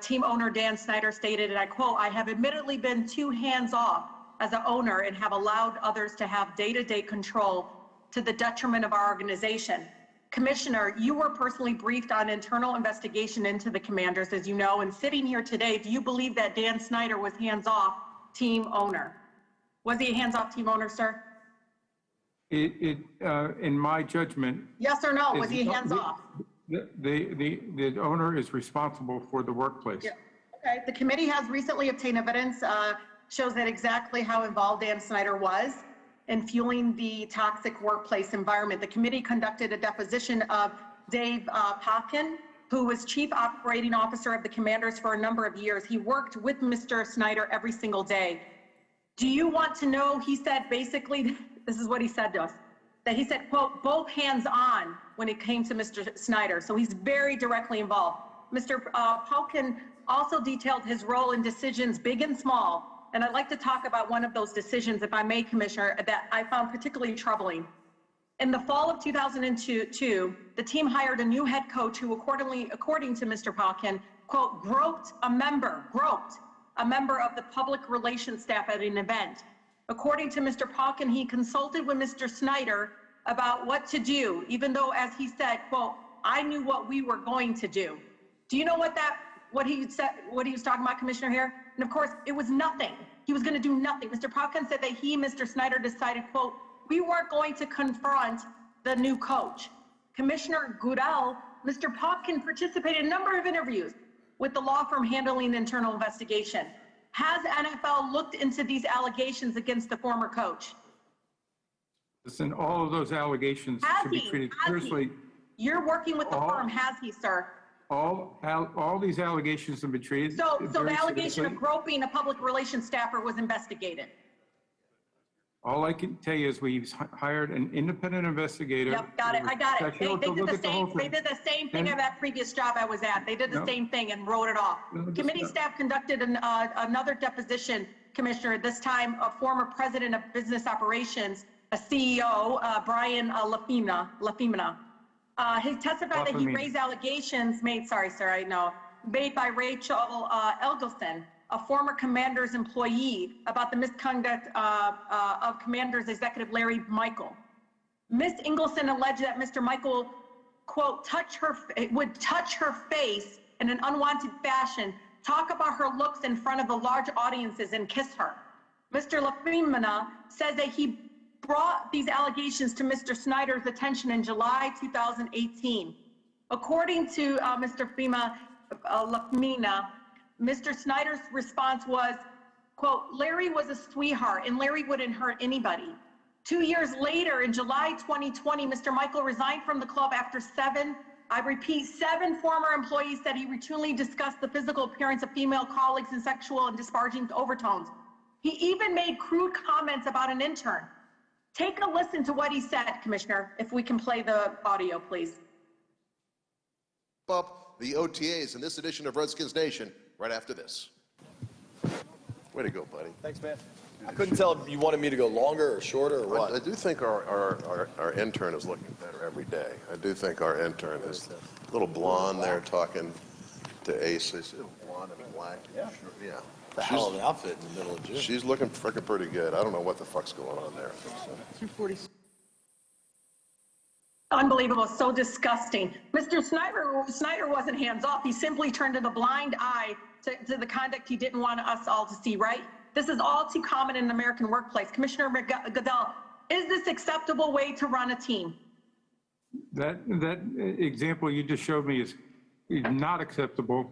team owner Dan Snyder stated, and I quote, "I have admittedly been too hands-off as an owner and have allowed others to have day-to-day control to the detriment of our organization." Commissioner, you were personally briefed on internal investigation into the Commanders, as you know, and sitting here today, do you believe that Dan Snyder was hands-off team owner? Was he a hands-off team owner, sir? In my judgment. Yes or no? Was he hands-off? The owner is responsible for the workplace. Yeah. Okay. The committee has recently obtained evidence shows that exactly how involved Dan Snyder was in fueling the toxic workplace environment. The committee conducted a deposition of Dave Popkin, who was chief operating officer of the Commanders for a number of years. He worked with Mr. Snyder every single day. Do you want to know, he said basically, this is what he said to us, that he said, quote, both hands on when it came to Mr. Snyder. So he's very directly involved. Mr. Popkin also detailed his role in decisions big and small. And I'd like to talk about one of those decisions, if I may, Commissioner, that I found particularly troubling. In the fall of 2002, the team hired a new head coach who, according to Mr. Popkin, quote, groped a member of the public relations staff at an event. According to Mr. Popkin, he consulted with Mr. Snyder about what to do, even though, as he said, quote, I knew what we were going to do. Do you know what he was talking about, Commissioner, here? And of course, it was nothing. He was going to do nothing. Mr. Popkin said that he, Mr. Snyder, decided, quote, we weren't going to confront the new coach. Commissioner Goodell, Mr. Popkin participated in a number of interviews with the law firm handling the internal investigation. Has NFL looked into these allegations against the former coach? Listen, all of those allegations should be treated seriously. You're working with the firm, has he, sir? All these allegations have been treated. So the allegation of groping a public relations staffer was investigated. All I can tell you is we've hired an independent investigator. Yep, got it. I got it. They did the same thing at that previous job I was at. They did the same thing and wrote it off. Committee staff conducted another deposition, Commissioner, this time a former president of business operations, a CEO, Brian Lafimina. He testified that he raised allegations made by Rachel Elgelson, a former Commander's employee, about the misconduct of Commander's executive Larry Michael. Ms. Ingleson alleged that Mr. Michael, quote, would touch her face in an unwanted fashion, talk about her looks in front of the large audiences, and kiss her. Mr. LaFemina says that he brought these allegations to Mr. Snyder's attention in July 2018. According to Mr. LaFemina, Mr. Snyder's response was, quote, Larry was a sweetheart and Larry wouldn't hurt anybody. 2 years later, in July 2020, Mr. Michael resigned from the club after seven former employees said he routinely discussed the physical appearance of female colleagues in sexual and disparaging overtones. He even made crude comments about an intern. Take a listen to what he said, Commissioner, if we can play the audio, please. Up the OTAs in this edition of Redskins Nation right after this. Way to go, buddy. Thanks, man. I couldn't tell if you wanted me to go longer or shorter or what. I do think our intern is looking better every day. I do think our intern is a little blonde there talking to Ace. Is it blonde and black? Yeah. Yeah. The hell of an outfit in the middle of June. She's looking freaking pretty good. I don't know what the fuck's going on there. 240. Unbelievable, so disgusting. Mr. Snyder wasn't hands off. He simply turned a blind eye to the conduct he didn't want us all to see, right? This is all too common in the American workplace. Commissioner Goodell, is this acceptable way to run a team? That example you just showed me is not acceptable.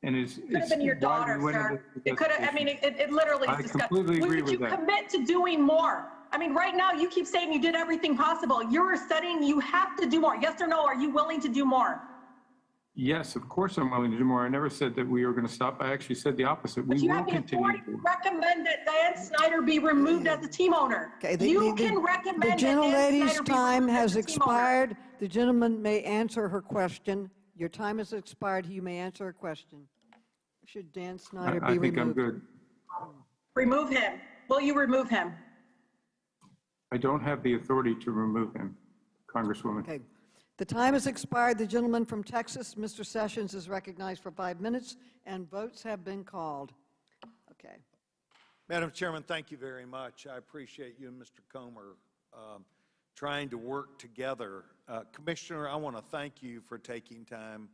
And could have been your daughter, sir. It could have, I mean, it literally is disgusting. I completely agree with Would that. you commit to doing more? I mean, right now you keep saying you did everything possible. You're studying, you have to do more. Yes or no, are you willing to do more? Yes, of course I'm willing to do more. I never said that we were going to stop. I actually said the opposite. But We you will have the continue. authority to recommend that Dan Snyder be removed as a team owner. Okay, You can recommend the that Dan gentlelady's Snyder be time removed has as a team owner. expired. The gentleman may answer her question. Your time has expired. You may answer her question. Should Dan Snyder I be think I'm removed? good. Remove him. Will you remove him? I don't have the authority to remove him, Congresswoman. Okay. The time has expired. The gentleman from Texas, Mr. Sessions, is recognized for 5 minutes, and votes have been called. Okay. Madam Chairman, thank you very much. I appreciate you and Mr. Comer trying to work together. Commissioner, I want to thank you for taking time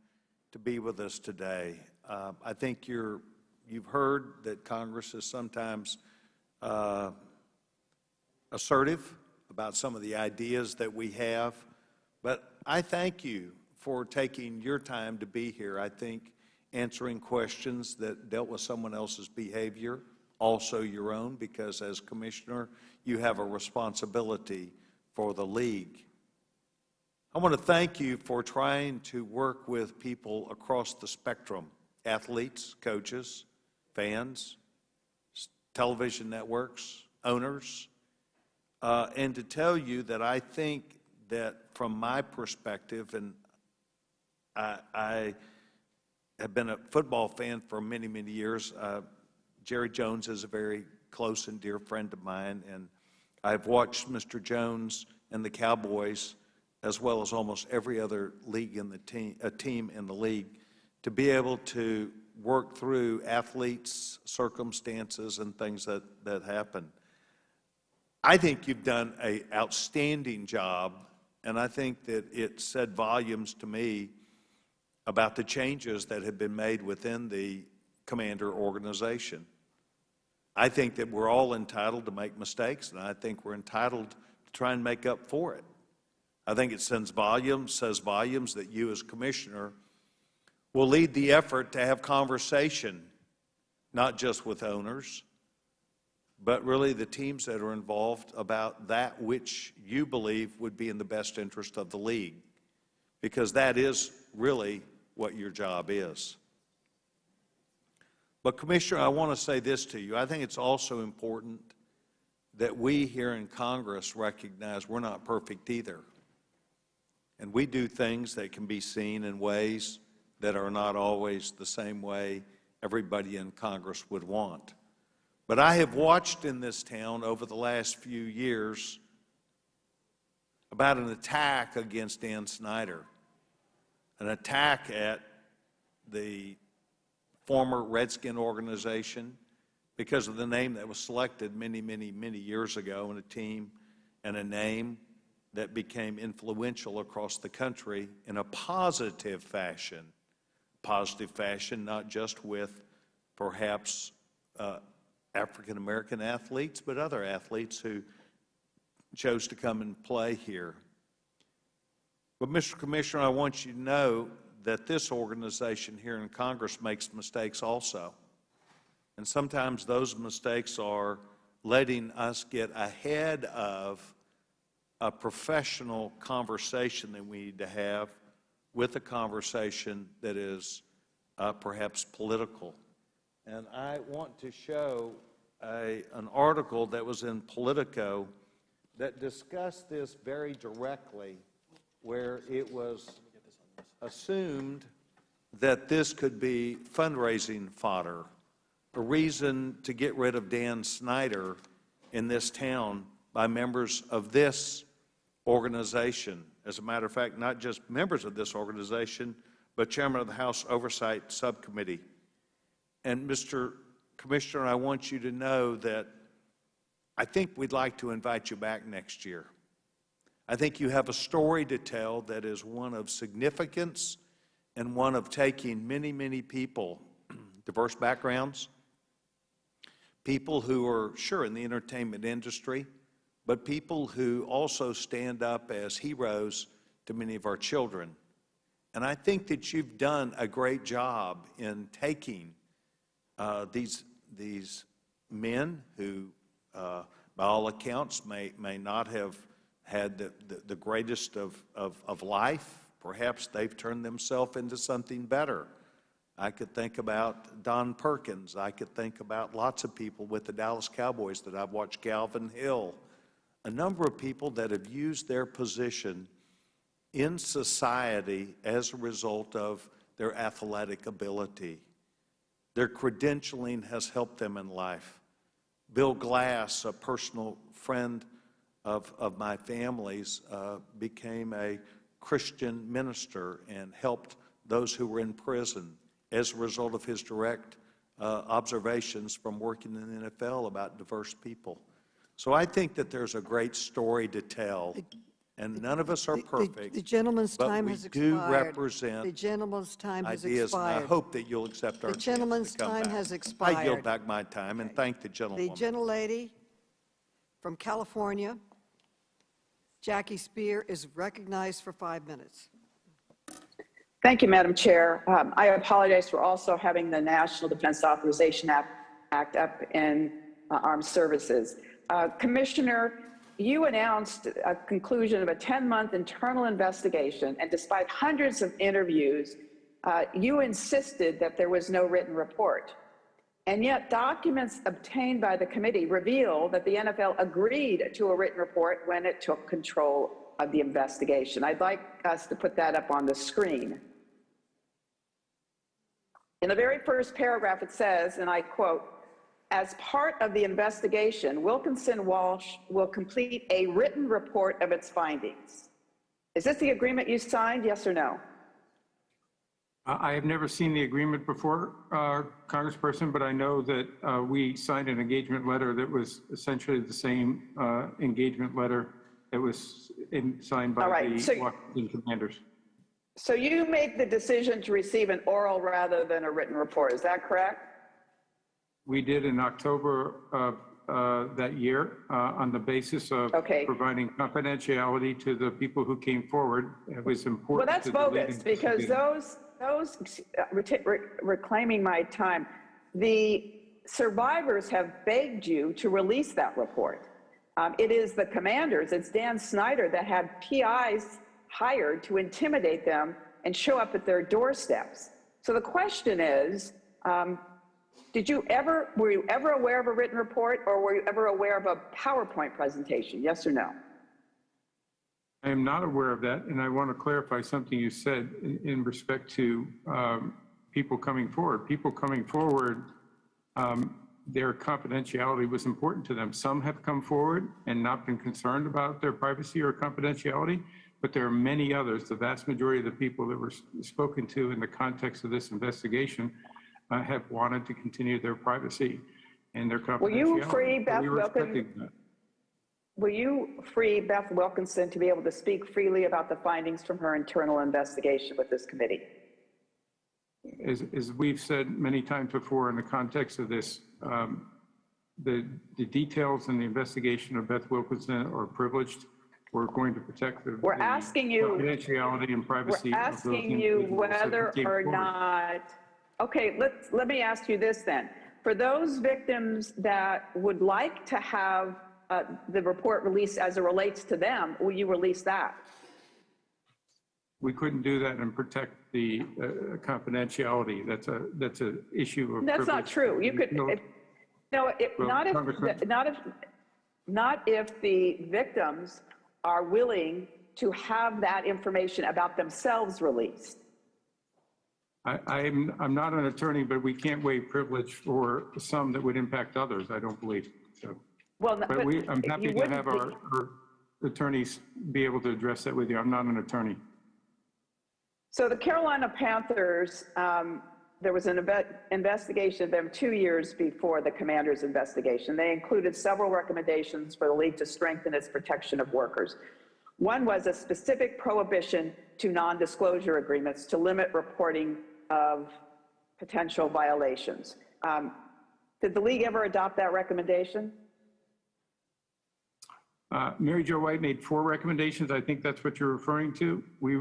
to be with us today. I think you've heard that Congress is sometimes assertive about some of the ideas that we have, but I thank you for taking your time to be here. I think answering questions that dealt with someone else's behavior, also your own, because as Commissioner, you have a responsibility for the league. I want to thank you for trying to work with people across the spectrum, athletes, coaches, fans, television networks, owners, and to tell you that I think that from my perspective, and I have been a football fan for many, many years. Jerry Jones is a very close and dear friend of mine, and I've watched Mr. Jones and the Cowboys, as well as almost every other league in the team in the league, to be able to work through athletes, circumstances, and things that happen. I think you've done an outstanding job, and I think that it said volumes to me about the changes that have been made within the Commander organization. I think that we're all entitled to make mistakes, and I think we're entitled to try and make up for it. I think it says volumes that you as Commissioner will lead the effort to have conversation, not just with owners, but really the teams that are involved about that which you believe would be in the best interest of the league, because that is really what your job is. But Commissioner, I want to say this to you. I think it's also important that we here in Congress recognize we're not perfect either. And we do things that can be seen in ways that are not always the same way everybody in Congress would want. But I have watched in this town over the last few years about an attack against Dan Snyder, an attack at the former Redskin organization because of the name that was selected many, many, many years ago, and a team and a name that became influential across the country in a positive fashion. Positive fashion, not just with perhaps African-American athletes, but other athletes who chose to come and play here. But, Mr. Commissioner, I want you to know that this organization here in Congress makes mistakes also. And sometimes those mistakes are letting us get ahead of a professional conversation that we need to have with a conversation that is perhaps political. And I want to show an article that was in Politico that discussed this very directly, where it was assumed that this could be fundraising fodder, a reason to get rid of Dan Snyder in this town by members of this organization. As a matter of fact, not just members of this organization, but Chairman of the House Oversight Subcommittee. And Mr. Commissioner, I want you to know that I think we'd like to invite you back next year. I think you have a story to tell that is one of significance and one of taking many, many people, diverse backgrounds, people who are, sure, in the entertainment industry, but people who also stand up as heroes to many of our children. And I think that you've done a great job in taking these men who, by all accounts, may not have had the greatest of life. Perhaps they've turned themselves into something better. I could think about Don Perkins. I could think about lots of people with the Dallas Cowboys that I've watched, Calvin Hill, a number of people that have used their position in society as a result of their athletic ability. Their credentialing has helped them in life. Bill Glass, a personal friend of my family's, became a Christian minister and helped those who were in prison as a result of his direct observations from working in the NFL about diverse people. So I think that there's a great story to tell, and none of us are perfect. The gentleman's time has expired. But we do represent the gentleman's time has ideas, expired. and I hope that you'll accept our The gentleman's chance to come time back. has expired. I yield back my time and thank the gentlewoman. The gentlelady from California, Jackie Spear, is recognized for 5 minutes. Thank you, Madam Chair. I apologize for also having the National Defense Authorization Act up in Armed Services. Commissioner, you announced a conclusion of a 10-month internal investigation, and despite hundreds of interviews, you insisted that there was no written report. And yet documents obtained by the committee reveal that the NFL agreed to a written report when it took control of the investigation. I'd like us to put that up on the screen. In the very first paragraph, it says, and I quote, "As part of the investigation, Wilkinson Walsh will complete a written report of its findings." Is this the agreement you signed, yes or no? I have never seen the agreement before, Congressperson, but I know that we signed an engagement letter that was essentially the same engagement letter that was signed by the Washington Commanders. So you made the decision to receive an oral rather than a written report, is that correct? We did in October of that year on the basis of providing confidentiality to the people who came forward. It was important. Well, that's bogus, because those reclaiming my time, the survivors have begged you to release that report. It is the commanders, it's Dan Snyder, that had PIs hired to intimidate them and show up at their doorsteps. So the question is, were you ever aware of a written report, or were you ever aware of a PowerPoint presentation, yes or no? I am not aware of that, and I want to clarify something you said in respect to people coming forward. People coming forward, their confidentiality was important to them. Some have come forward and not been concerned about their privacy or confidentiality, but there are many others, the vast majority of the people that were spoken to in the context of this investigation, have wanted to continue their privacy and their confidentiality. Will you free Beth We were expecting that. Will you free Beth Wilkinson to be able to speak freely about the findings from her internal investigation with this committee? As we've said many times before in the context of this, the details in the investigation of Beth Wilkinson are privileged. We're going to protect the confidentiality and privacy we're of those asking you individuals that whether came or forward. not, okay, let me ask you this then. For those victims that would like to have the report released as it relates to them, will you release that? We couldn't do that and protect the confidentiality. That's a issue of That's privilege. not true. You could, not if the victims are willing to have that information about themselves released. I'm not an attorney, but we can't waive privilege for some that would impact others, I don't believe. So, well, but I'm happy to have our attorneys be able to address that with you. I'm not an attorney. So the Carolina Panthers, there was an investigation of them 2 years before the Commanders' investigation. They included several recommendations for the league to strengthen its protection of workers. One was a specific prohibition to non-disclosure agreements to limit reporting of potential violations. Did the league ever adopt that recommendation? Mary Jo White made 4 recommendations. I think that's what you're referring to. We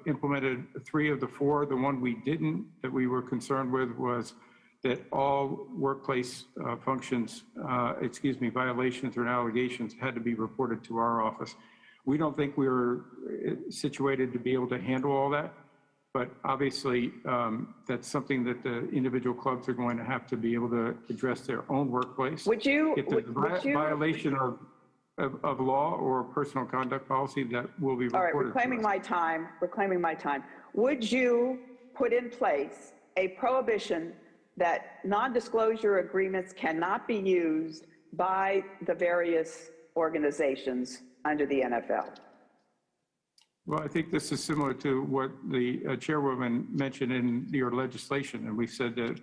implemented 3 of the 4. The one we didn't, that we were concerned with, was that all workplace violations or allegations had to be reported to our office. We don't think we were situated to be able to handle all that, but obviously that's something that the individual clubs are going to have to be able to address their own workplace. If there's a violation of law or personal conduct policy, that will be reported. All right, reclaiming my time. Would you put in place a prohibition that non-disclosure agreements cannot be used by the various organizations under the NFL? Well, I think this is similar to what the chairwoman mentioned in your legislation, and we said that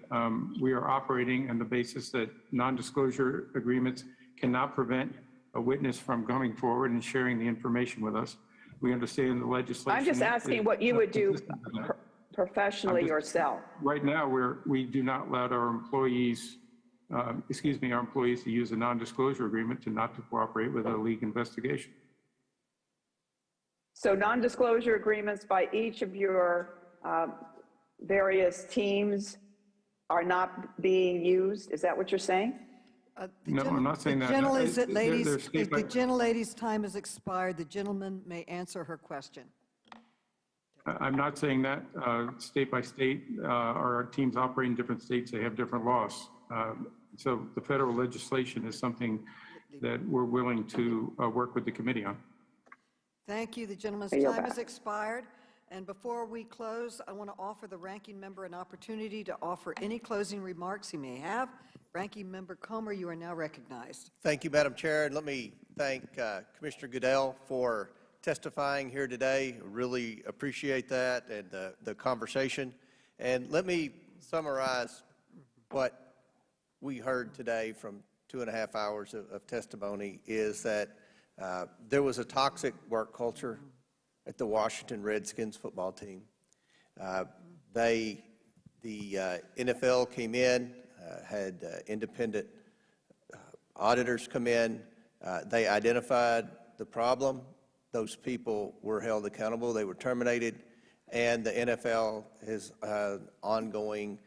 we are operating on the basis that non-disclosure agreements cannot prevent a witness from coming forward and sharing the information with us. We understand the legislation. I'm just asking what you would do professionally yourself. Right now, we do not allow our employees, our employees to use a non-disclosure agreement to not to cooperate with a league investigation. So non-disclosure agreements by each of your various teams are not being used? Is that what you're saying? No, I'm not saying that. The gentlelady's time has expired. The gentleman may answer her question. I'm not saying that. State by state, our teams operate in different states. They have different laws. So the federal legislation is something that we're willing to work with the committee on. Thank you. The gentleman's time has expired. And before we close, I want to offer the ranking member an opportunity to offer any closing remarks he may have. Ranking Member Comer, you are now recognized. Thank you, Madam Chair, and let me thank Commissioner Goodell for testifying here today. Really appreciate that and the conversation. And let me summarize what we heard today from 2.5 hours of testimony is that there was a toxic work culture at the Washington Redskins football team. The NFL came in, had independent auditors come in. They identified the problem. Those people were held accountable. They were terminated. And the NFL has ongoing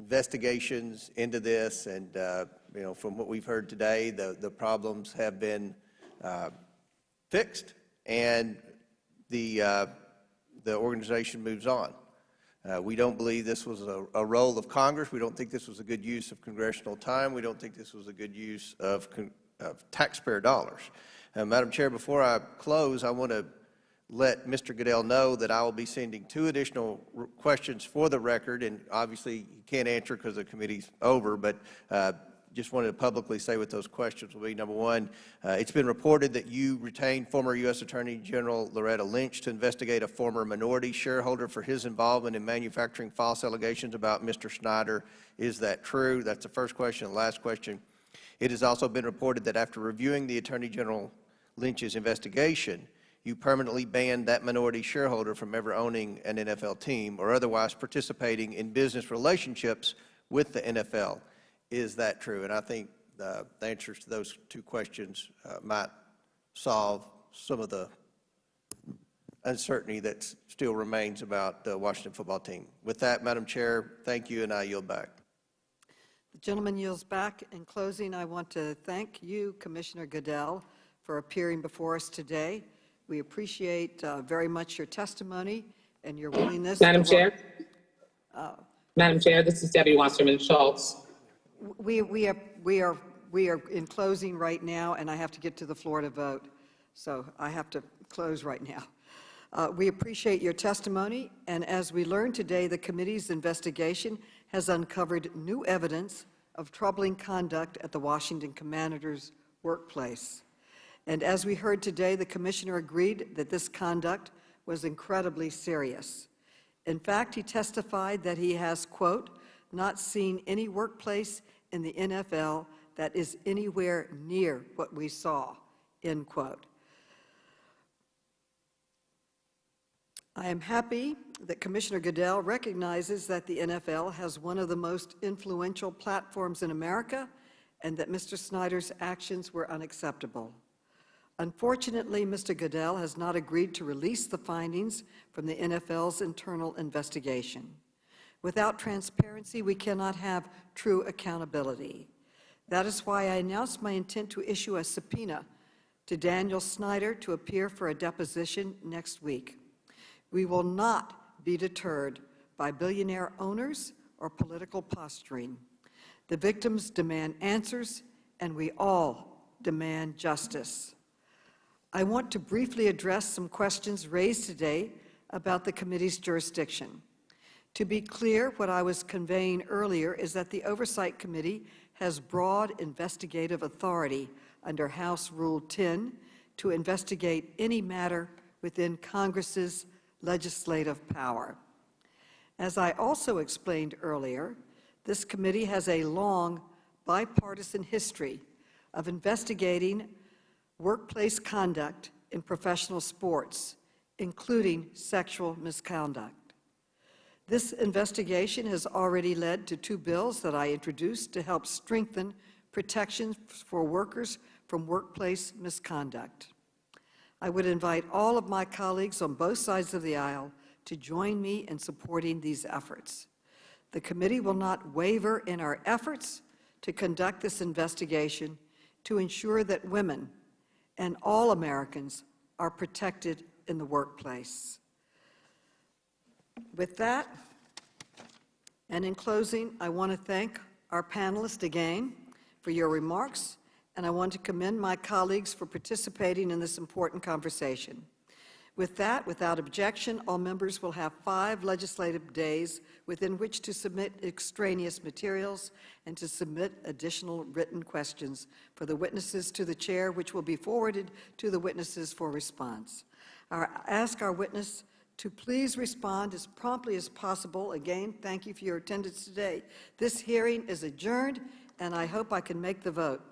investigations into this. And, from what we've heard today, the problems have been fixed, and the organization moves on. We don't believe this was a role of Congress. We don't think this was a good use of congressional time. We don't think this was a good use of taxpayer dollars. Madam Chair, before I close, I want to let Mr. Goodell know that I will be sending 2 additional questions for the record, and obviously you can't answer because the committee's over, but just wanted to publicly say what those questions will be. Number one, it's been reported that you retained former U.S. Attorney General Loretta Lynch to investigate a former minority shareholder for his involvement in manufacturing false allegations about Mr. Snyder. Is that true? That's the first question. Last question. It has also been reported that after reviewing the Attorney General Lynch's investigation, you permanently banned that minority shareholder from ever owning an NFL team or otherwise participating in business relationships with the NFL. Is that true? And I think the answers to those two questions might solve some of the uncertainty that still remains about the Washington football team. With that, Madam Chair, thank you, and I yield back. The gentleman yields back. In closing, I want to thank you, Commissioner Goodell, for appearing before us today. We appreciate very much your testimony and your willingness. Madam Chair. Madam Chair, this is Debbie Wasserman Schultz. We are in closing right now, and I have to get to the floor to vote, so I have to close right now. We appreciate your testimony, and as we learned today, the committee's investigation has uncovered new evidence of troubling conduct at the Washington Commanders' workplace. And as we heard today, the commissioner agreed that this conduct was incredibly serious. In fact, he testified that he has, quote, not seen any workplace in the NFL that is anywhere near what we saw, end quote. I am happy that Commissioner Goodell recognizes that the NFL has one of the most influential platforms in America and that Mr. Snyder's actions were unacceptable. Unfortunately, Mr. Goodell has not agreed to release the findings from the NFL's internal investigation. Without transparency, we cannot have true accountability. That is why I announced my intent to issue a subpoena to Daniel Snyder to appear for a deposition next week. We will not be deterred by billionaire owners or political posturing. The victims demand answers, and we all demand justice. I want to briefly address some questions raised today about the committee's jurisdiction. To be clear, what I was conveying earlier is that the Oversight Committee has broad investigative authority under House Rule 10 to investigate any matter within Congress's legislative power. As I also explained earlier, this committee has a long bipartisan history of investigating workplace conduct in professional sports, including sexual misconduct. This investigation has already led to 2 bills that I introduced to help strengthen protections for workers from workplace misconduct. I would invite all of my colleagues on both sides of the aisle to join me in supporting these efforts. The committee will not waver in our efforts to conduct this investigation to ensure that women and all Americans are protected in the workplace. With that, and in closing, I want to thank our panelists again for your remarks, and I want to commend my colleagues for participating in this important conversation. With that, without objection, all members will have 5 legislative days within which to submit extraneous materials and to submit additional written questions for the witnesses to the chair, which will be forwarded to the witnesses for response. I ask our witness to please respond as promptly as possible. Again, thank you for your attendance today. This hearing is adjourned, and I hope I can make the vote.